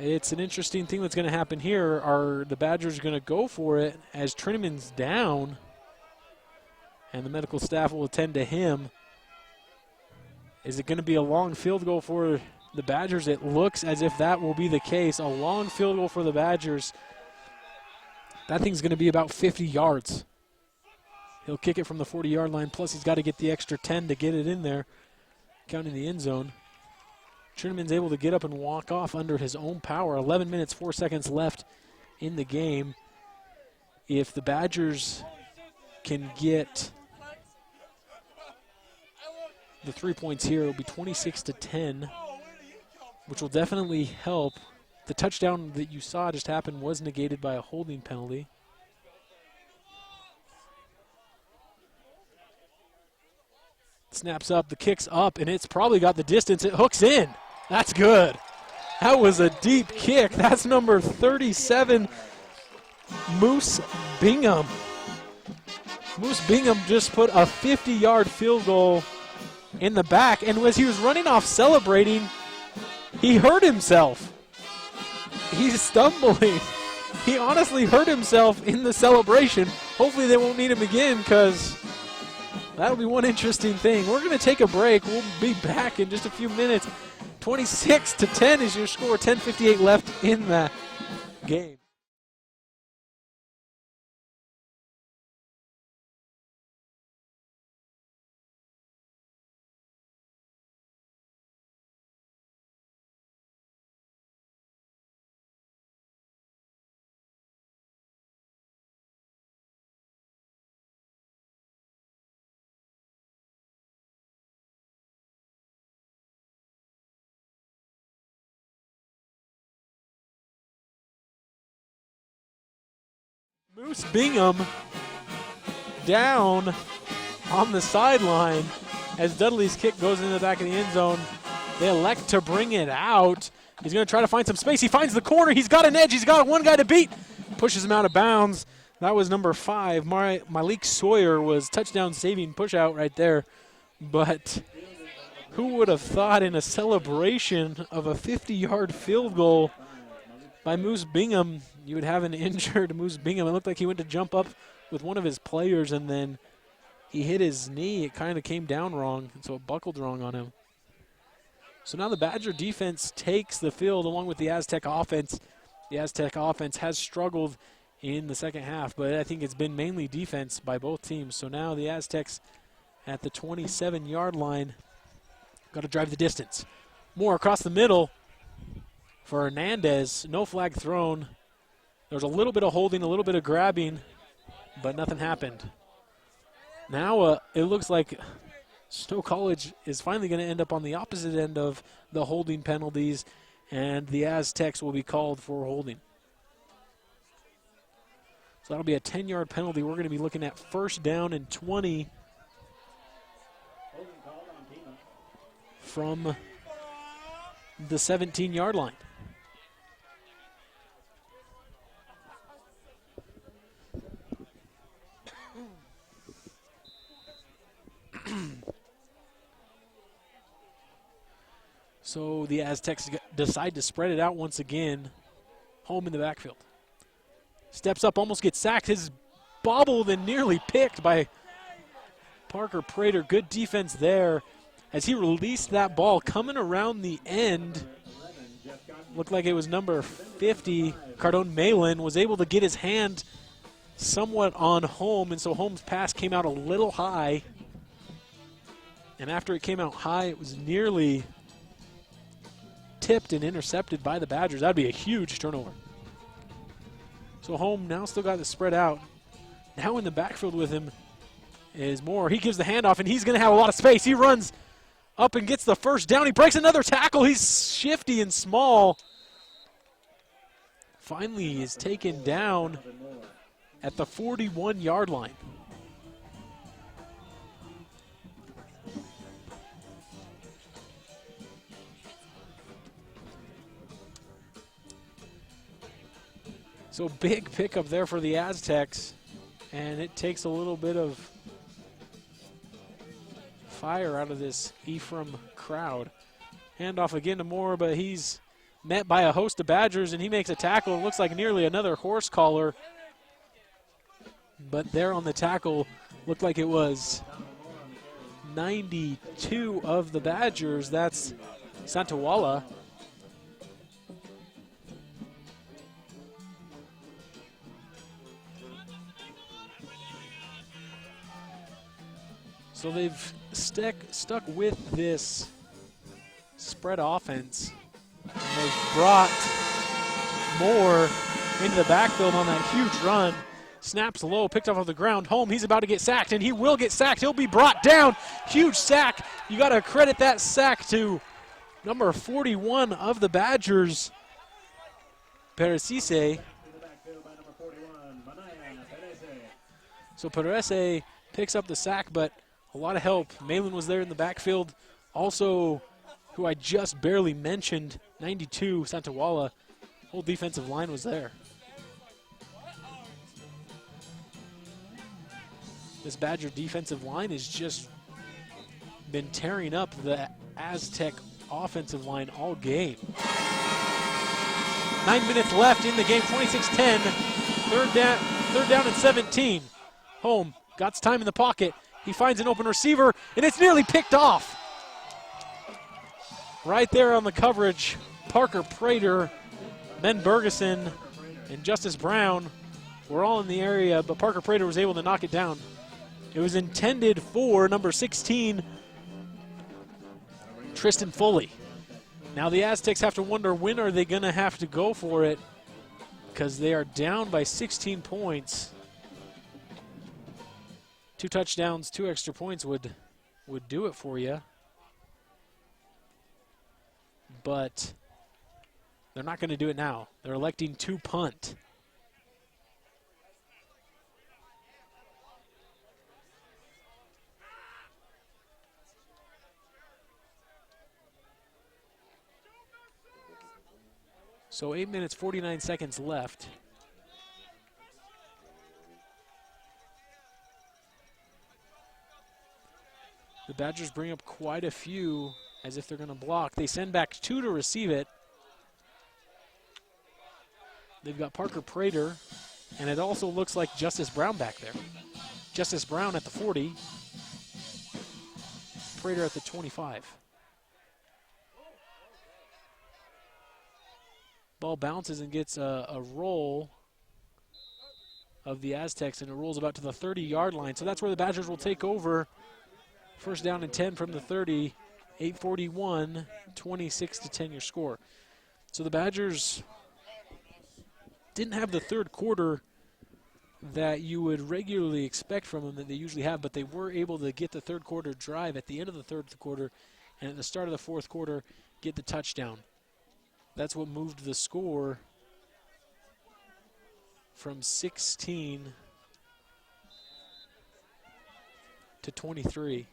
It's an interesting thing that's going to happen here. Are the Badgers going to go for it as Trinneman's down, and the medical staff will attend to him? Is it going to be a long field goal for the Badgers? It looks as if that will be the case. A long field goal for the Badgers. That thing's going to be about 50 yards. He'll kick it from the 40-yard line, plus he's got to get the extra 10 to get it in there, counting the end zone. Trinneman's able to get up and walk off under his own power. 11 minutes, 4 seconds left in the game. If the Badgers can get the 3 points here, it'll be 26-10, which will definitely help. The touchdown that you saw just happen was negated by a holding penalty. Snaps up, the kick's up, and it's probably got the distance. It hooks in. That's good. That was a deep kick. That's number 37, Moose Bingham. Moose Bingham just put a 50-yard field goal in the back, and as he was running off celebrating, he hurt himself. He's stumbling. He honestly hurt himself in the celebration. Hopefully they won't need him again because that'll be one interesting thing. We're going to take a break. We'll be back in just a few minutes. 26-10 is your score. 10:58 left in the game. Moose Bingham down on the sideline as Dudley's kick goes into the back of the end zone. They elect to bring it out. He's going to try to find some space. He finds the corner. He's got an edge. He's got one guy to beat. Pushes him out of bounds. That was number 5. Malik Sawyer was touchdown saving push out right there. But who would have thought in a celebration of a 50-yard field goal by Moose Bingham, you would have an injured Moose Bingham. It looked like he went to jump up with one of his players, and then he hit his knee. It kind of came down wrong, and so it buckled wrong on him. So now the Badger defense takes the field along with the Aztec offense. The Aztec offense has struggled in the second half, but I think it's been mainly defense by both teams. So now the Aztecs at the 27-yard line got to drive the distance. Moore across the middle for Hernandez. No flag thrown. There was a little bit of holding, a little bit of grabbing, but nothing happened. Now it looks like Stowe College is finally going to end up on the opposite end of the holding penalties, and the Aztecs will be called for holding. So that'll be a 10-yard penalty. We're going to be looking at 1st down and 20 from the 17-yard line. So the Aztecs decide to spread it out once again. Home in the backfield. Steps up, almost gets sacked. His bobbled and nearly picked by Parker Prater. Good defense there as he released that ball coming around the end. Looked like it was number 50. Cardone Malin was able to get his hand somewhat on Home, and so Home's pass came out a little high. And after it came out high, it was nearly tipped and intercepted by the Badgers. That would be a huge turnover. So Home now still got the spread out. Now in the backfield with him is Moore. He gives the handoff, and he's going to have a lot of space. He runs up and gets the 1st down. He breaks another tackle. He's shifty and small. Finally, he is taken down at the 41-yard line. So big pickup there for the Aztecs, and it takes a little bit of fire out of this Ephraim crowd. Handoff again to Moore, but he's met by a host of Badgers, and he makes a tackle. It looks like nearly another horse collar, but there on the tackle looked like it was 92 of the Badgers. That's Santawala. So they've stuck with this spread offense. And they've brought Moore into the backfield on that huge run. Snaps low, picked up off the ground. Home, he's about to get sacked, and he will get sacked. He'll be brought down. Huge sack. You got to credit that sack to number 41 of the Badgers, Peresise. So Perese picks up the sack, but a lot of help. Malin was there in the backfield. Also, who I just barely mentioned, 92, Santawala. Whole defensive line was there. This Badger defensive line has just been tearing up the Aztec offensive line all game. 9 minutes left in the game, 26-10. Third down and 17. Home got time in the pocket. He finds an open receiver, and it's nearly picked off. right there on the coverage, Parker Prater, Ben Bergeson, and Justice Brown were all in the area, but Parker Prater was able to knock it down. It was intended for number 16, Tristan Foley. Now the Aztecs have to wonder, when are they going to have to go for it, because they are down by 16 points. 2 touchdowns, 2 extra points would do it for you. But they're not going to do it now. They're electing to punt. So 8 minutes, 49 seconds left. The Badgers bring up quite a few as if they're going to block. They send back 2 to receive it. They've got Parker Prater, and it also looks like Justice Brown back there. Justice Brown at the 40, Prater at the 25. Ball bounces and gets a roll of the Aztecs, and it rolls about to the 30-yard line. So that's where the Badgers will take over. First down and 10 from the 30, 8:41, 26-10 your score. So the Badgers didn't have the third quarter that you would regularly expect from them that they usually have, but they were able to get the third quarter drive at the end of the third quarter, and at the start of the fourth quarter, get the touchdown. That's what moved the score from 16 to 23.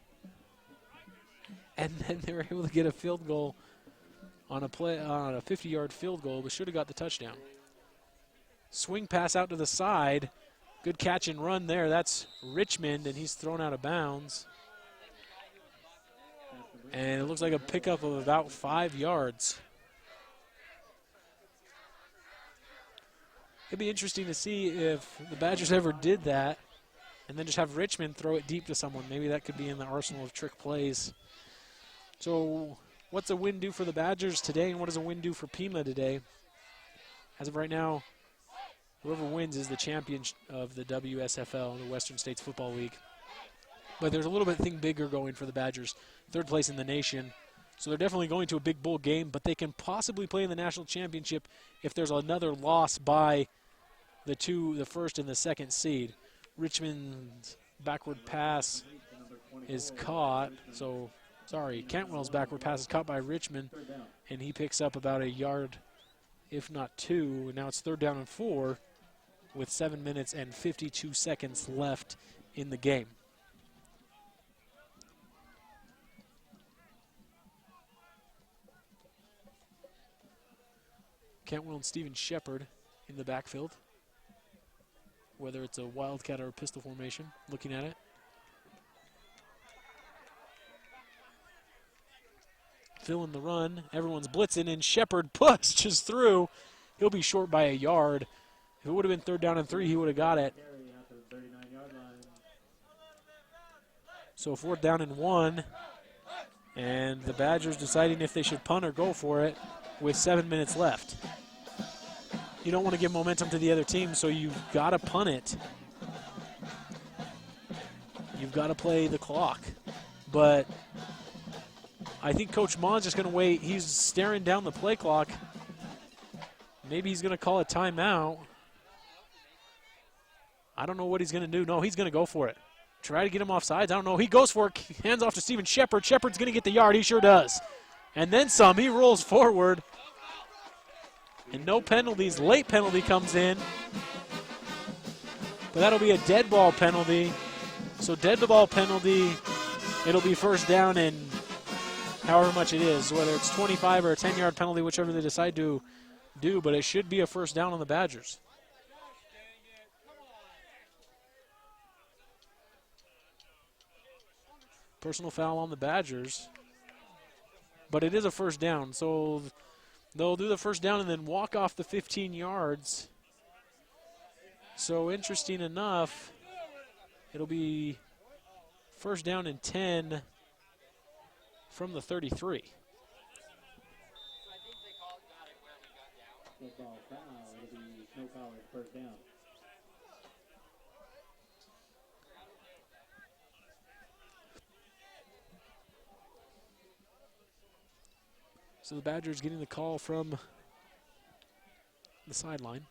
And then they were able to get a field goal on a 50-yard field goal, but should have got the touchdown. Swing pass out to the side. Good catch and run there. That's Richmond, and he's thrown out of bounds. And it looks like a pickup of about 5 yards. It'd be interesting to see if the Badgers ever did that and then just have Richmond throw it deep to someone. Maybe that could be in the arsenal of trick plays. So what's a win do for the Badgers today, and what does a win do for Pima today? As of right now, whoever wins is the champion of the WSFL, the Western States Football League. But there's a little bit thing bigger going for the Badgers. 3rd place in the nation. So they're definitely going to a big bowl game, but they can possibly play in the national championship if there's another loss by the first and the second seed. Richmond's backward pass is caught. Cantwell's backward pass is caught by Richmond, and he picks up about a yard, if not 2. Now it's 3rd down and 4 with 7 minutes and 52 seconds left in the game. Cantwell and Steven Shepard in the backfield, whether it's a wildcat or a pistol formation, looking at it. Phil in the run. Everyone's blitzing, and Shepard pushes through. He'll be short by a yard. If it would have been 3rd down and 3, he would have got it. So 4th down and 1. And the Badgers deciding if they should punt or go for it with 7 minutes left. You don't want to give momentum to the other team, so you've got to punt it. You've got to play the clock. But I think Coach Maughan's just going to wait. He's staring down the play clock. Maybe he's going to call a timeout. I don't know what he's going to do. No, he's going to go for it. Try to get him off sides. I don't know. He goes for it. Hands off to Steven Shepard. Shepard's going to get the yard. He sure does. And then some. He rolls forward. And no penalties. Late penalty comes in. But that'll be a dead ball penalty. So dead ball penalty, it'll be 1st down and however much it is, whether it's 25 or a 10-yard penalty, whichever they decide to do, but it should be a 1st down on the Badgers. Personal foul on the Badgers, but it is a 1st down, so they'll do the 1st down and then walk off the 15 yards. So interesting enough, it'll be 1st down and 10 from the 33. Football foul. It'll be Snow College first down. So the Badgers getting the call from the sideline.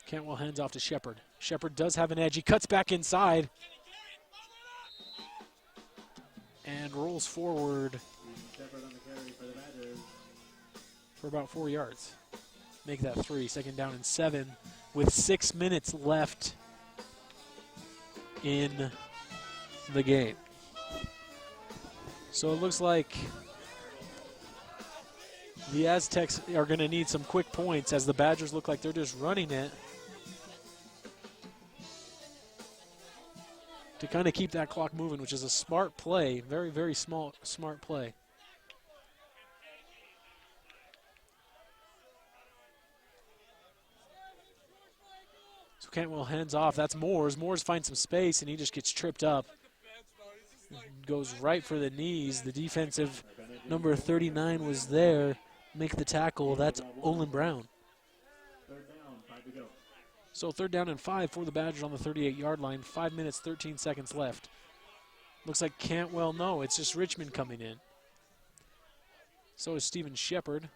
Cantwell hands off to Shepard. Shepard does have an edge. He cuts back inside and rolls forward Shepard on the carry for the Badgers. for about 4 yards. Make that 3. Second down and 7 with 6 minutes left in the game. So it looks like the Aztecs are going to need some quick points as the Badgers look like they're just running it to kind of keep that clock moving, which is a smart play, very, very smart play. So Cantwell hands off. That's Moores. Moores finds some space, and he just gets tripped up. Goes right for the knees. The defensive number 39 was there. Make the tackle. That's Olin Brown. Third down, 5 to go. So 3rd down and 5 for the Badgers on the 38-yard line. 5 minutes, 13 seconds left. Looks like Cantwell, no, it's just Richmond coming in. So is Steven Shepard.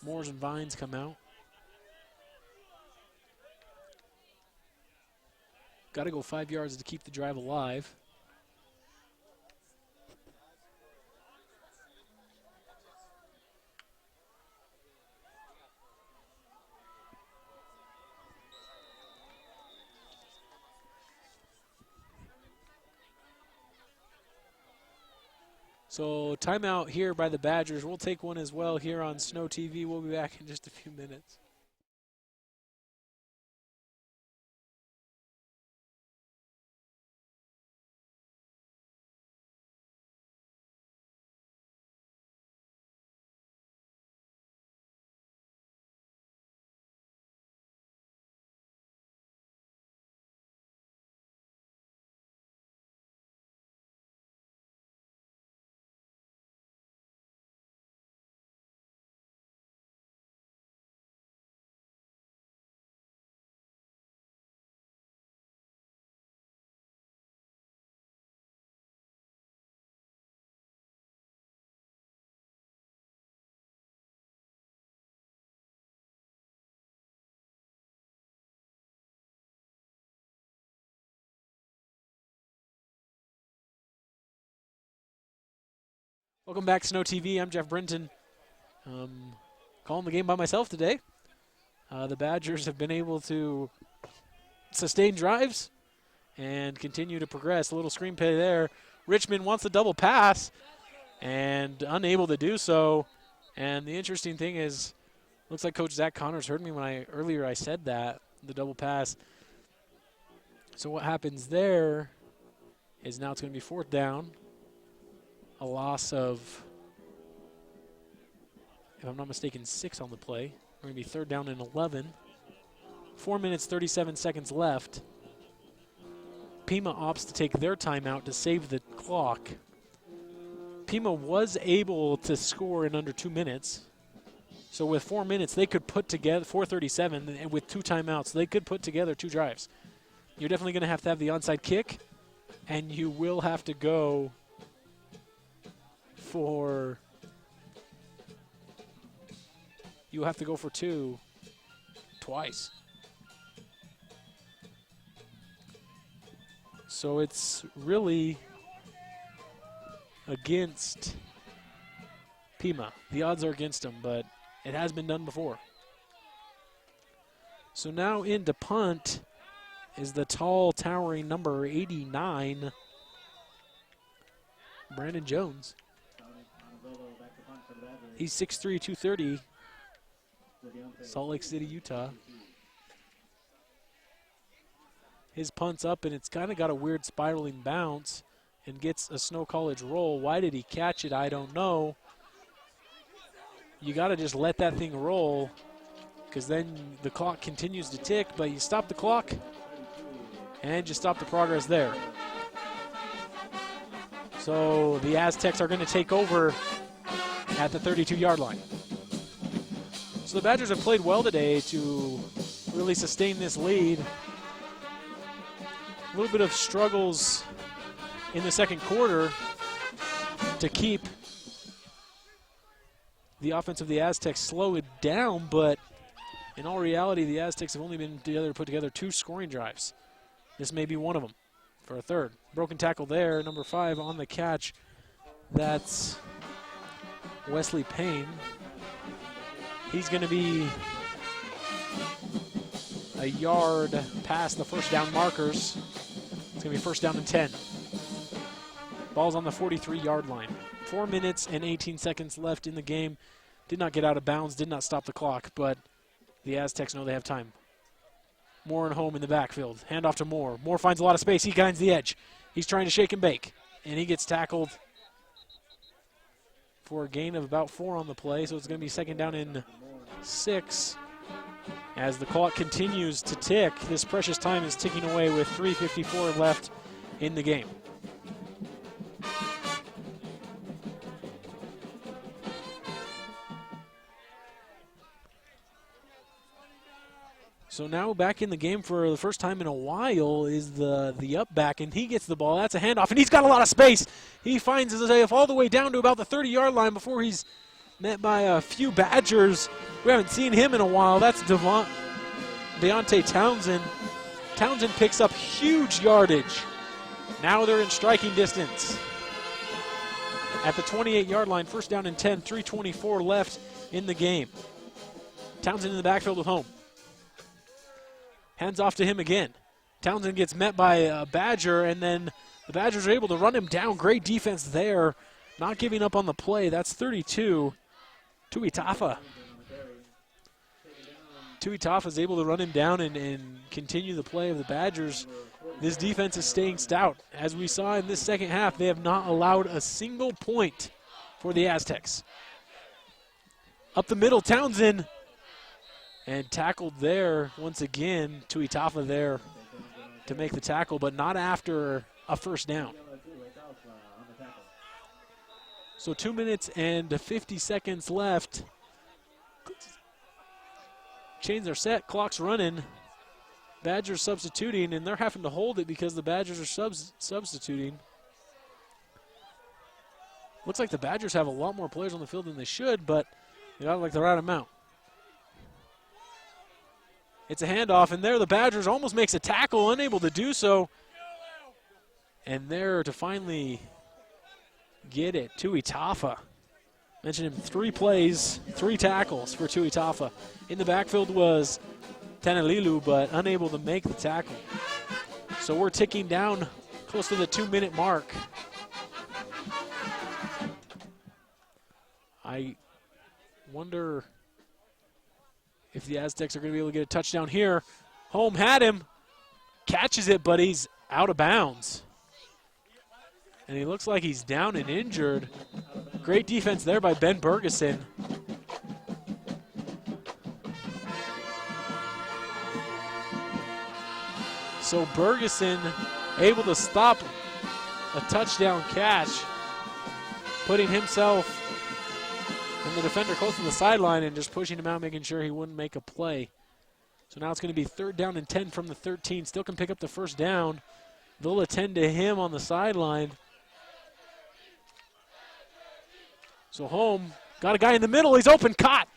Moores and Vines come out. Got to go 5 yards to keep the drive alive. So timeout here by the Badgers. We'll take one as well here on Snow TV. We'll be back in just a few minutes. Welcome back, Snow TV. I'm Jeff Brinton. Calling the game by myself today. The Badgers have been able to sustain drives and continue to progress. A little screen play there. Richmond wants the double pass and unable to do so. And the interesting thing is, looks like Coach Zach Connors heard me when earlier I said that, the double pass. So what happens there is now it's going to be 4th down. A loss of, if I'm not mistaken, 6 on the play. We're going to be 3rd down and 11. 4 minutes, 37 seconds left. Pima opts to take their timeout to save the clock. Pima was able to score in under 2 minutes. So with 4 minutes, they could put together, 4:37, and with 2 timeouts, they could put together 2 drives. You're definitely going to have the onside kick, and you will have to go for 2 twice. So it's really against Pima. The odds are against them, but it has been done before. So now into punt is the tall, towering number 89, Brandon Jones. He's 6'3", 230, Salt Lake City, Utah. His punt's up, and it's kind of got a weird spiraling bounce and gets a Snow College roll. Why did he catch it? I don't know. You got to just let that thing roll because then the clock continues to tick, but you stop the clock and just stop the progress there. So the Aztecs are going to take over at the 32-yard line. So the Badgers have played well today to really sustain this lead. A little bit of struggles in the second quarter to keep the offense of the Aztecs slow it down, but in all reality, the Aztecs have only been put together 2 scoring drives. This may be one of them for a third. Broken tackle there, number 5 on the catch. That's Wesley Payne. He's going to be a yard past the first down markers. It's going to be first down and 10. Ball's on the 43-yard line. 4 minutes and 18 seconds left in the game. Did not get out of bounds, did not stop the clock, but the Aztecs know they have time. Moore and Home in the backfield. Handoff to Moore. Moore finds a lot of space. He finds the edge. He's trying to shake and bake, and he gets tackled for a gain of about 4 on the play, so it's going to be second down and 6. As the clock continues to tick, this precious time is ticking away with 3:54 left in the game. So now back in the game for the first time in a while is the up back, and he gets the ball. That's a handoff, and he's got a lot of space. He finds himself all the way down to about the 30-yard line before he's met by a few Badgers. We haven't seen him in a while. That's Deontay Townsend. Townsend picks up huge yardage. Now they're in striking distance. At the 28-yard line, first down and 10, 3:24 left in the game. Townsend in the backfield with Home. Hands off to him again. Townsend gets met by a Badger, and then the Badgers are able to run him down. Great defense there. Not giving up on the play. That's 32. Tuitafa. Tuitafa is able to run him down and continue the play of the Badgers. This defense is staying stout. As we saw in this second half, they have not allowed a single point for the Aztecs. Up the middle, Townsend. And tackled there once again. Tuitafa there to make the tackle, but not after a first down. So 2 minutes and 50 seconds left. Chains are set, clock's running. Badgers substituting, and they're having to hold it because the Badgers are substituting. Looks like the Badgers have a lot more players on the field than they should, but they got like the right amount. It's a handoff, and there the Badgers almost makes a tackle, unable to do so. And there to finally get it, Tuitafa. Mentioned him 3 plays, 3 tackles for Tuitafa. In the backfield was Tanalilu, but unable to make the tackle. So we're ticking down close to the 2-minute mark. I wonder if the Aztecs are going to be able to get a touchdown here. Home had him, catches it, but he's out of bounds. And he looks like he's down and injured. Great defense there by Ben Bergeson. So Bergeson able to stop a touchdown catch, putting himself and the defender close to the sideline and just pushing him out, making sure he wouldn't make a play. So now it's going to be third down and 10 from the 13. Still can pick up the first down. They'll attend to him on the sideline. So Home got a guy in the middle. He's open, caught.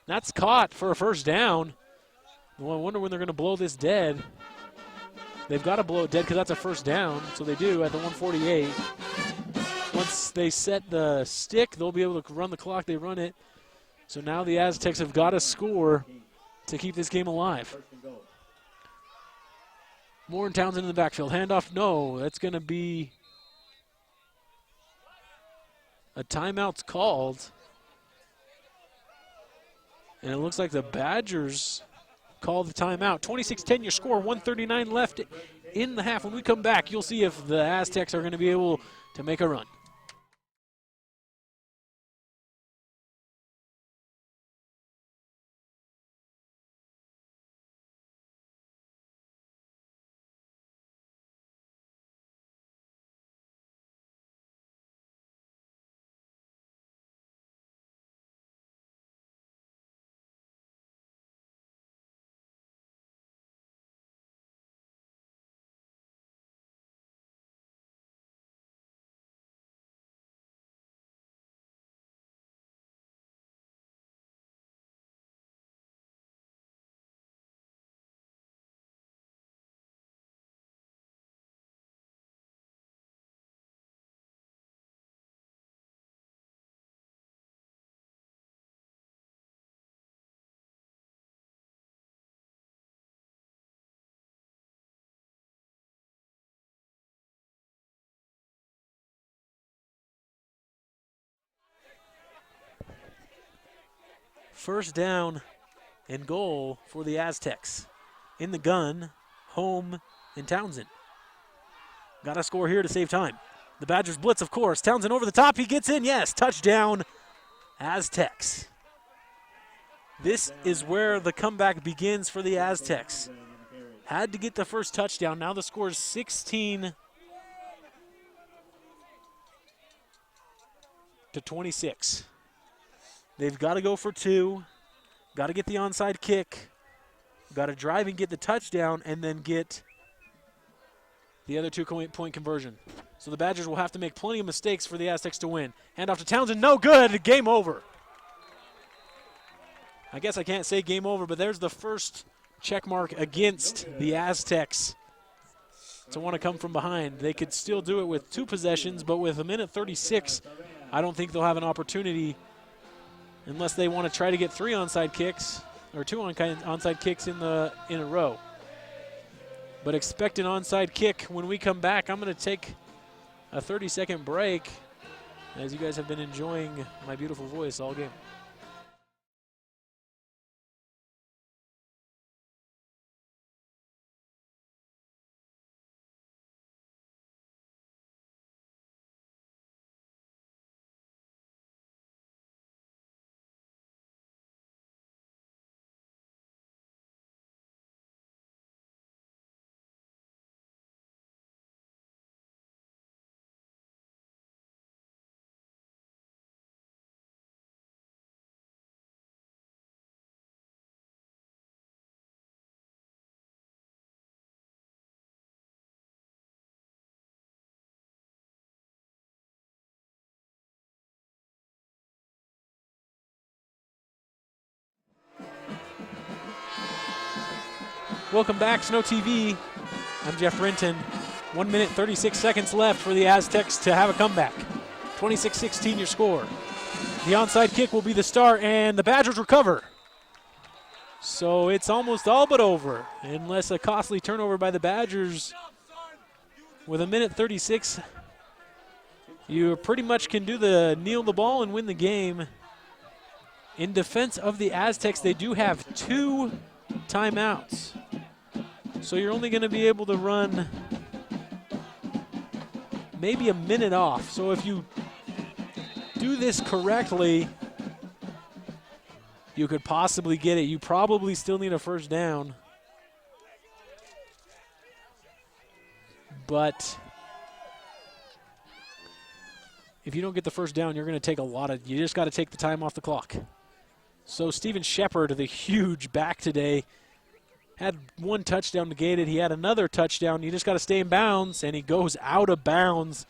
That's caught for a first down. Well, I wonder when they're going to blow this dead. They've got to blow it dead because that's a first down. So they do at the 148. Once they set the stick, they'll be able to run the clock. They run it. So now the Aztecs have got to score to keep this game alive. Moore and Townsend in the backfield. Handoff, no. That's going to be a timeout's called. And it looks like the Badgers called the timeout. 26-10 your score, 1:39 left in the half. When we come back, you'll see if the Aztecs are going to be able to make a run. First down and goal for the Aztecs. In the gun, Home and Townsend. Got to score here to save time. The Badgers blitz, of course. Townsend over the top. He gets in. Yes, touchdown, Aztecs. This is where the comeback begins for the Aztecs. Had to get the first touchdown. Now the score is 16-26. They've got to go for 2. Got to get the onside kick. Got to drive and get the touchdown and then get the other 2-point conversion. So the Badgers will have to make plenty of mistakes for the Aztecs to win. Handoff to Townsend. No good. Game over. I guess I can't say game over, but there's the first check mark against the Aztecs to want to come from behind. They could still do it with 2 possessions, but with 1:36, I don't think they'll have an opportunity unless they want to try to get 3 onside kicks or 2 onside kicks in a row. But expect an onside kick when we come back. I'm going to take a 30-second break as you guys have been enjoying my beautiful voice all game. Welcome back, Snow TV. I'm Jeff Brenton. 1 minute, 36 seconds left for the Aztecs to have a comeback. 26-16 your score. The onside kick will be the start, and the Badgers recover. So it's almost all but over, unless a costly turnover by the Badgers. With 1:36, you pretty much can do the kneel the ball and win the game. In defense of the Aztecs, they do have 2 timeouts. So you're only going to be able to run maybe a minute off. So if you do this correctly, you could possibly get it. You probably still need a first down. But if you don't get the first down, you're going to take you just got to take the time off the clock. So Steven Shepard, the huge back today, had 1 touchdown negated. He had another touchdown. You just got to stay in bounds, and he goes out of bounds.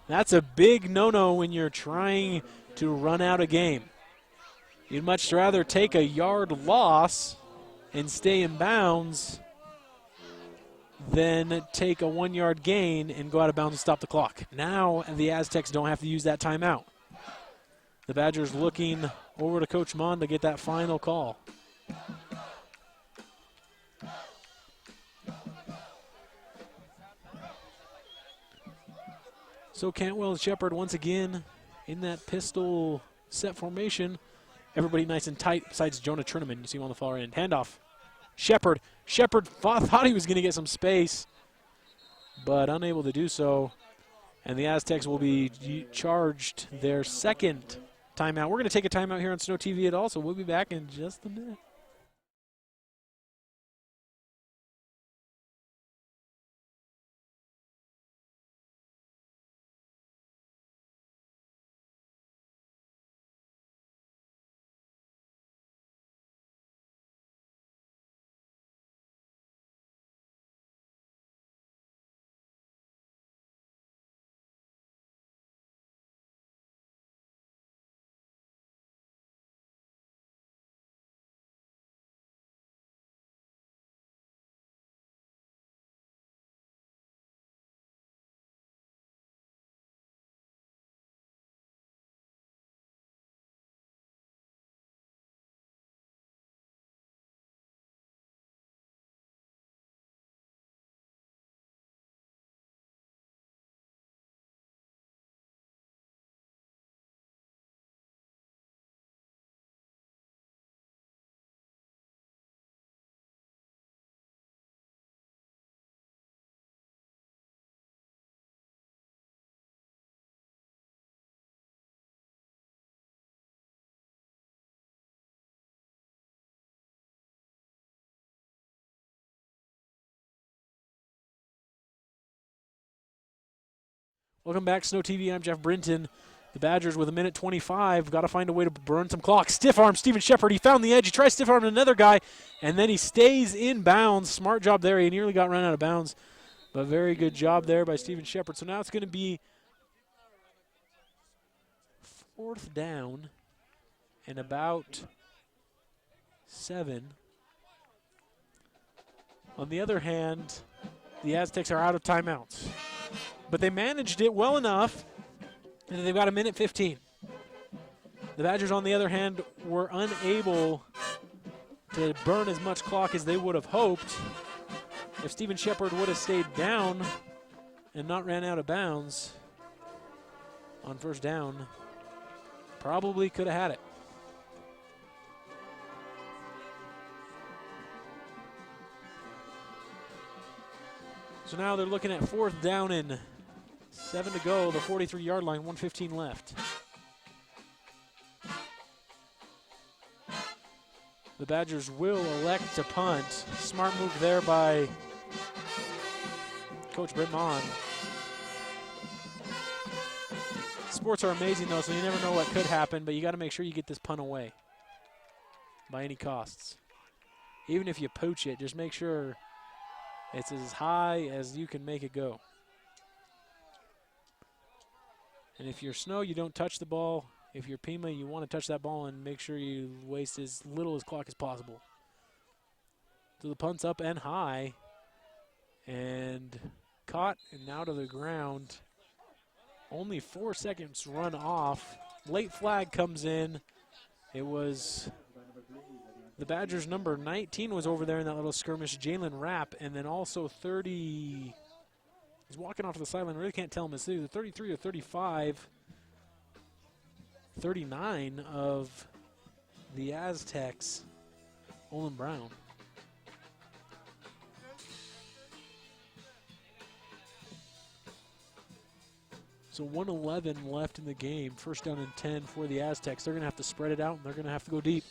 That's a big no-no when you're trying to run out a game. You'd much rather take a yard loss and stay in bounds than take a 1-yard gain and go out of bounds and stop the clock. Now the Aztecs don't have to use that timeout. The Badgers looking over to Coach Mon to get that final call. So Cantwell and Shepard once again in that pistol set formation. Everybody nice and tight besides Jonah Trineman. You see him on the far end. Handoff. Shepard. Shepard thought he was going to get some space, but unable to do so. And the Aztecs will be charged their second timeout. We're going to take a timeout here on Snow TV at all, so we'll be back in just a minute. Welcome back, Snow TV. I'm Jeff Brinton. The Badgers with 1:25. Got to find a way to burn some clock. Stiff arm, Steven Shepard. He found the edge. He tries stiff arm another guy, and then he stays in bounds. Smart job there. He nearly got run out of bounds, but very good job there by Steven Shepard. So now it's going to be 4th down and about 7. On the other hand, the Aztecs are out of timeouts, but they managed it well enough. And they've got 1:15. The Badgers, on the other hand, were unable to burn as much clock as they would have hoped. If Steven Shepard would have stayed down and not ran out of bounds on 1st down, probably could have had it. So now they're looking at 4th down and 7 to go, the 43-yard line, 1:15 left. The Badgers will elect to punt. Smart move there by Coach Brett Mon. Sports are amazing, though, so you never know what could happen, but you got to make sure you get this punt away by any costs. Even if you poach it, just make sure it's as high as you can make it go. And if you're Snow, you don't touch the ball. If you're Pima, you want to touch that ball and make sure you waste as little as clock as possible. So the punt's up and high. And caught and now to the ground. Only 4 seconds run off. Late flag comes in. It was the Badgers' number 19 was over there in that little skirmish, Jalen Rapp, and then also 30. He's walking off to the sideline. Really can't tell him. It's either 33 or 35. 39 of the Aztecs, Olin Brown. So 1:11 left in the game. 1st down and 10 for the Aztecs. They're going to have to spread it out, and they're going to have to go deep.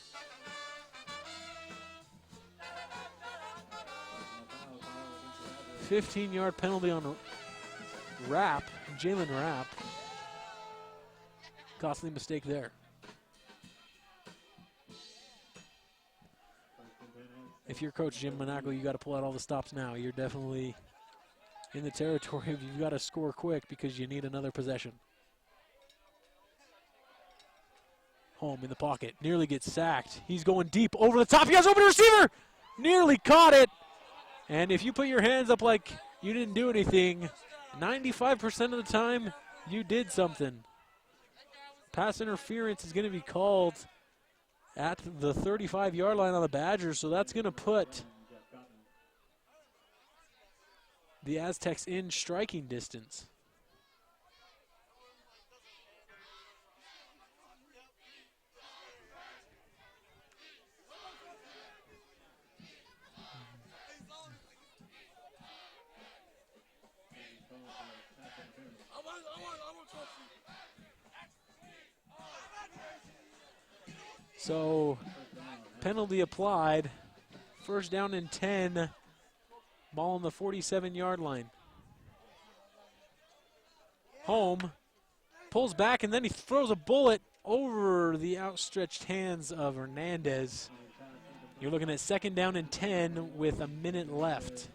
A 15-yard penalty on Rapp, Jalen Rapp. Costly mistake there. If you're Coach Jim Monaco, you got to pull out all the stops now. You're definitely in the territory of you've got to score quick because you need another possession. Home in the pocket, nearly gets sacked. He's going deep over the top. He has open receiver, nearly caught it. And if you put your hands up like you didn't do anything, 95% of the time you did something. Pass interference is going to be called at the 35-yard line on the Badgers, so that's going to put the Aztecs in striking distance. So, penalty applied. 1st down and 10. Ball on the 47-yard line. Home pulls back, and then he throws a bullet over the outstretched hands of Hernandez. You're looking at 2nd down and 10 with a minute left.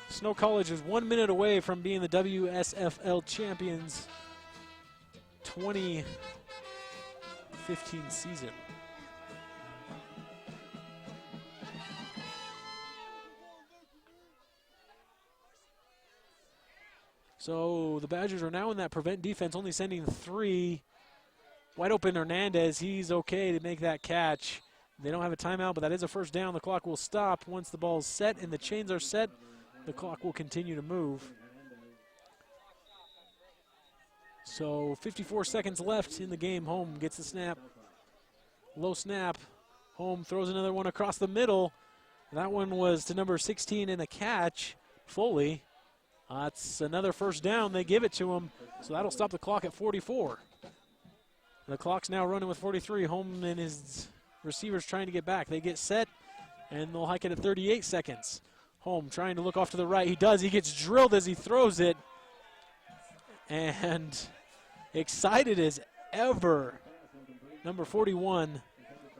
Snow College is 1 minute away from being the WSFL champions 2015 season. So the Badgers are now in that prevent defense, only sending 3. Wide open Hernandez, he's okay to make that catch. They don't have a timeout, but that is a 1st down. The clock will stop once the ball is set and the chains are set. The clock will continue to move. So 54 seconds left in the game. Home gets the snap. Low snap. Home throws another one across the middle. That one was to number 16 in a catch, Foley. It's another 1st down. They give it to him, so that'll stop the clock at 44. The clock's now running with 43. Home and his receivers trying to get back. They get set, and they'll hike it at 38 seconds. Home trying to look off to the right. He does. He gets drilled as he throws it. And excited as ever. Number 41,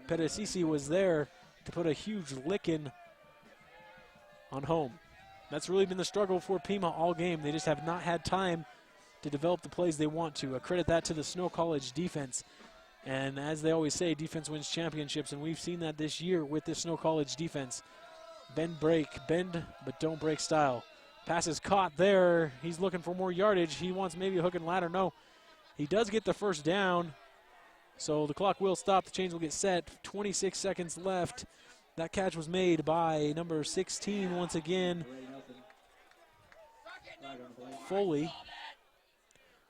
Peresisi, was there to put a huge licking on Home. That's really been the struggle for Pima all game. They just have not had time to develop the plays they want to. I credit that to the Snow College defense. And as they always say, defense wins championships, and we've seen that this year with the Snow College defense. Bend but don't break style. Pass is caught there. He's looking for more yardage. He wants maybe a hook and ladder. No, he does get the first down. So the clock will stop. The chains will get set. 26 seconds left. That catch was made by number 16 once again, Foley.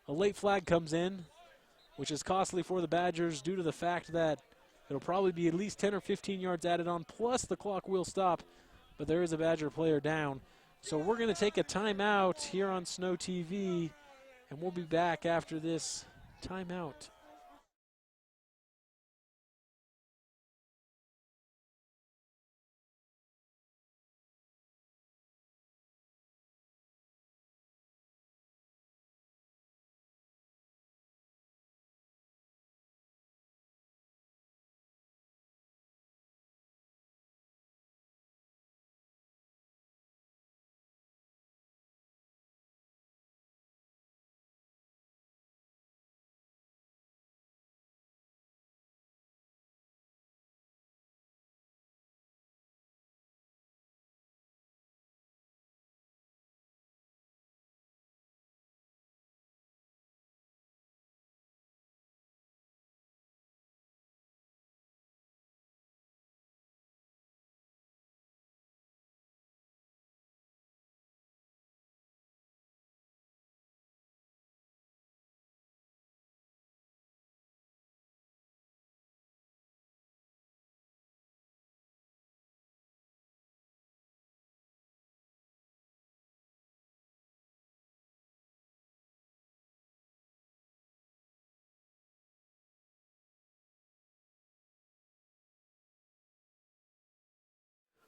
A late flag comes in, which is costly for the Badgers due to the fact that it'll probably be at least 10 or 15 yards added on, plus the clock will stop, but there is a Badger player down. So we're going to take a timeout here on Snow TV, and we'll be back after this timeout.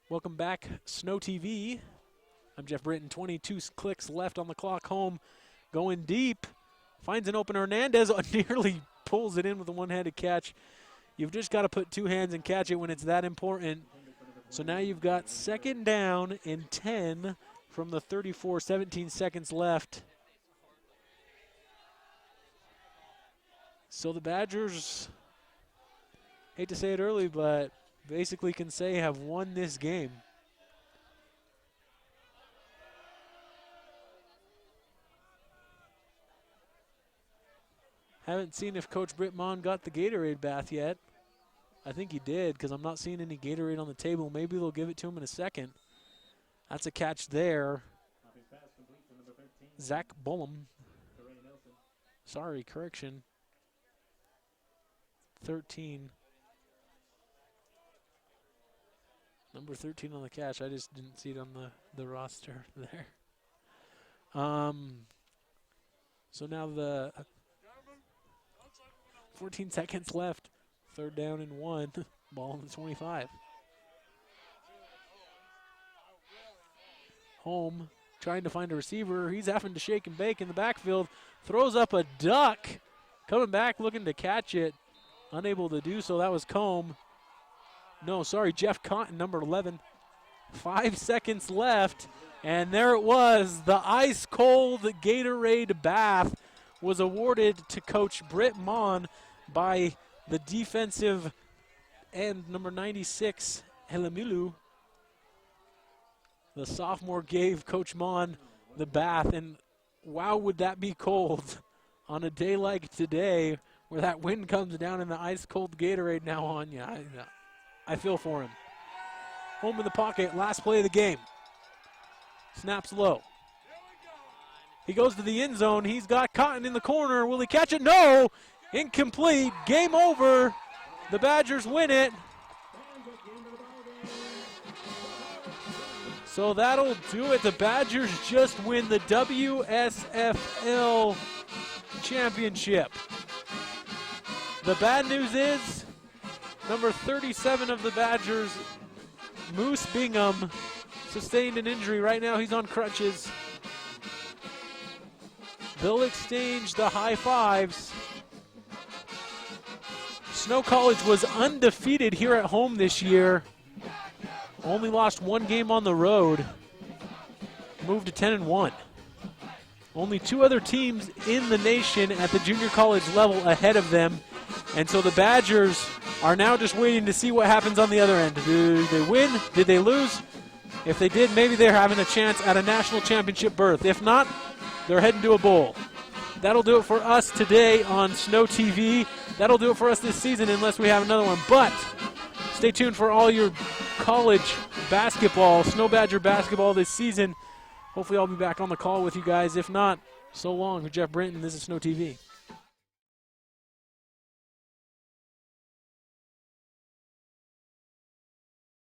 Welcome back, Snow TV. I'm Jeff Britton. 22 clicks left on the clock. Home going deep. Finds an open Hernandez. Nearly pulls it in with a one-handed catch. You've just got to put two hands and catch it when it's that important. So now you've got second down and 10 from the 34, 17 seconds left. So the Badgers, hate to say it early, but basically can say have won this game. Haven't seen if Coach Brittmon got the Gatorade bath yet. I think he did, because I'm not seeing any Gatorade on the table. Maybe they'll give it to him in a second. That's a catch there. Zach Bullum. Sorry, correction. 13. Number 13 on the catch. I just didn't see it on the roster there. So now the 14 seconds left. Third down and 1. Ball on the 25. Home trying to find a receiver. He's having to shake and bake in the backfield. Throws up a duck. Coming back looking to catch it. Unable to do so. That was Combe. No, sorry, Jeff Cotton, number 11. 5 seconds left, and there it was. The ice-cold Gatorade bath was awarded to Coach Britt Mon by the defensive end, number 96, Helemilu. The sophomore gave Coach Mon the bath, and wow, would that be cold on a day like today where that wind comes down and the ice-cold Gatorade now on you. I feel for him. Home in the pocket, last play of the game. Snaps low. He goes to the end zone. He's got Cotton in the corner. Will he catch it? No! Incomplete. Game over. The Badgers win it. So that'll do it. The Badgers just win the WSFL championship. The bad news is number 37 of the Badgers, Moose Bingham, sustained an injury. Right now he's on crutches. They'll exchange the high fives. Snow College was undefeated here at home this year. Only lost one game on the road. Moved to 10-1. Only two other teams in the nation at the junior college level ahead of them. And so the Badgers are now just waiting to see what happens on the other end. Did they win? Did they lose? If they did, maybe they're having a chance at a national championship berth. If not, they're heading to a bowl. That'll do it for us today on Snow TV. That'll do it for us this season unless we have another one. But stay tuned for all your college basketball, Snow Badger basketball this season. Hopefully I'll be back on the call with you guys. If not, so long. Jeff Brinton, this is Snow TV.